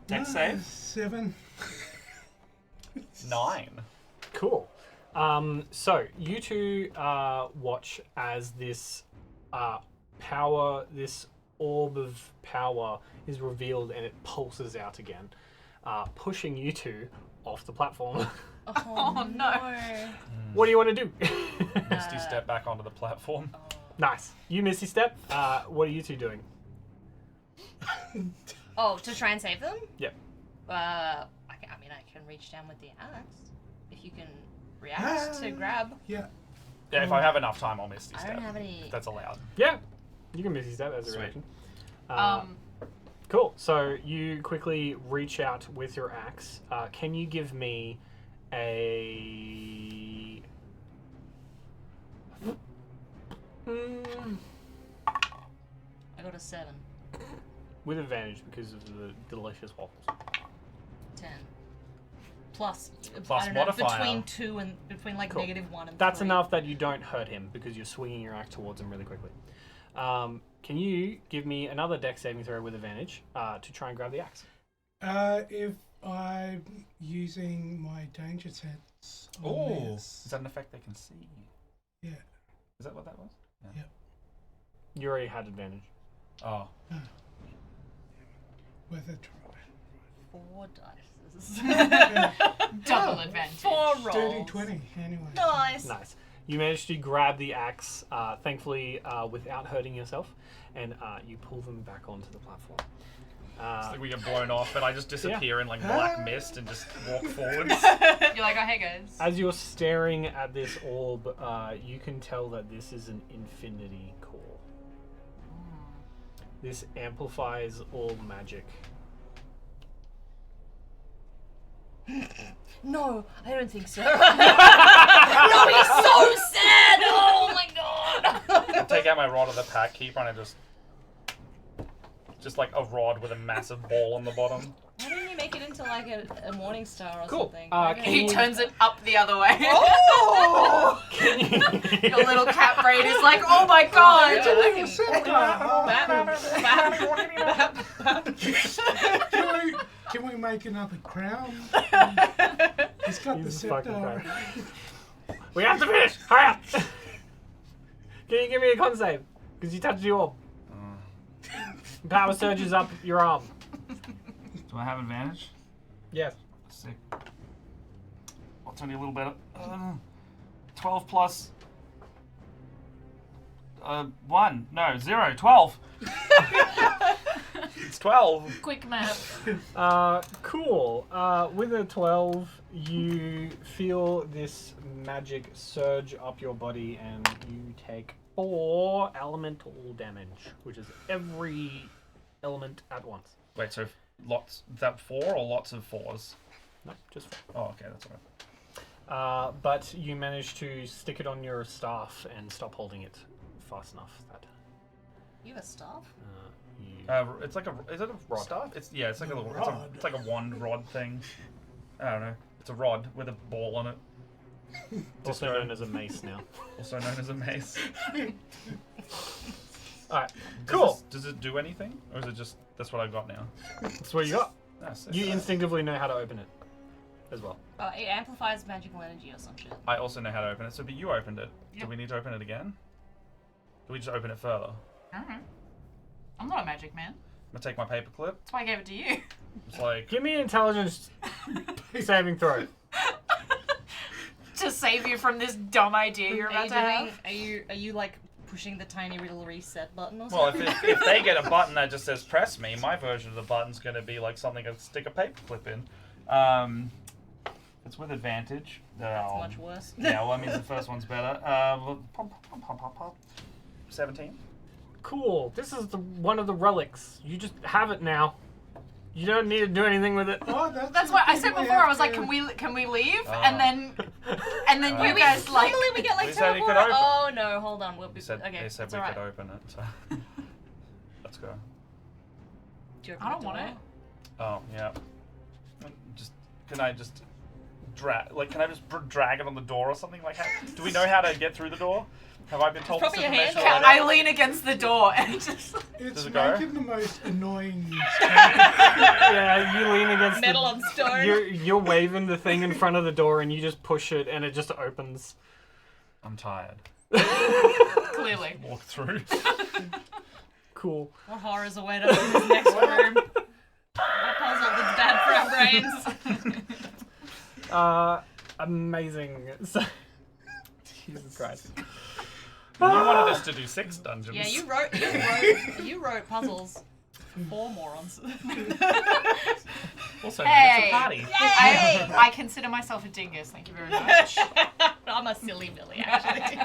Dex save? 7. 9. Cool. So you two watch as this power, this orb of power, is revealed and it pulses out again, pushing you two off the platform. Oh, no. What do you want to do? Misty step back onto the platform. Nice. You Misty step. What are you two doing? Oh, to try and save them? Yep. I can reach down with the axe. If you can react to grab. Yeah. Yeah, if I have enough time, I'll Misty I step. don't have any. That's allowed. Yeah. You can Misty step as a Sweet. reaction. Cool. So you quickly reach out with your axe. Can you give me a... I got a 7. with advantage because of the delicious waffles. 10. Plus Plus I don't know, modifier. between 2 and between like Cool. -1 and That's 3. enough that you don't hurt him because you're swinging your axe towards him really quickly. Can you give me another dex saving throw with advantage to try and grab the axe? If I'm using my danger sets on Oh, this. is that an effect they can see? Yeah. Is that what that was? You already had advantage. Oh. With a try. 4 dice. Double advantage. 4 Dirty rolls. 20, anyway. Nice. Nice. You managed to grab the axe, thankfully without hurting yourself, and you pull them back onto the platform. It's like we get blown off, but I just disappear in like black mist and just walk forwards. You're like, oh hey guys. As you're staring at this orb, you can tell that this is an infinity core. This amplifies all magic. No, I don't think so. No, he's so sad. Oh my god. I take out my rod of the pack keeper and I just like a rod with a massive ball on the bottom. Why didn't you make it into like a morning star or Cool. something? Can He turns it up the other way. Oh! Can you... Your little cat brain is like, oh my god. Can we make another crown? He's got the Jesus fucking scepter. Christ. We have to finish! Hurry up! Can you give me a con save? Because you touched the orb. Power surges up your arm. Do I have advantage? Yes. Sick. What's only a little better? 12 plus... 1. No, 0. 12. It's 12. Quick math. Cool. With a 12, you feel this magic surge up your body and you take 4 elemental damage, which is every element at once. Wait, so lots... Is that 4 or lots of 4s? No, just 4. Oh, okay, that's alright. But you manage to stick it on your staff and stop holding it fast enough that You have a staff? you... It's like a... Is it a Rod. staff? It's like a little... Rod. It's like a wand rod thing. I don't know. It's a rod with a ball on it. also known as a mace now. Also known as a mace. Alright, cool. Does it do anything? Or is it just... That's what I got now? That's what you got. Ah, sick. You instinctively know how to open it as well. Oh, it amplifies magical energy or some shit. I also know how to open it. So, but you opened it. Yep. Do we need to open it again? we just open it further? Alright. I'm not a magic man. I'm gonna take my paperclip. That's why I gave it to you. It's like, Give me an intelligence saving throw. To save you from this dumb idea you're about to have. Are you like pushing the tiny little reset button or well, something? if they get a button that just says press me, my version of the button's gonna be like something to stick a paperclip in. It's with advantage. That's much worse. Yeah, well, that means the first one's better. 17. Cool. This is one of the relics. You just have it now. You don't need to do anything with it. Oh, That's what I said before. I was like, can we leave? And then you guys like. Normally we get like We said you could teleport. open. Oh no, hold on. They said okay, we it's could alright. open it. So. Let's go. Do you open I don't the want door? it. Oh yeah. Can I just drag it on the door or something? Like, do we know how to get through the door? Have I been told this Probably a hand information count. already? I lean against the door and just. It's Does it go? making the most annoying. Yeah, you lean against Metal on stone. You're waving the thing in front of the door, and you just push it, and it just opens. I'm tired. Clearly. Walk through. Cool. What horrors await us in this next room? What puzzle that's bad for our brains? Amazing. So, Jesus Christ. You wanted us to do 6 dungeons. Yeah, you wrote puzzles for 4 morons. Also, Hey. it's a party. I consider myself a dingus. Thank you very much. I'm a silly Billy, actually.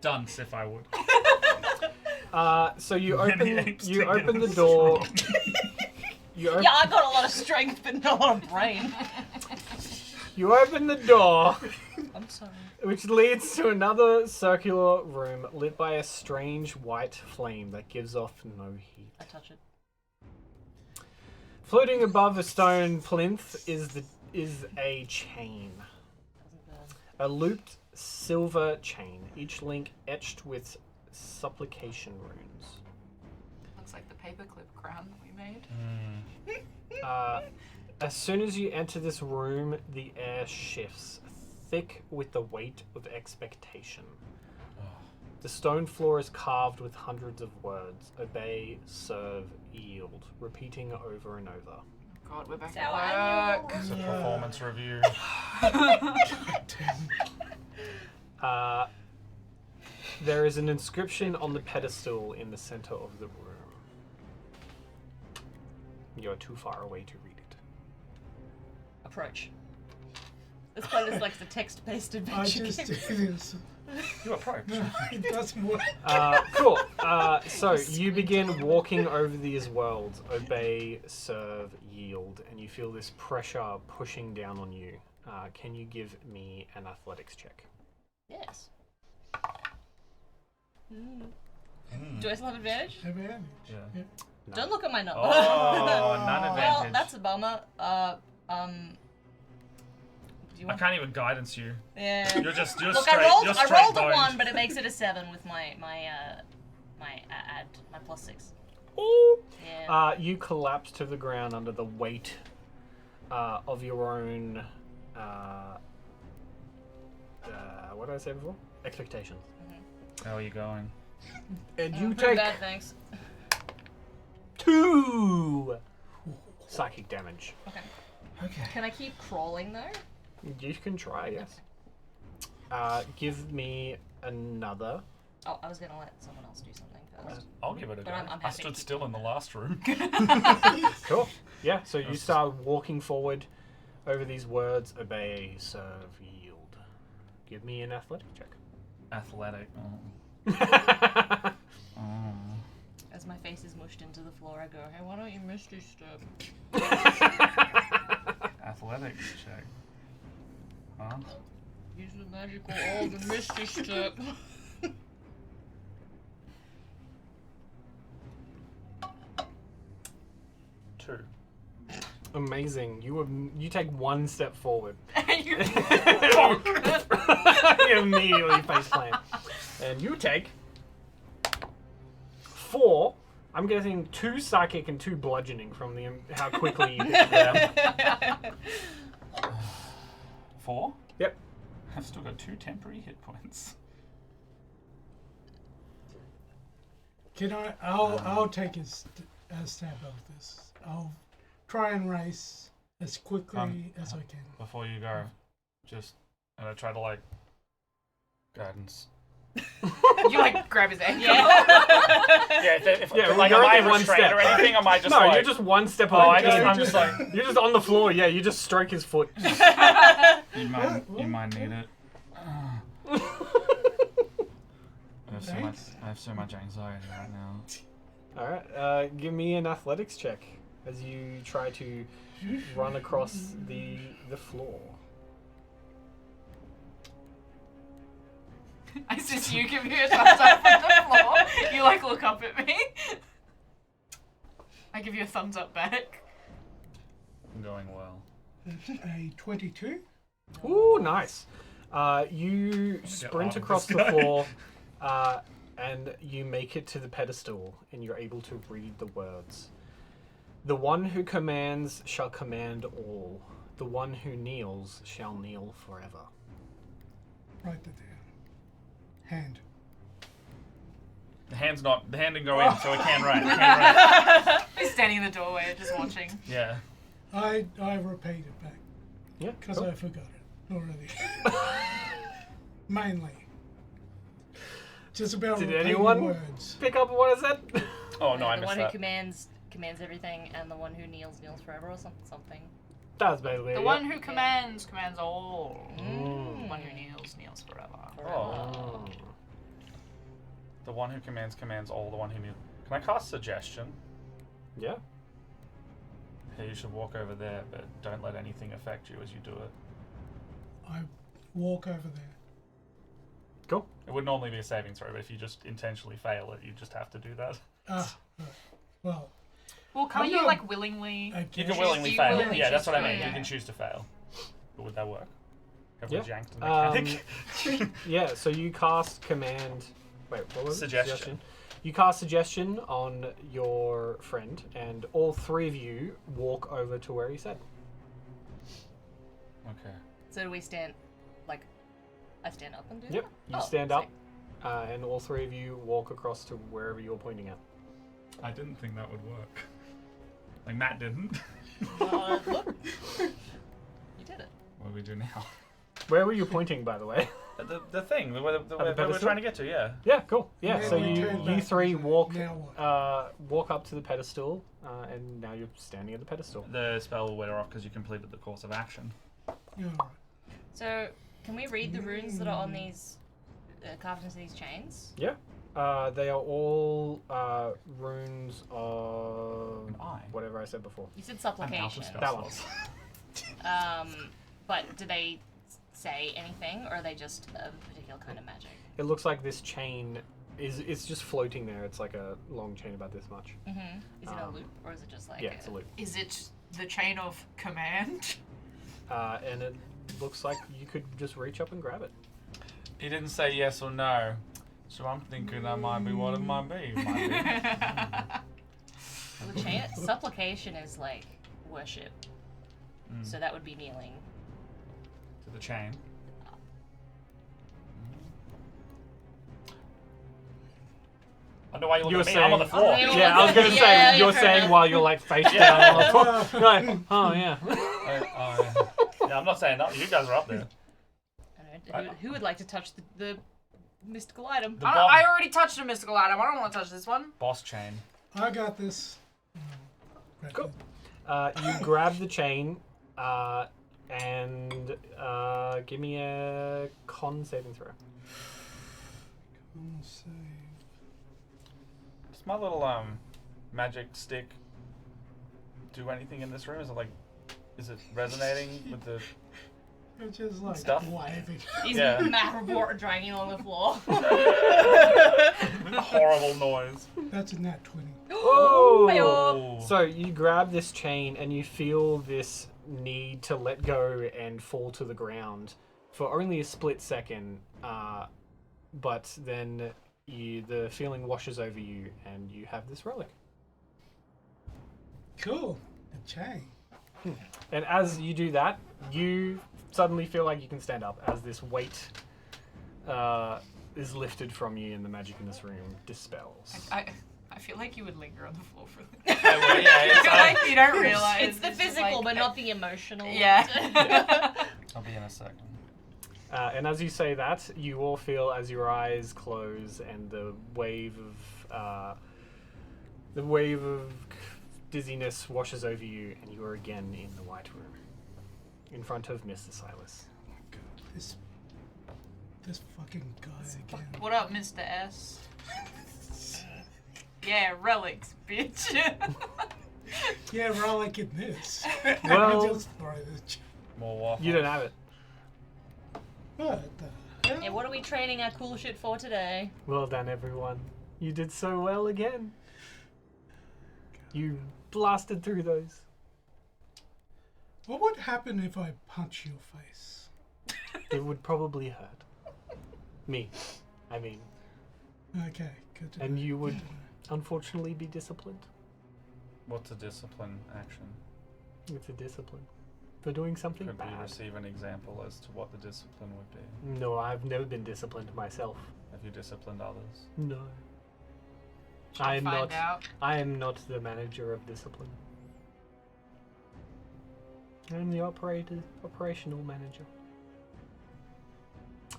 Dunce, if I would. So you Many open apes you together. open the door. You open, Yeah, I got a lot of strength, but not a lot of brain. you open the door, I'm sorry. which leads to another circular room lit by a strange white flame that gives off no heat. I touch it. Floating above a stone plinth is a chain. Doesn't burn. A looped silver chain, each link etched with supplication runes. Looks like the paperclip crown that we made. As soon as you enter this room, the air shifts, thick with the weight of expectation. The stone floor is carved with hundreds of words: obey, serve, yield, repeating over and over. God, we're back It's our at work. It's a Yeah. performance review. There is an inscription on the pedestal in the center of the room. You're too far away to read it. Approach. Let's play this like the text-based I adventure just game. do this. You approach. It doesn't work. Cool. So you begin walking over these worlds: obey, serve, yield, and you feel this pressure pushing down on you. Can you give me an athletics check? Yes. Do I still have advantage? Advantage. Yeah. Yeah. No. Don't look at my number. Oh, none Well, advantage. that's a bummer. Do you I want? can't even guidance you. Yeah. You're Look, straight. I rolled You're a straight 1, but it makes it a 7 with my +6. Ooh. Yeah. You collapse to the ground under the weight of your own. What did I say before? Expectations. How are you going? And Oh, you pretty take bad, thanks. 2 psychic damage. Okay. Okay. Can I keep crawling though? You can try, yes. Give me another. Oh, I was gonna let someone else do something first. I'll give it a go. But I'm I happy to stood keep still in the last room. Cool. Yeah, so you That's- start walking forward over these words: obey, serve, yield. Give me an athletic check. Athletic. As my face is mushed into the floor, I go, "Hey, why don't you misty step?" Athletics check. Huh? Use the magical orb and misty step. Two. Amazing. You take 1 step forward. You- You immediately face plant. And you take 4. I'm guessing 2 psychic and 2 bludgeoning from how quickly you get them. 4? Yep. I've still got 2 temporary hit points. Can I? I'll take a stab of this. I'll try and race as quickly as I can. Before you go, just and I try to like guidance. You like grab his ankle. Yeah, if like am I in one restrained step. or anything? Am I just No, like? you're just one step Oh, away. I'm just like. You're just on the floor. Yeah, you just stroke his foot. You might need it. I have so much anxiety right now. All right, give me an athletics check as you try to run across the floor. I see you give me a thumbs up from the floor. You like look up at me. I give you a thumbs up back. Going well. A 22. Ooh, nice. You sprint arm across this the guy. floor, and you make it to the pedestal, and you're able to read the words. The one who commands shall command all. The one who kneels shall kneel forever. Write that down. Hand. The hand didn't go in, so it can't write. He's standing in the doorway just watching. Yeah. I repeat it back Yeah, because cool. I forgot it already. Mainly. Just about Did repeating anyone words. pick up what I said? Oh no, I the missed one that. who commands everything, and the one who kneels forever, or something. That's basically The it. one who commands all. Mm. The one who kneels forever. Oh. The one who commands all. The one who kneels. Can I cast suggestion? Yeah. Hey, you should walk over there, but don't let anything affect you as you do it. I walk over there. Cool. It would normally be a saving throw, but if you just intentionally fail it, you just have to do that. Right. Well, Well, can't I'm you not- like willingly? I You guess. can willingly You fail. willingly Yeah, that's choose what I to mean. fail, You can yeah. choose to fail. But would that work? Have Yeah. we janked the mechanic? Yeah, so you cast command. Wait, what was Suggestion. it? You cast suggestion on your friend, and all three of you walk over to where he said. Okay. So do we stand, like, I stand up and do Yep. that? You Oh, stand up, sick. and all three of you walk across to wherever you're pointing at. I didn't think that would work. Like Matt didn't. Look. You did it. What do we do now? Where were you pointing, by the way? The thing, where we're pedestal? trying to get to, yeah. Yeah, cool. Yeah, And so then we you turn you back three and say, walk "Now what?" walk up to the pedestal, and now you're standing at the pedestal. The spell will wear off because you completed the course of action. Yeah, right. So, can we read the runes that are on these, carved into these chains? Yeah. They are all runes of An eye. whatever I said before. You said An supplication. alpha spell That slot. one. But do they say anything, or are they just a particular kind of magic? It looks like this chain it's just floating there. It's like a long chain about this much. Mm-hmm. Is it a Um, loop, or is it just like Yeah, it's a loop. Is it the chain of command? And it looks like you could just reach up and grab it. He didn't say yes or no, so I'm thinking that might be what it might be. Well, the chain, supplication is like worship, Mm. so that would be kneeling. To the chain. I don't know why you're looking You're at me. I'm on the saying- floor. Oh, Yeah, I was gonna Yeah, say yeah, you're fair saying enough. while you're like face Yeah. down on the floor. You're like, oh yeah. Yeah, I'm not saying that. You guys are up there. I don't know, who would like to touch the mystical item? The I already touched a mystical item. I don't want to touch this one. boss chain. I got this. Right Cool. there. You grab the chain, and give me a con saving throw. I'll save. Does my little magic stick do anything in this room? Is it resonating with the? It's just like Stuff. waving. He's Yeah. mad report dragging on the floor. Horrible noise. That's a nat 20. Oh! So you grab this chain and you feel this need to let go and fall to the ground for only a split second, but then the feeling washes over you and you have this relic. Cool. A chain. And as you do that, you suddenly feel like you can stand up as this weight is lifted from you and the magic in this room dispels. I feel like you would linger on the floor for Yeah, it's, I feel like you don't realize. It's the just physical, like- but not the emotional. Yeah. I'll be in a second. And as you say that, you all feel as your eyes close and the wave of dizziness washes over you, and you are again in the White Room, in front of Mr. Silas. God, this fucking guy again. What up, Mr. S? Yeah, relics, bitch. Yeah, relic in this. Well- Just throw this. More waffles. You don't have it. What the hell? Yeah, what are we training our cool shit for today? Well done, everyone. You did so well again. You blasted through those. What would happen if I punch your face? It would probably hurt. Me. I mean. Okay, good to And know. you would unfortunately be disciplined. What's a discipline action? It's a discipline. For doing something Could we bad. receive an example as to what the discipline would be? No, I've never been disciplined myself. Have you disciplined others? No. Shall I am find not. out. I am not the manager of discipline. I'm the operational manager.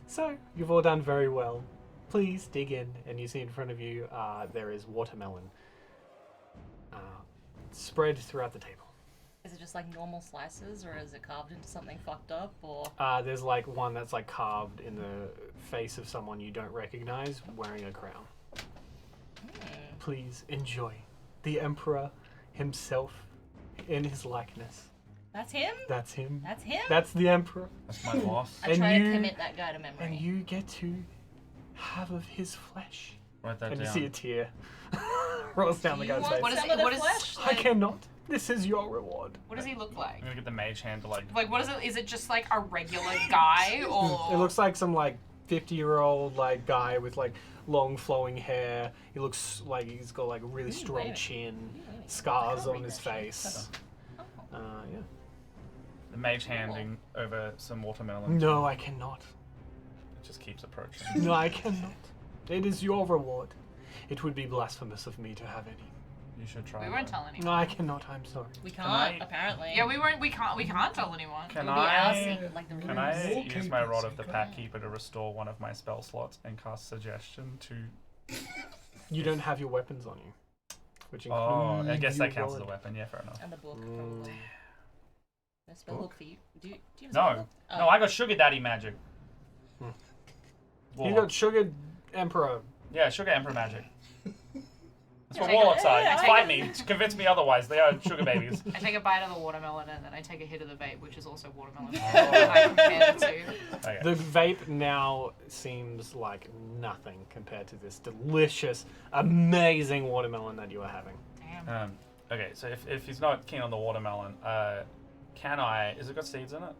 So, you've all done very well. Please dig in, and you see in front of you there is watermelon spread throughout the table. Is it just like normal slices, or is it carved into something fucked up, or? There's like one that's like carved in the face of someone you don't recognize wearing a crown. Please enjoy. The Emperor himself in his likeness. That's him? That's him. That's him? That's the Emperor. That's my boss. I and try you- to commit that guy to memory. And you get to have of his flesh. Write that And down. you see a tear rolls down the You guy's want face. What is some it- of the what is- flesh? I cannot. This is your reward. What does he look like? I'm gonna get the mage hand to like. Like, what is it? Is it just like a regular guy, or It looks like some like 50-year-old like guy with like long flowing hair. He looks like he's got like a really strong wait. chin, wait. scars I can't on read his that shit. face. Oh. Yeah. The mage handing over some watermelon. No, I cannot. It just keeps approaching. No, I cannot. It is your reward. It would be blasphemous of me to have any. You should try. we won't that. tell anyone? No, I cannot. I'm sorry. We Can can't, I- apparently. Yeah, we won't. We can't tell anyone. Can It'll be our I? secret, like the Can rules. I We'll use keep my it rod of the secret. pack keeper to restore one of my spell slots and cast suggestion to? You don't have your weapons on you, which Oh, includes I guess your that counts as a wallet. weapon. Yeah, fair enough. And the book, Mm. probably. No spell Book? book for you. Do you have a spell No, book? no, I got sugar daddy magic. Hmm. You Warlock. got sugared emperor. Yeah, sugar emperor magic. That's what Yeah, warlocks are. yeah, Fight me. Convince me otherwise. They are sugar babies. I take a bite of the watermelon and then I take a hit of the vape, which is also watermelon. Oh. And I compare the two. Okay. The vape now seems like nothing compared to this delicious, amazing watermelon that you are having. Damn. Okay, so if he's not keen on the watermelon, can I? Is it got seeds in it?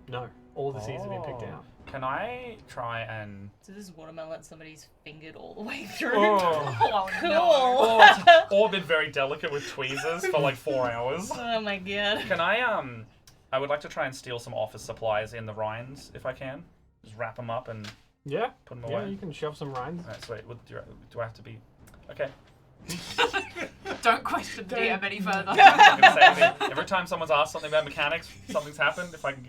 No, all the seeds have been picked Oh. out. Can I try and? So this is watermelon somebody's fingered all the way through. Oh, Oh, Cool. no. or been very delicate with tweezers for like 4 hours. Oh my god. Can I would like to try and steal some office supplies in the rinds if I can. Just wrap them up and Yeah, put them yeah, away. you can shove some rinds. Alright, so wait, do I have to be? Okay. Don't question DM any further. I'm gonna say every time someone's asked something about mechanics, something's happened. If I can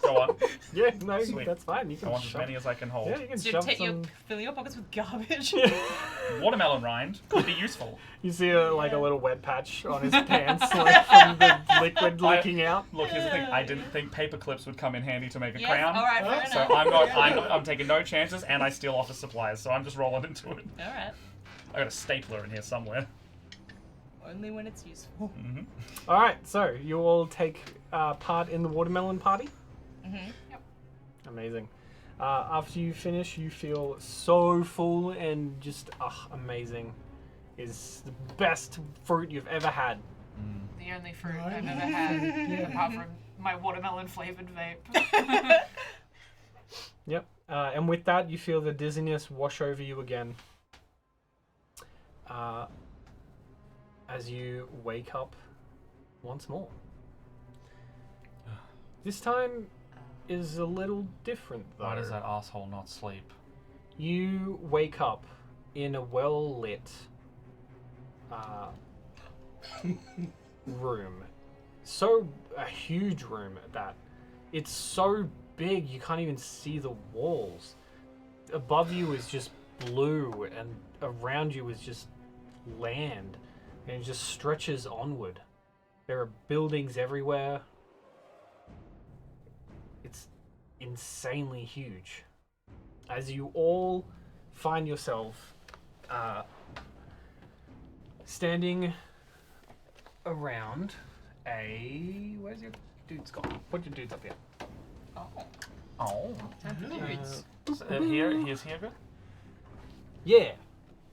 go on, Yeah, no, Sweet. that's fine. You I can want as shove. many as I can hold. Yeah, you can So shove take some. fill your pockets with garbage. Watermelon rind could be useful. You see like a little wet patch on his pants, like from the liquid leaking out. Look, here's the thing. I didn't think paper clips would come in handy to make a Yes, crown. alright, fair Oh, So enough. I'm taking no chances, and I steal office supplies. So I'm just rolling into it. Alright. I got a stapler in here somewhere. Only when it's useful. Hmm. All right, so you all take part in the watermelon party. Mm-hmm. Amazing. After you finish, you feel so full and just amazing. Is the best fruit you've ever had. The only fruit Right. I've ever had, apart from my watermelon flavored vape. Yep. And with that, you feel the dizziness wash over you again. As you wake up once more. This time is a little different, though. Why does that asshole not sleep? You wake up in a well-lit room. A huge room at that. It's so big you can't even see the walls. Above you is just blue, and around you is just land, and it just stretches onward. There are buildings everywhere. It's insanely huge. As you all find yourself standing around where's your dudes gone? Put your dudes up here. Oh. Time for dudes. Here's here good? Yeah.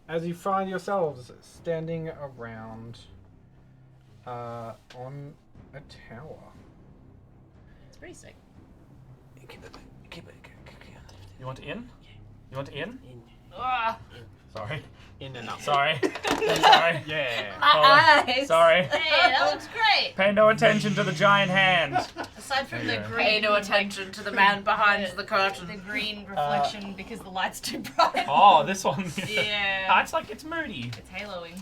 As you find yourselves standing around on a tower. It's pretty sick. Keep it. You want in? You want in? Ah, Sorry. In and up. Sorry. Sorry. Yeah. my eyes. Sorry. Hey, that looks great. Pay no attention to the giant hand. Aside from Okay. the green. Pay no attention to the man behind the curtain. The green reflection because the light's too bright. Oh, this one. Yeah. It's moody. It's haloing.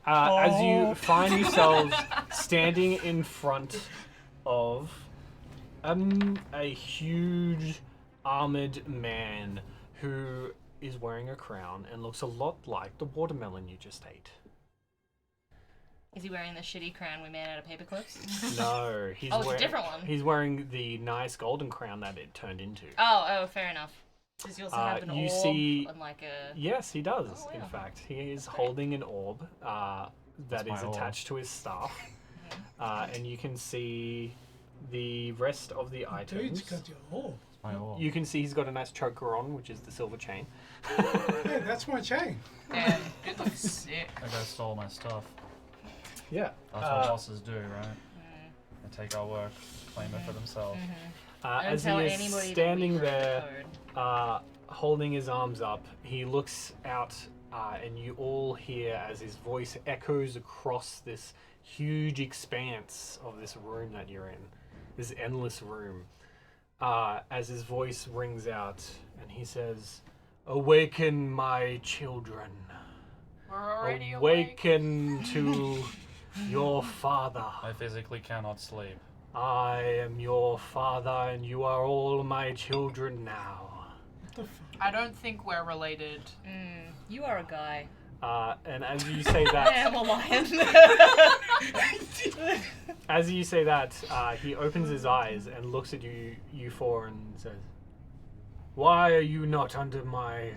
As you find yourselves standing in front of a huge armored man who is wearing a crown and looks a lot like the watermelon you just ate. Is he wearing the shitty crown we made out of paper clips? No, he's Oh, it's a different one. He's wearing the nice golden crown that it turned into. Oh, fair enough. Does he also have an you orb see- and like a... Yes, he does. Oh, In wow. fact, he is Great. holding an orb that That's my is orb. attached to his staff, and you can see the rest of the items. Dude's got your orb. My orb. You can see he's got a nice choker on, which is the silver chain. Yeah, that's my chain. Damn, it looks sick. That guy stole my stuff. Yeah. That's what bosses do, right? They take our work, claim it for themselves. Don't As he tell is anybody that we standing wrote the there, code. holding his arms up, he looks out, and you all hear as his voice echoes across this huge expanse of this room that you're in, this endless room. As his voice rings out, and he says, "Awaken, my children. We're already awake. Awaken to your father. I physically cannot sleep. I am your father, and you are all my children now." What the fuck? I don't think we're related. You are a guy. And as you say I that, am a lion. as you say that, he opens his eyes and looks at you four, and says, "Why are you not under my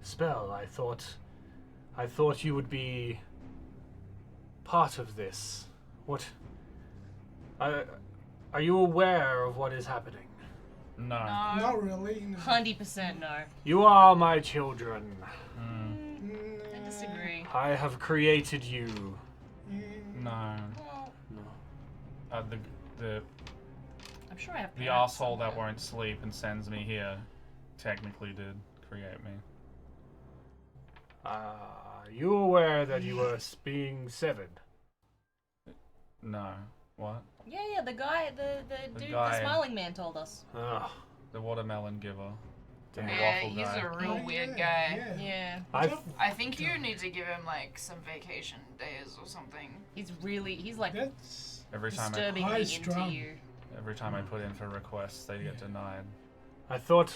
spell? I thought you would be part of this. What? Are you aware of what is happening? No. Not really. No. 100% no. You are my children. I disagree. I have created you." No. Well, The I'm sure I have the parents asshole that somewhere. won't sleep and sends me here technically did create me. Are you aware that you were being severed? No. What? Yeah, the guy, the dude, guy. the smiling man told us. Ugh. The watermelon giver. The Yeah, waffle he's guy. a real Oh, weird yeah, guy. Yeah. I think you need to give him like some vacation days or something. He's like That's Every time disturbingly High into strung. you. I put in for requests, they get denied. I thought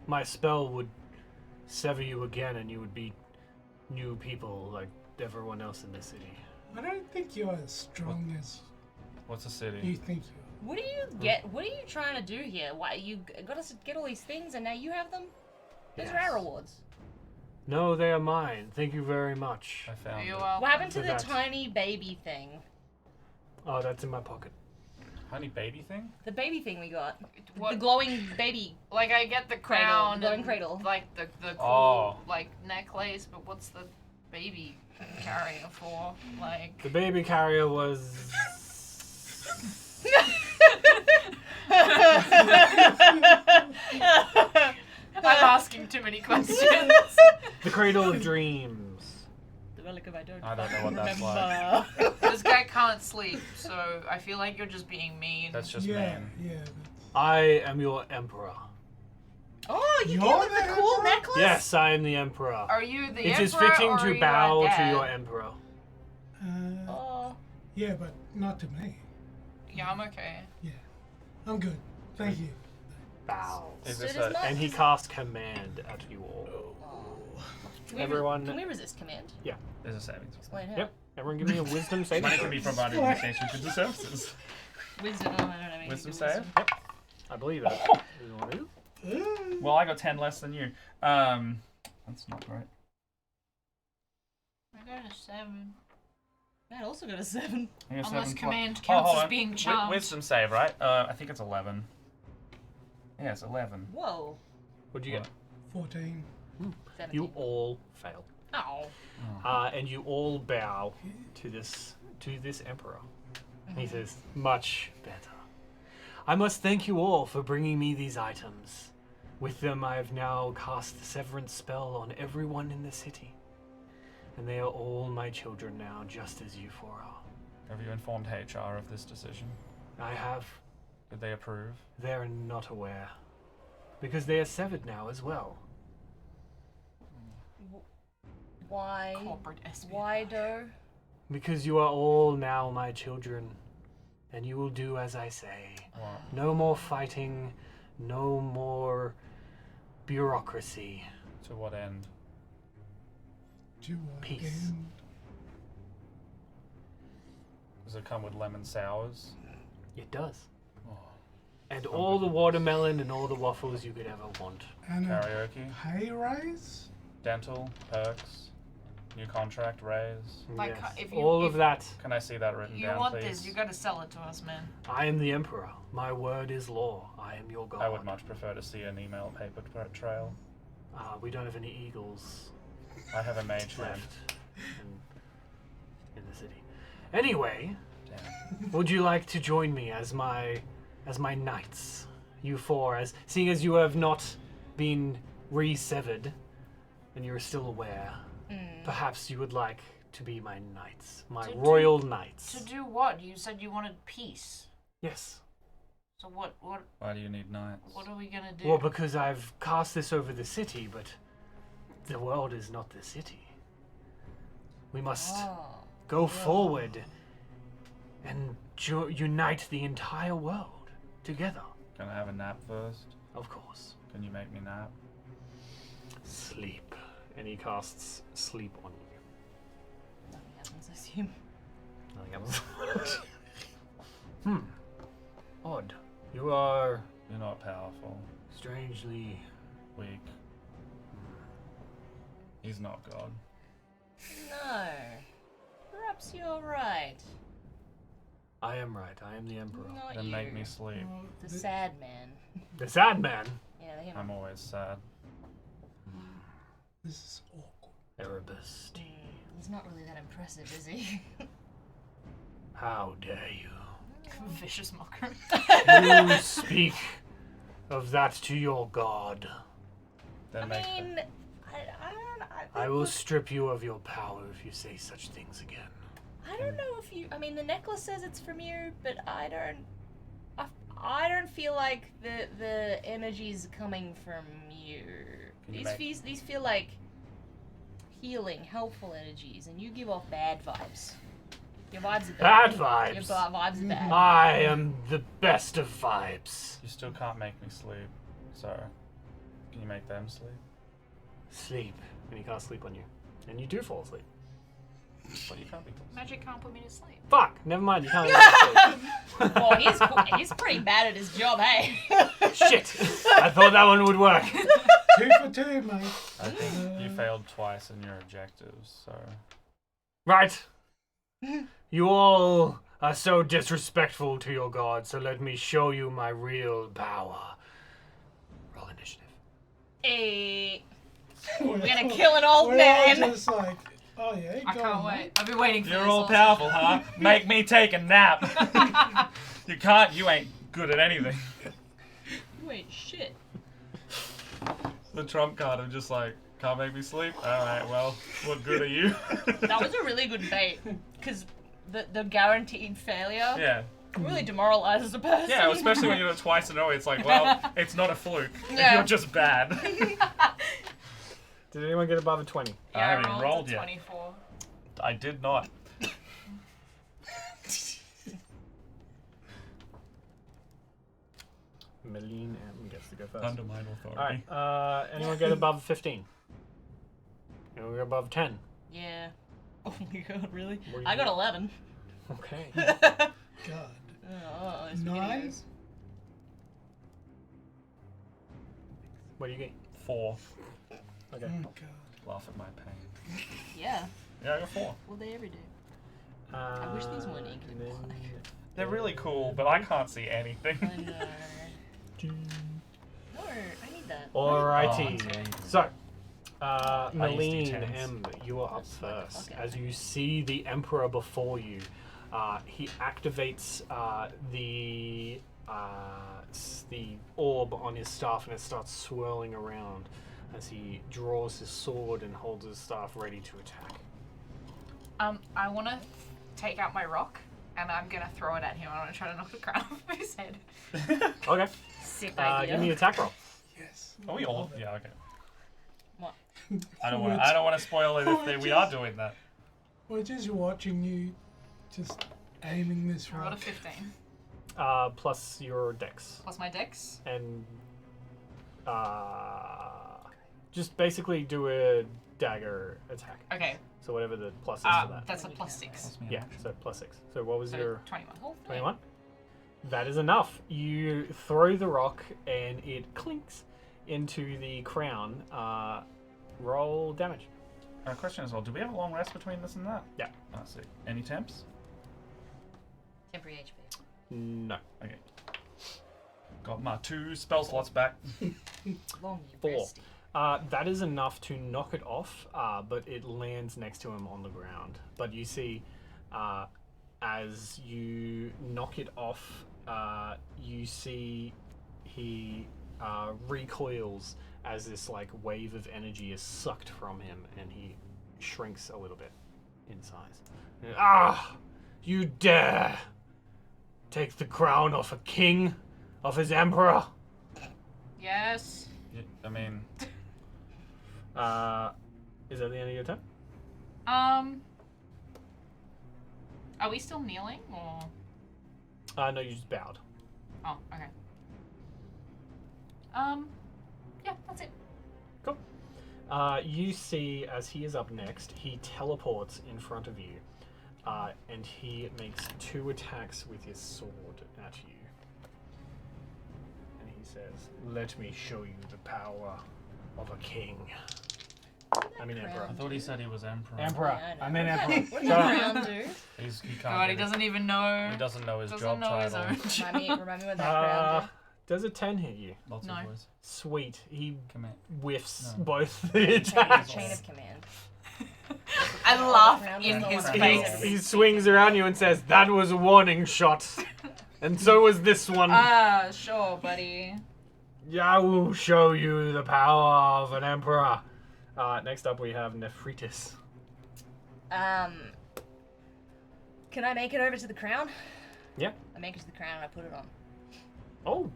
my spell would sever you again, and you would be new people like everyone else in the city. I don't think you're as strong as What's a you city? think you What do you get? What are you trying to do here? Why you got us to get all these things and now you have them? Those are Yes. our rewards. No, they are mine. Thank you very much. I found You it. are. What happened to For the that. tiny baby thing? Oh, that's in my pocket. Honey baby thing? The baby thing we got. What? The glowing baby. Like I get the Cradle, crown, glowing and, cradle. like the cool Oh. like necklace, but what's the baby carrier for? Like The baby carrier was. I'm asking too many questions. The Cradle of Dreams. The relic of I don't. I don't know what that's remember. This guy can't sleep, so I feel like you're just being mean. That's just yeah, mean. yeah. I am your emperor. Oh, Oh, you You're get with the the cool emperor? necklace? Yes, I am the emperor. Are you the It emperor is fitting or are to you bow our to dad? your emperor. Oh. Yeah, but not to me. Yeah, I'm okay. Yeah. I'm good. Thank you. Bow. Is So this does a, not- And he casts command at you all. Can we Everyone- Can we resist command? there's a savings? Explain how. Yep. Everyone give me a wisdom saving Money throw. can be provided in exchange for goods and services. Wisdom. Oh, I don't have any Wisdom good save? I believe that. You want to? Well, I got 10 less than you. That's not great. I got a 7. Matt also got a 7. I got Unless 7 command Oh, counts hold as on. being charmed. Wisdom save, right? I think it's 11. Yeah, it's 11. Whoa. What'd you get? 14. 17. You all fail. Oh. And you all bow to this emperor. He says, "Much better. I must thank you all for bringing me these items. With them, I have now cast the Severance spell on everyone in the city, and they are all my children now, just as you four are. Have you informed HR of this decision? I have. Did they approve? They're not aware, because they are severed now as well. Why? Corporate espionage. Why, though? Because you are all now my children, and you will do as I say. What? No more fighting, no more bureaucracy. To what end? Do what Peace. again? Does it come with lemon sours? It does. Oh. And all the watermelon and all the waffles you could ever want. And a Karaoke? pay raise? Dental? Perks? New contract raise? Like, Yes. if you- all if- of that. Can I see that written You down, want please? this, you gotta sell it to us, man. I am the emperor. My word is law. I am your god. I would much prefer to see an email paper trail. We don't have any eagles I have a mage hand. left in the city. Anyway, Damn. would you like to join me as my knights? You four, as seeing as you have not been re-severed and you're still aware, perhaps you would like to be my knights, my To royal do- knights. To do what? You said you wanted peace. Yes. So what Why do you need knights? are we gonna do? Well, because I've cast this over the city, but the world is not the city. We must Oh. go forward and unite the entire world together. Can I have a nap first? Of course. Can you make me nap? Sleep. And he casts sleep on you. Nothing happens, I assume. Nothing else. Odd. You are You're not powerful. strangely Weak. He's not God. No. Perhaps you're right. I am right. I am the emperor. Not Then you. make me sleep. The sad man. The sad man. Yeah, him. I'm always sad. This is awkward. Erebus. He's not really that impressive, is he? How dare you? Vicious mockery. You speak of that to your god. Then I make mean, I don't. I will strip you of your power if you say such things again. I don't know if you. I mean, the necklace says it's from you, but I don't. I don't feel like the energy's coming from you. Can you These feel like healing, helpful energies, and you give off bad vibes. Your vibes are Bad bad. Your vibes. vibes are bad. I am the best of vibes. You still can't make me sleep. So, can you make them sleep? Sleep. And he can't sleep on you. And you do fall asleep. Well, you can't be close. Magic can't put me to sleep. Fuck! Never mind, you can't make me sleep. Oh, he's pretty bad at his job, hey. Shit! I thought that one would work. 2 for 2, mate. I think you failed twice in your objectives, so... Right. You all are so disrespectful to your god, so let me show you my real power. Roll initiative. Hey. We're gonna kill an old We're man. all just like, oh yeah, I go can't on, wait. mate. I've been waiting for You're this all all powerful, huh? Make me take a nap! You can't, you ain't good at anything. Wait, shit. The trump card of just like, can't make me sleep? Alright, well, what good are you? That was a really good bait, because the guaranteed failure. Yeah. Really demoralizes a person. Yeah, especially when you do it twice in a row. It's like, well, it's not a fluke. Yeah. You're just bad. Did anyone get above a 20? I haven't even rolled rolled a yet. 24. I did not. Meline M gets to go first. Under my authority. Alright, anyone get above 15? Anyone get above 10? Yeah. Oh my god, really? What do you I got get? 11. Okay. God. Oh, it's 9? videos. What do you get? 4. Okay. Oh God. Laugh at my pain. Yeah. Yeah, I got 4. Well, they every day. I wish these weren't ink and then- They're really cool, but I can't see anything. I know. No, I need that. Alrighty. Oh, okay. So, use Meline D10s. M, you are up Just like a first. fucking As thing. you see the Emperor before you, he activates the orb on his staff, and it starts swirling around as he draws his sword and holds his staff ready to attack. I want to take out my rock, and I'm gonna throw it at him. I want to try to knock the crown off his head. Okay. Sick idea. Give me an attack roll. Yes. Are we all? Yeah, okay. What? I don't want to spoil it if we are doing that. We're just watching you, just aiming this I rolled a rock. 15 Plus your dex. plus my dex. And just basically do a dagger attack. Okay, So whatever the plus is for that. that's a plus 6. Yeah, so plus 6. So what was So your 21. 21? That is enough. You throw the rock and it clinks into the crown. Roll damage. Question as well. Do we have a long rest between this and that? Yeah. Let's see. Any temps? Temporary HP. No. Okay. Got my 2 spell slots back. Long you 4. resty. That is enough to knock it off, but it lands next to him on the ground. But you see, as you knock it off, you see he recoils as this like wave of energy is sucked from him, and he shrinks a little bit in size. Ah! You dare take the crown off a king, off his emperor? Yes. Yeah, I mean, Is that the end of your turn? Are we still kneeling or? No, you just bowed. Oh, okay. Yeah, that's it. Cool. You see, as he is up next, he teleports in front of you, and he makes 2 attacks with his sword at you. And he says, "Let me show you the power of a king." I mean emperor. I thought he said he was emperor. Emperor. Yeah, I I know. mean emperor. What does Shut up. the crown do? He can't God, he get it. doesn't even know. He doesn't know his Doesn't job know his title. own job. Remind me what that crown Does a 10 hit you? Lots No. of boys. Sweet. He Come here. whiffs No. both the do. attacks. Chain of command. I laugh Crown in is the his one He, that face. he swings around you and says, "That was a warning shot." And so was this one. Sure, buddy. I will show you the power of an emperor. Next up we have Nephritis. Can I make it over to the crown? Yeah. I make it to the crown and I put it on. Oh,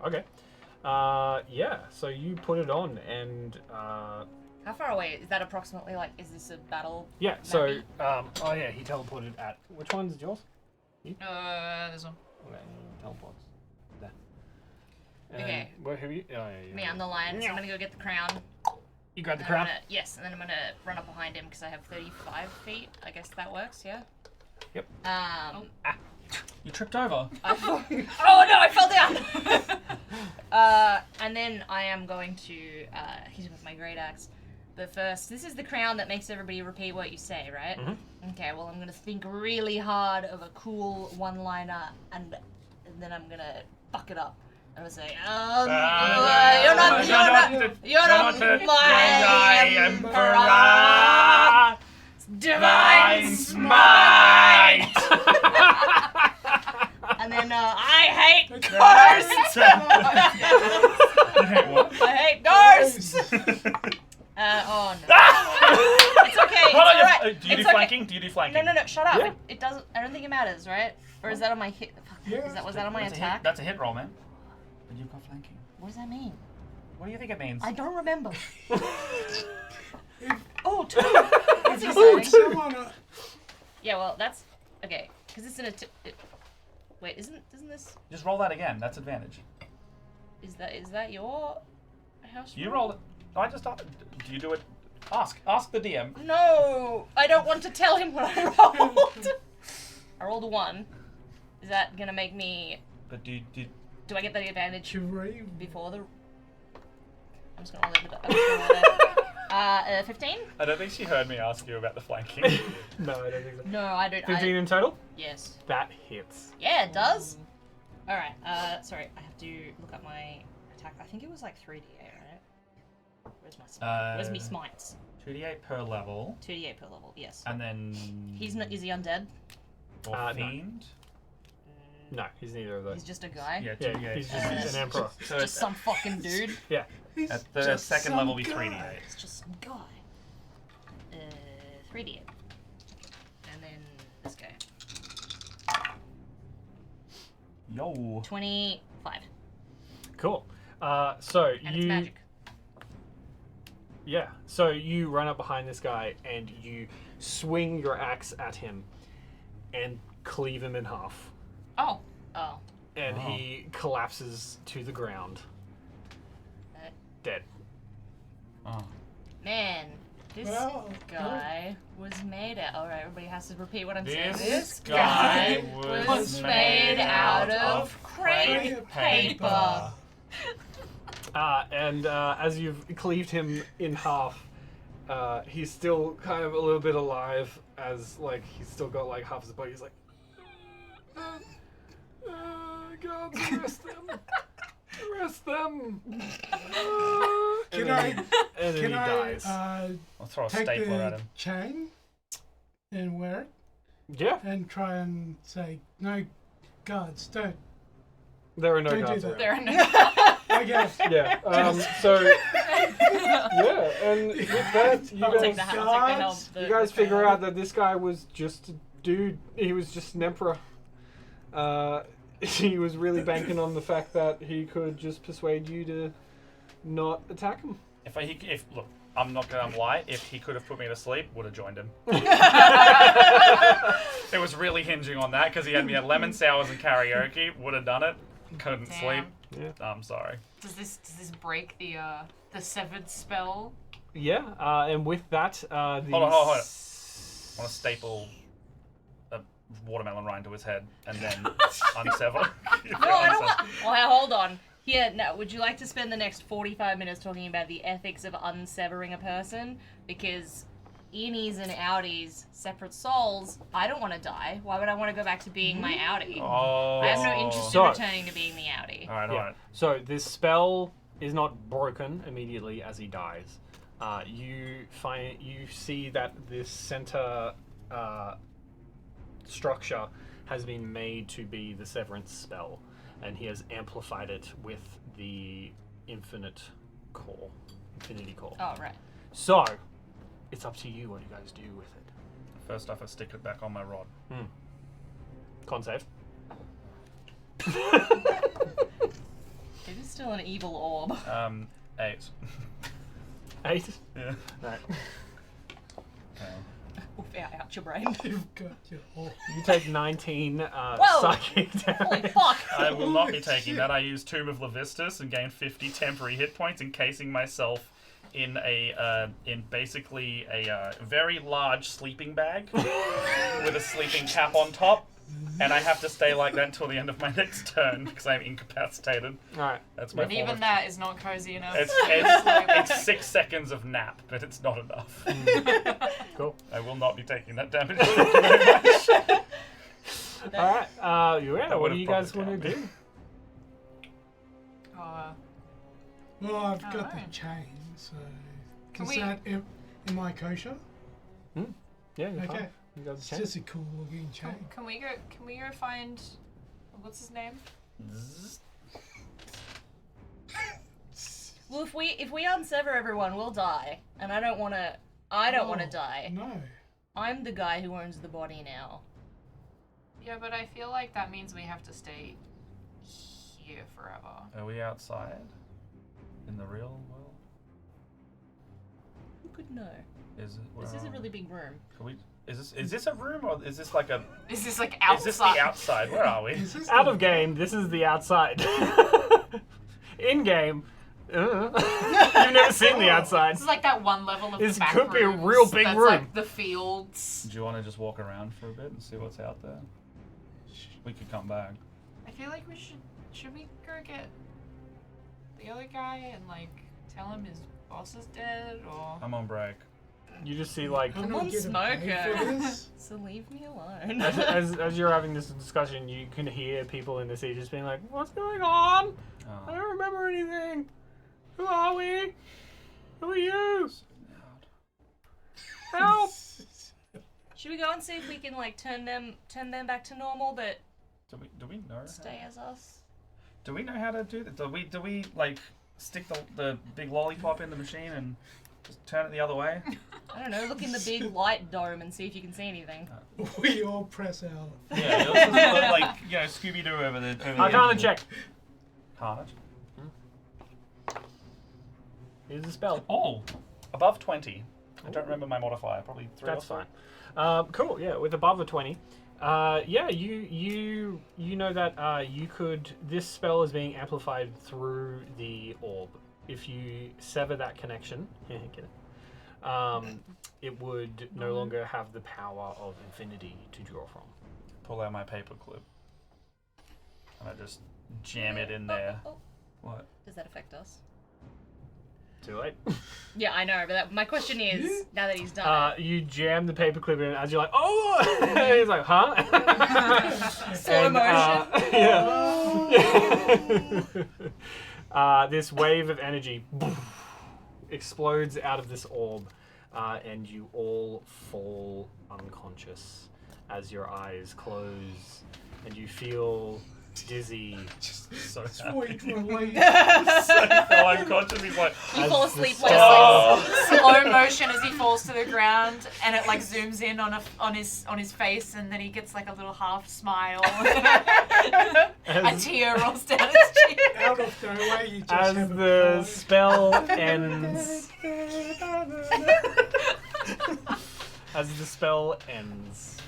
okay. Yeah, so you put it on and, How far away is that approximately? Like, is this a battle? yeah, so, Maybe. oh yeah, he teleported at, which one's yours? This one. Okay, he teleports. There. Okay. Where, who are you? Oh, yeah, yeah. Me, I'm the lion, so I'm gonna go get the crown. You grab the And I'm crown? yes, and then I'm gonna run up behind him because I have 35 feet. I guess that works, yeah? Yep. You tripped over. Oh no, I fell down! And then I am going to hit him with my great axe. But first, this is the crown that makes everybody repeat what you say, right? Mhm. Okay, well, I'm gonna think really hard of a cool one-liner, and then I'm gonna fuck it up. I'm gonna say, you're not my emperor. Divine smite! And then I hate ghosts. What? I hate ghosts. Oh no. It's okay. Hold on, alright. do you do It's okay. flanking? Do you do flanking? No, shut up. Yeah. It doesn't. I don't think it matters, right? Or is that on my hit? Fuck, Yeah. was that on my That's a hit- attack? That's a hit roll, man. But you've got flanking. What does that mean? What do you think it means? I don't remember. If, Oh, 2. That's if exciting. someone, Yeah, well, that's okay. Because it's in a. Wait, isn't this? Just roll that again. That's advantage. Is that your house? You rule? roll it. I just do you do it? Ask the DM. No, I don't want to tell him what I rolled. I rolled a 1. Is that gonna make me? But do Do I get the advantage Cherie, before the? I'm just gonna leave it. I'm just gonna leave it. 15? I don't think she heard me ask you about the flanking. No, I don't think so. No, I don't. 15 in total? Yes. That hits. Yeah, it does. All right. Sorry, I have to look up my attack. I think it was like 3d8, right? Where's my smite? Where's me smites? 2d8 per level, 2d8 per level. Yes. and then He's not. Is he undead? or No. fiend. No, he's neither of those. He's just a guy. Yeah, Yeah, 2d8. he's just an emperor. So Just some fucking dude. Yeah. he's at the just second some level, be guy. 3d8. It's just some guy. 3d8. And then this guy. Yo. 25. Cool. So And you. it's magic. Yeah. So you run up behind this guy and you swing your axe at him and cleave him in half. Oh, Oh. And Oh. he collapses to the ground. Uh, Dead. Oh. Man, this Well, guy was made out. Alright, everybody has to repeat what I'm saying. This guy guy was made out of crepe paper. And as you've cleaved him in half, he's still kind of a little bit alive, as like he's still got like half his body. He's like, God, arrest them, arrest them. Can and I? then Can he I dies. I'll throw a take stapler at the him. chain and wear it Yeah, and try and say no, guards, don't. there are no Don't do guards that. around. there are no. I guess. Yeah. So yeah, and with that, you I'll take guys, the I'll take the help. you guys figure out that this guy was just a dude. He was just an emperor. He was really banking on the fact that he could just persuade you to not attack him. If look, I'm not gonna lie. If he could have put me to sleep, would have joined him. It was really hinging on that because he had me at lemon sours and karaoke. Would have done it. Couldn't Damn. sleep. Yeah. I'm sorry. Does this break the severed spell? Yeah, and with that, the Hold on. I want to staple a watermelon rind to his head and then unsever. No, I don't want. Well, hold on. Here, now, would you like to spend the next 45 minutes talking about the ethics of unsevering a person? Because innies and outies, separate souls, I don't want to die. Why would I want to go back to being my outie? Oh. I have no interest So- in returning to being the outie. All right. Yeah. So this spell is not broken immediately as he dies. You see that this center structure has been made to be the Severance spell, and he has amplified it with the Infinity Core. Oh, right. So, it's up to you what you guys do with it. First off, I stick it back on my rod. Con save. It is still an evil orb. 8. 8. Yeah. Right. Oof, out your brain. You've got your whole. You take 19 Whoa! psychic Holy damage. fuck! I will not be Holy taking shit. that. I use Tomb of Levistus and gain 50 temporary hit points, encasing myself in basically a very large sleeping bag with a sleeping cap on top, and I have to stay like that until the end of my next turn because I'm incapacitated. Alright. That's my And form even of- that is not cozy enough. It's 6 seconds of nap, but it's not enough. Cool. I will not be taking that damage. Thank you very much. Alright, yeah, That what do would've you guys probably want to killed do? Well, I've got the Alright. chain, so. Can Is we- that am I kosher? Yeah, you're Okay. fine. You guys It's change. just a cool looking chain. Can we go find what's his name? Well, if we unsever everyone, we'll die, and I don't want to I don't want to Oh, die. No. I'm the guy who owns the body now. Yeah, but I feel like that means we have to stay here forever. Are we outside? In the real world? Who could know? Is it? This is a really big room. Can we? Is this a room or is this like a? Is this like outside? Is this the outside? Where are we? Is this Out the- of game, this is the outside. In game, you've never seen the outside. This is like that one level of This the back could be a rooms real big that's room. like the fields. Do you want to just walk around for a bit and see what's out there? We could come back. I feel like we should we go get the other guy and like tell him his boss is dead or I'm on break. You just see like I'm Come not on, getting paid for smoker. this. So leave me alone. as you're having this discussion, you can hear people in the sea just being like, "What's going on? I Oh, don't remember anything. Who are we? Who are you? Help!" Should we go and see if we can like turn them back to normal, but do we know? stay as us? Do we know how to do that? Do we like stick the big lollipop in the machine and just turn it the other way? I don't know. Look in the big light dome and see if you can see anything. We all press out. Yeah, it'll just look like Scooby Doo over the. Arcana check. Carnage. Here's the spell. Oh, above 20. I don't remember my modifier. Probably 3 That's or so. fine. Cool. Yeah, with above a 20. Yeah, you know that you could. This spell is being amplified through the orb. If you sever that connection, get it. It would no longer have the power of infinity to draw from. Pull out my paperclip. And I just jam it in there. Oh. What? Does that affect us? Too late. Yeah, I know, but my question is, now that he's done You jam the paperclip in as you're like, oh! He's like, huh? Slow motion. Yeah. This wave of energy explodes out of this orb, and you all fall unconscious as your eyes close, and you feel dizzy. So Sweet happy. relief. So unconscious. He's like, You fall asleep like Oh. slow motion as he falls to the ground, and it like zooms in on his face, and then he gets like a little half smile. A tear rolls down his cheek. Out of the way, you just As have the a spell ends. As the spell ends,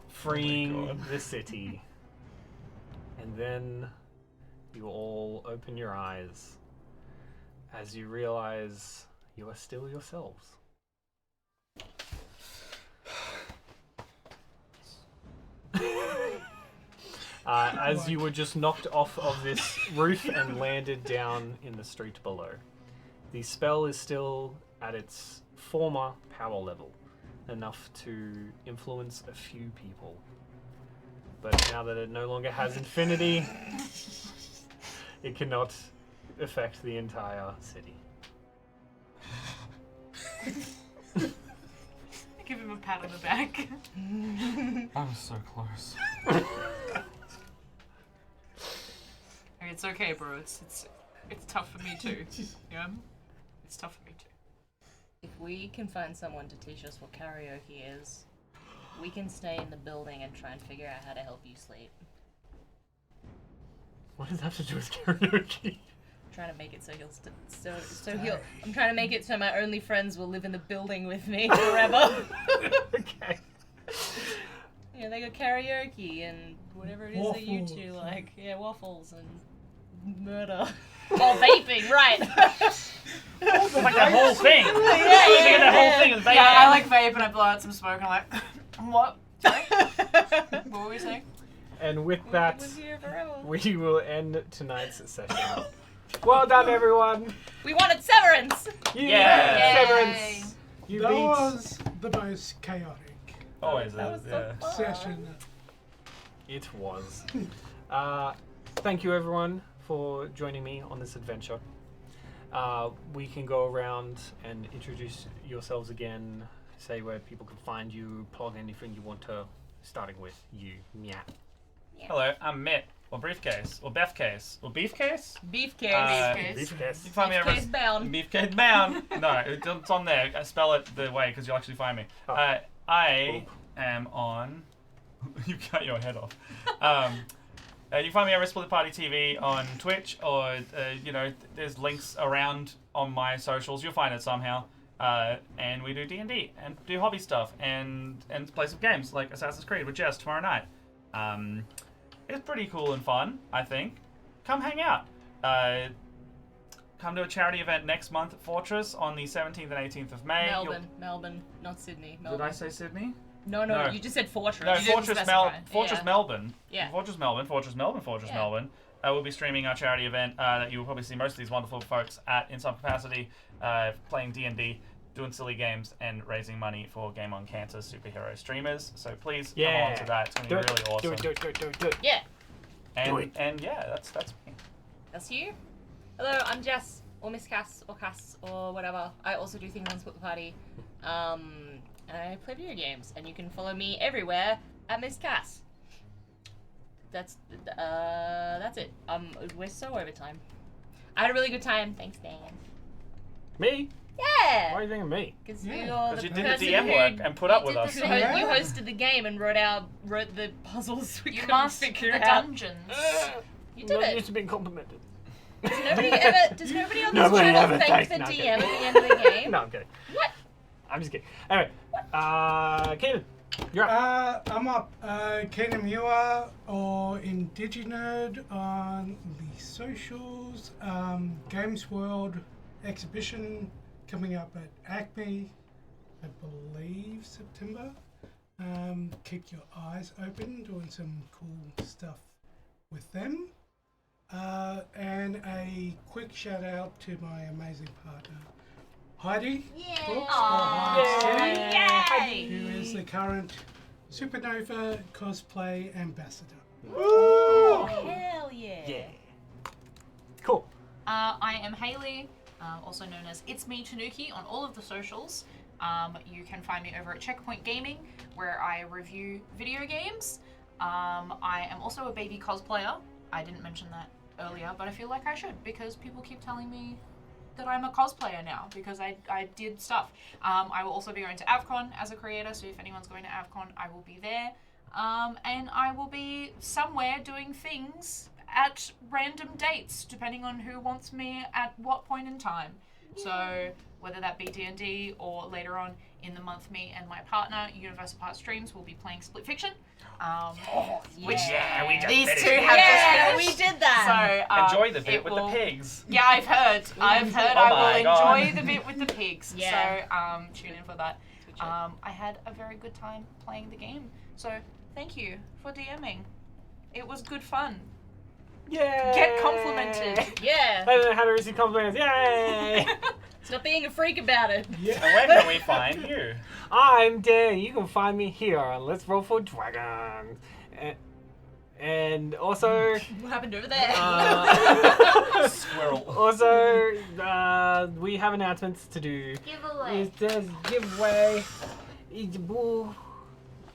freeing God. the city. And then you all open your eyes as you realize you are still yourselves. As you were just knocked off of this roof and landed down in the street below. The spell is still at its former power level, enough to influence a few people. But now that it no longer has infinity, it cannot affect the entire city. Give him a pat on the back. I'm so close. It's okay, bro. It's tough for me too. Yeah, it's tough for me too. If we can find someone to teach us what karaoke is, we can stay in the building and try and figure out how to help you sleep. What does that have to do with karaoke? I'm trying to make it so he'll he'll. I'm trying to make it so my only friends will live in the building with me forever. Okay. Yeah, they got karaoke and whatever it is that you Waffles. two like. Yeah, waffles and murder. Oh, vaping, right. Like that whole thing. yeah, That whole thing is Yeah, I like vape and I blow out some smoke and I'm like, what? Sorry? What were we saying? And with that, Was here forever. we will end tonight's session. Well done, everyone. We wanted Severance! Yeah. Severance. You That beat. was the most chaotic Always That was is, so yeah. fun. session. It was. Thank you, everyone, for joining me on this adventure. We can go around and introduce yourselves again, say where people can find you, plug anything you want to, starting with you, Miat. Hello, I'm Mitt. or briefcase, or beefcase, or beefcase. Beefcake. Beefcase. You can find me Beefcase over bound. Beefcake bound. No, it's on there. I spell it the way because you'll actually find me. Oh. I am on. You cut your head off. You can find me over Split Party TV on Twitch, or there's links around on my socials. You'll find it somehow. And we do D&D and do hobby stuff and play some games like Assassin's Creed with Jess tomorrow night. It's pretty cool and fun, I think. Come hang out. Come to a charity event next month at Fortress on the 17th and 18th of May. Melbourne, not Sydney. Did Melbourne. I say Sydney? No, No. you just said Fortress. No, You didn't Fortress specify. Fortress Yeah. Melbourne. Yeah. Fortress Melbourne. Yeah. We'll be streaming our charity event that you will probably see most of these wonderful folks at in some capacity, playing D&D, doing silly games, and raising money for Game on Cancer superhero streamers. So please come on to that. It's going to be really awesome. Do it. Yeah, And, Do it. and yeah, that's me. that's you. Hello, I'm Jess, or Miss Cass, or Cass, or whatever. I also do things on Split the Party. And I play video games, and you can follow me everywhere at Miss Cass. That's it. We're so over time. I had a really good time. Thanks, Dan. Me? Yeah. Why are you thinking of me? Because Yeah. you're Because the you did the person DM who work and put up with did us. the- Yeah. You hosted the game and wrote the puzzles we You couldn't must figure the out. dungeons. You did Not it. used to being complimented. Does nobody on this Nobody channel ever thank thanks- the no, I'm DM kidding. at the end of the game? No, I'm kidding. What? I'm just kidding. Anyway, Keenan, you're up. I'm up. Keenan Muir or IndigiNerd on the socials. Games World exhibition coming up at Acme, I believe September. Keep your eyes open, doing some cool stuff with them. And a quick shout out to my amazing partner, Heidi. Brooks, Yay! who is the current Supernova cosplay ambassador. Hell yeah. Yeah. Cool. I am Hayley, also known as It's Me Tanuki on all of the socials. You can find me over at Checkpoint Gaming, where I review video games. I am also a baby cosplayer. I didn't mention that earlier, but I feel like I should because people keep telling me that I'm a cosplayer now because I did stuff. I will also be going to AvCon as a creator, so if anyone's going to AvCon, I will be there. And I will be somewhere doing things at random dates, depending on who wants me at what point in time. So whether that be D&D or later on in the month, me and my partner, Universe Apart Streams, will be playing Split Fiction. Which Yeah, we just these finished two it. have Yeah, just we finished. did that. So Enjoy the bit it with will- the pigs. Yeah, I've heard. Oh I my will God. enjoy the bit with the pigs. Yeah. So tune in for that. I had a very good time playing the game. So thank you for DMing. It was good fun. Yeah. Get complimented. Yeah. I don't know how to receive compliments. Yay! Stop being a freak about it. And where can we find you? I'm Dan. You can find me here on Let's Roll for Dragons. And also, What happened over there? Squirrel. also, we have announcements to do. Giveaway. It says giveaway. Eat the bull.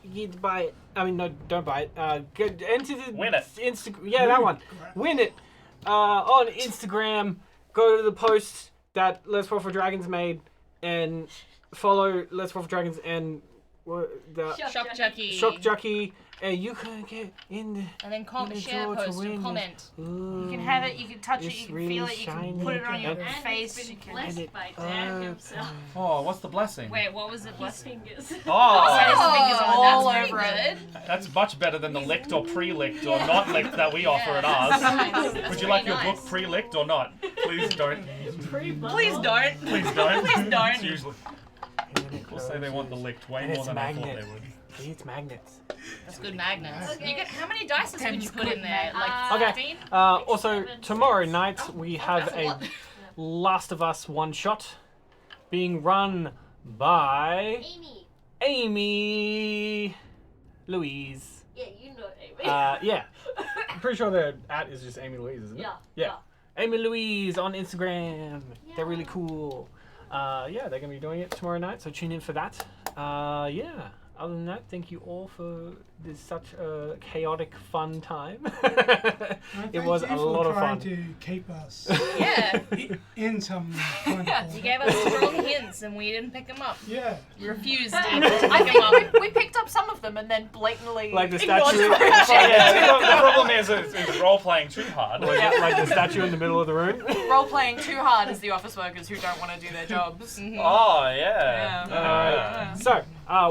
You get to buy it. I mean, no, don't buy it. Go enter the Win it. Instagram. Yeah, that one. Win it. On Instagram. Go to the post that Let's Roll for Dragons made, and follow Let's Roll for Dragons and the Shock Jockey. Shock Jockey, and you can get in the. And then in the share, draw to post, win and this. comment. You can have it, you can touch it, It's you can really feel it, you can shiny. put it on your And face. You can... And it by Dan opens. himself. Oh, what's the blessing? Wait, what was it? His Blessing? fingers. Oh, His fingers all that's over pretty it. good. that's much better than the licked or pre-licked or not licked that we offer at ours. That's Would you like your pretty book pre-licked or not? Please don't. Please don't. Please don't. Please don't. It's usually people say they want the licked way And more it's than I thought magnet. they would. It's magnets. That's good magnets. Okay. You get how many dice could you put in there? Like Okay. 15? Also, 7, tomorrow 6. night we have that's a a lot. Last of Us one shot being run by Amy. Amy Louise. Yeah, you know Amy. Yeah. I'm pretty sure their @, is just Amy Louise, isn't it? Yeah. Amy Louise on Instagram. They're really Yeah. cool. Yeah, they're gonna be doing it tomorrow night, so tune in for that. Yeah. other than that, thank you all for this such a chaotic, fun time. It was a lot of fun. To keep us Yeah. in some kind of You gave us strong hints and we didn't pick them up. Yeah. We refused I even to pick them think up. we picked up some of them and then blatantly Like the ignored statue. them. Yeah, the problem is role playing too hard. Like the statue in the middle of the room. Role playing too hard as the office workers who don't want to do their jobs. Oh yeah. Yeah. So,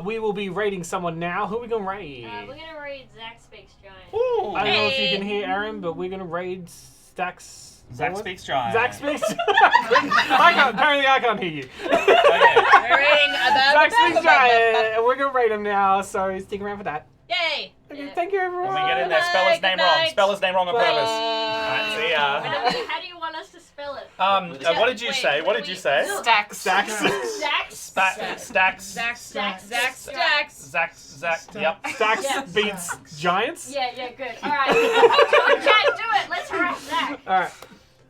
we will be raiding someone now. Who are we gonna raid? We're gonna raid Zach Speaks Giant. Ooh. I don't know if you Hey. can hear Aaron, but we're gonna raid Stacks. Zach speaks giant. Zach speaks. Apparently, I can't hear you. Okay. We're reading about Zach speaks giant, and we're gonna raid him now. So stick around for that. Yay! Okay, thank you, everyone. When we get in there, spell his Good name night. wrong. Spell his name wrong on Bye. purpose. Alright, see ya. How do you want us to spell it? What did you Wait, say? What did you say? Stacks. Stacks. Zach. Stacks. Zach. Yep. Stacks Yeah. beats giants. Yeah, good. All right. Do it, Jack. Do it. Let's harass Zach. All right.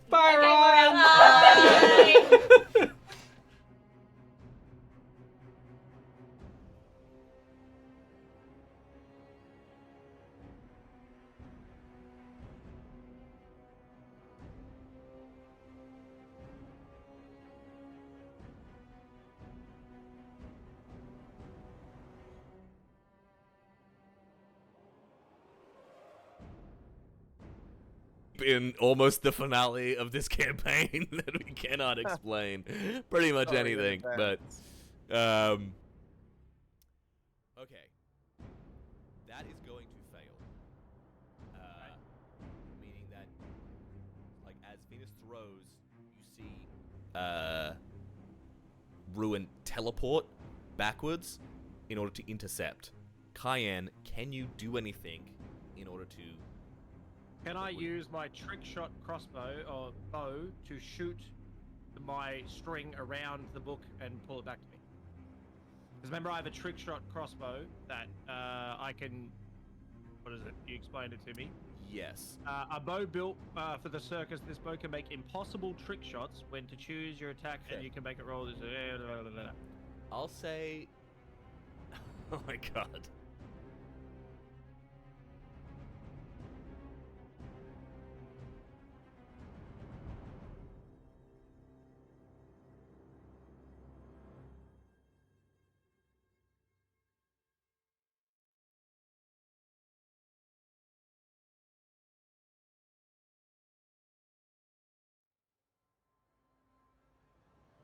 Bye, Okay, everyone. Bye. In almost the finale of this campaign that we cannot explain pretty much anything, but okay, that is going to fail, meaning that, like, as Venus throws, you see Ruin teleport backwards in order to intercept. Cayenne, can you do anything in order to... Can I use my trick shot crossbow or bow to shoot my string around the book and pull it back to me? Because remember, I have a trick shot crossbow that I can. What is it? You explained it to me. Yes. A bow built for the circus. This bow can make impossible trick shots when to choose your attack, and Okay. you can make it roll this. I'll say... Oh my god.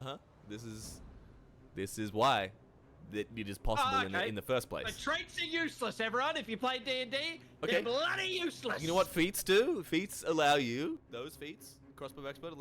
Huh? This is why that it is possible okay. in the first place. But traits are useless, everyone. If you play D&D, Okay. they're bloody useless. You know what feats do? Feats allow you, those feats, crossbow expert,